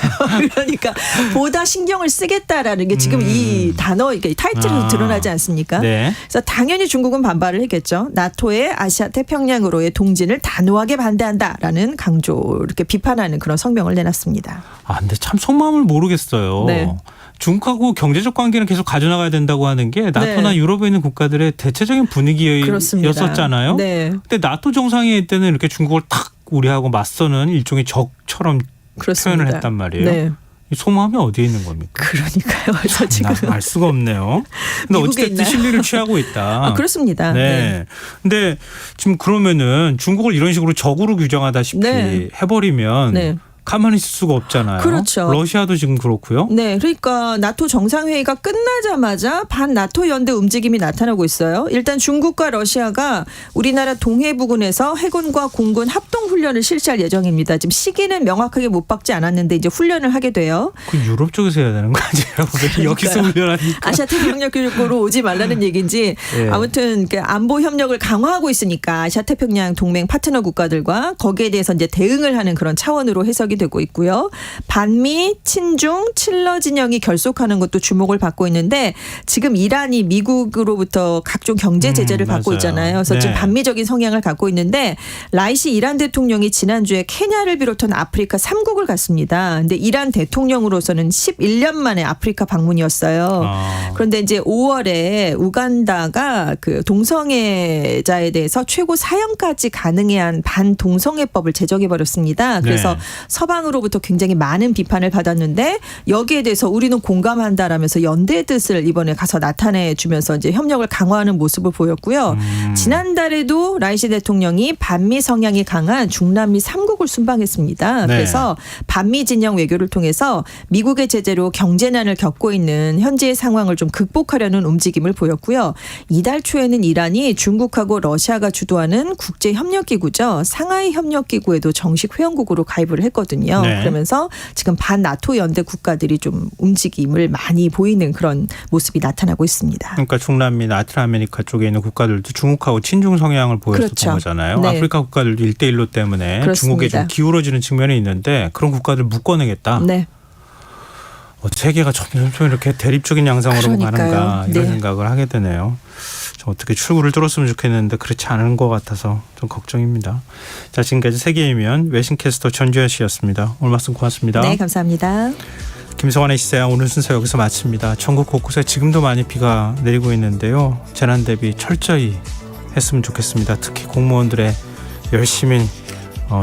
그러니까 보다 신경을 쓰겠다라는 게 지금 이 단어, 그러니까 이 타이틀에서 드러나지 않습니까? 네. 그래서 당연히 중국은 반발을 했겠죠. 나토의 아시아 태평양으로의 동진을 단호하게 반대한다라는 강조 이렇게 비판하는 그런 성명을 내놨습니다. 아, 근데 참 속마음을 모르겠어요. 네. 중국하고 경제적 관계는 계속 가져나가야 된다고 하는 게 나토나 네. 유럽에 있는 국가들의 대체적인 그렇습니다. 분위기였었잖아요. 네. 근데 나토 정상회의 때는 이렇게 중국을 탁 우리하고 맞서는 일종의 적처럼 그렇습니다. 표현을 했단 말이에요. 네. 이 속마음이 어디에 있는 겁니까? 그러니까요. 그래서 지금 알 수가 없네요. 근데 미국에 어쨌든 있나요? 실리를 취하고 있다. 아, 그렇습니다. 네. 근데 지금 그러면은 중국을 이런 식으로 적으로 규정하다시피 네. 해버리면 네. 가만히 있을 수가 없잖아요. 그렇죠. 러시아도 지금 그렇고요. 네, 그러니까 나토 정상회의가 끝나자마자 반 나토 연대 움직임이 나타나고 있어요. 일단 중국과 러시아가 우리나라 동해 부근에서 해군과 공군 합동 훈련을 실시할 예정입니다. 지금 시기는 명확하게 못 박지 않았는데 이제 훈련을 하게 돼요. 그 유럽 쪽에서 해야 되는 거 아니에요? 왜 여기서 훈련하니까. 아시아 태평양 교육으로 오지 말라는 얘기인지 네. 아무튼 안보 협력을 강화하고 있으니까 아시아 태평양 동맹 파트너 국가들과 거기에 대해서 이제 대응을 하는 그런 차원으로 해석이 되고 있고요. 반미, 친중, 칠러 진영이 결속하는 것도 주목을 받고 있는데 지금 이란이 미국으로부터 각종 경제 제재를 받고 맞아요. 있잖아요. 그래서 네. 지금 반미적인 성향을 갖고 있는데 라이시 이란 대통령이 지난주에 케냐를 비롯한 아프리카 3국을 갔습니다. 근데 이란 대통령으로서는 11년 만에 아프리카 방문이었어요. 그런데 이제 5월에 우간다가 그 동성애자에 대해서 최고 사형까지 가능해 한 반동성애법을 제정해 버렸습니다. 그래서 네. 서방으로부터 굉장히 많은 비판을 받았는데 여기에 대해서 우리는 공감한다라면서 연대 뜻을 이번에 가서 나타내 주면서 이제 협력을 강화하는 모습을 보였고요. 지난달에도 라이시 대통령이 반미 성향이 강한 중남미 3국을 순방했습니다. 네. 그래서 반미 진영 외교를 통해서 미국의 제재로 경제난을 겪고 있는 현재의 상황을 좀 극복하려는 움직임을 보였고요. 이달 초에는 이란이 중국하고 러시아가 주도하는 국제협력기구죠. 상하이 협력기구에도 정식 회원국으로 가입을 했거든요. 네. 그러면서 지금 반나토 연대 국가들이 좀 움직임을 많이 보이는 그런 모습이 나타나고 있습니다. 그러니까 중남미, 라틴 아메리카 쪽에 있는 국가들도 중국하고 친중 성향을 보였었던 그렇죠. 거잖아요. 네. 아프리카 국가들도 1대1로 때문에 그렇습니다. 중국에 좀 기울어지는 측면이 있는데 그런 국가들 묶어내겠다. 네. 세계가 점점 이렇게 대립적인 양상으로 그러니까요. 가는가 이런 네. 생각을 하게 되네요. 좀 어떻게 출구를 뚫었으면 좋겠는데 그렇지 않은 것 같아서 좀 걱정입니다. 자, 지금까지 세계이면 외신캐스터 전주현 씨였습니다. 오늘 말씀 고맙습니다. 네, 감사합니다. 김성환의 시사야 오늘 순서 여기서 마칩니다. 전국 곳곳에 지금도 많이 비가 내리고 있는데요. 재난 대비 철저히 했으면 좋겠습니다. 특히 공무원들의 열심히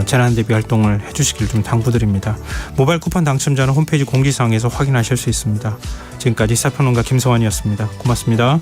재난 대비 활동을 해주시길 좀 당부드립니다. 모바일 쿠폰 당첨자는 홈페이지 공지사항에서 확인하실 수 있습니다. 지금까지 시사평론가 김성환이었습니다. 고맙습니다.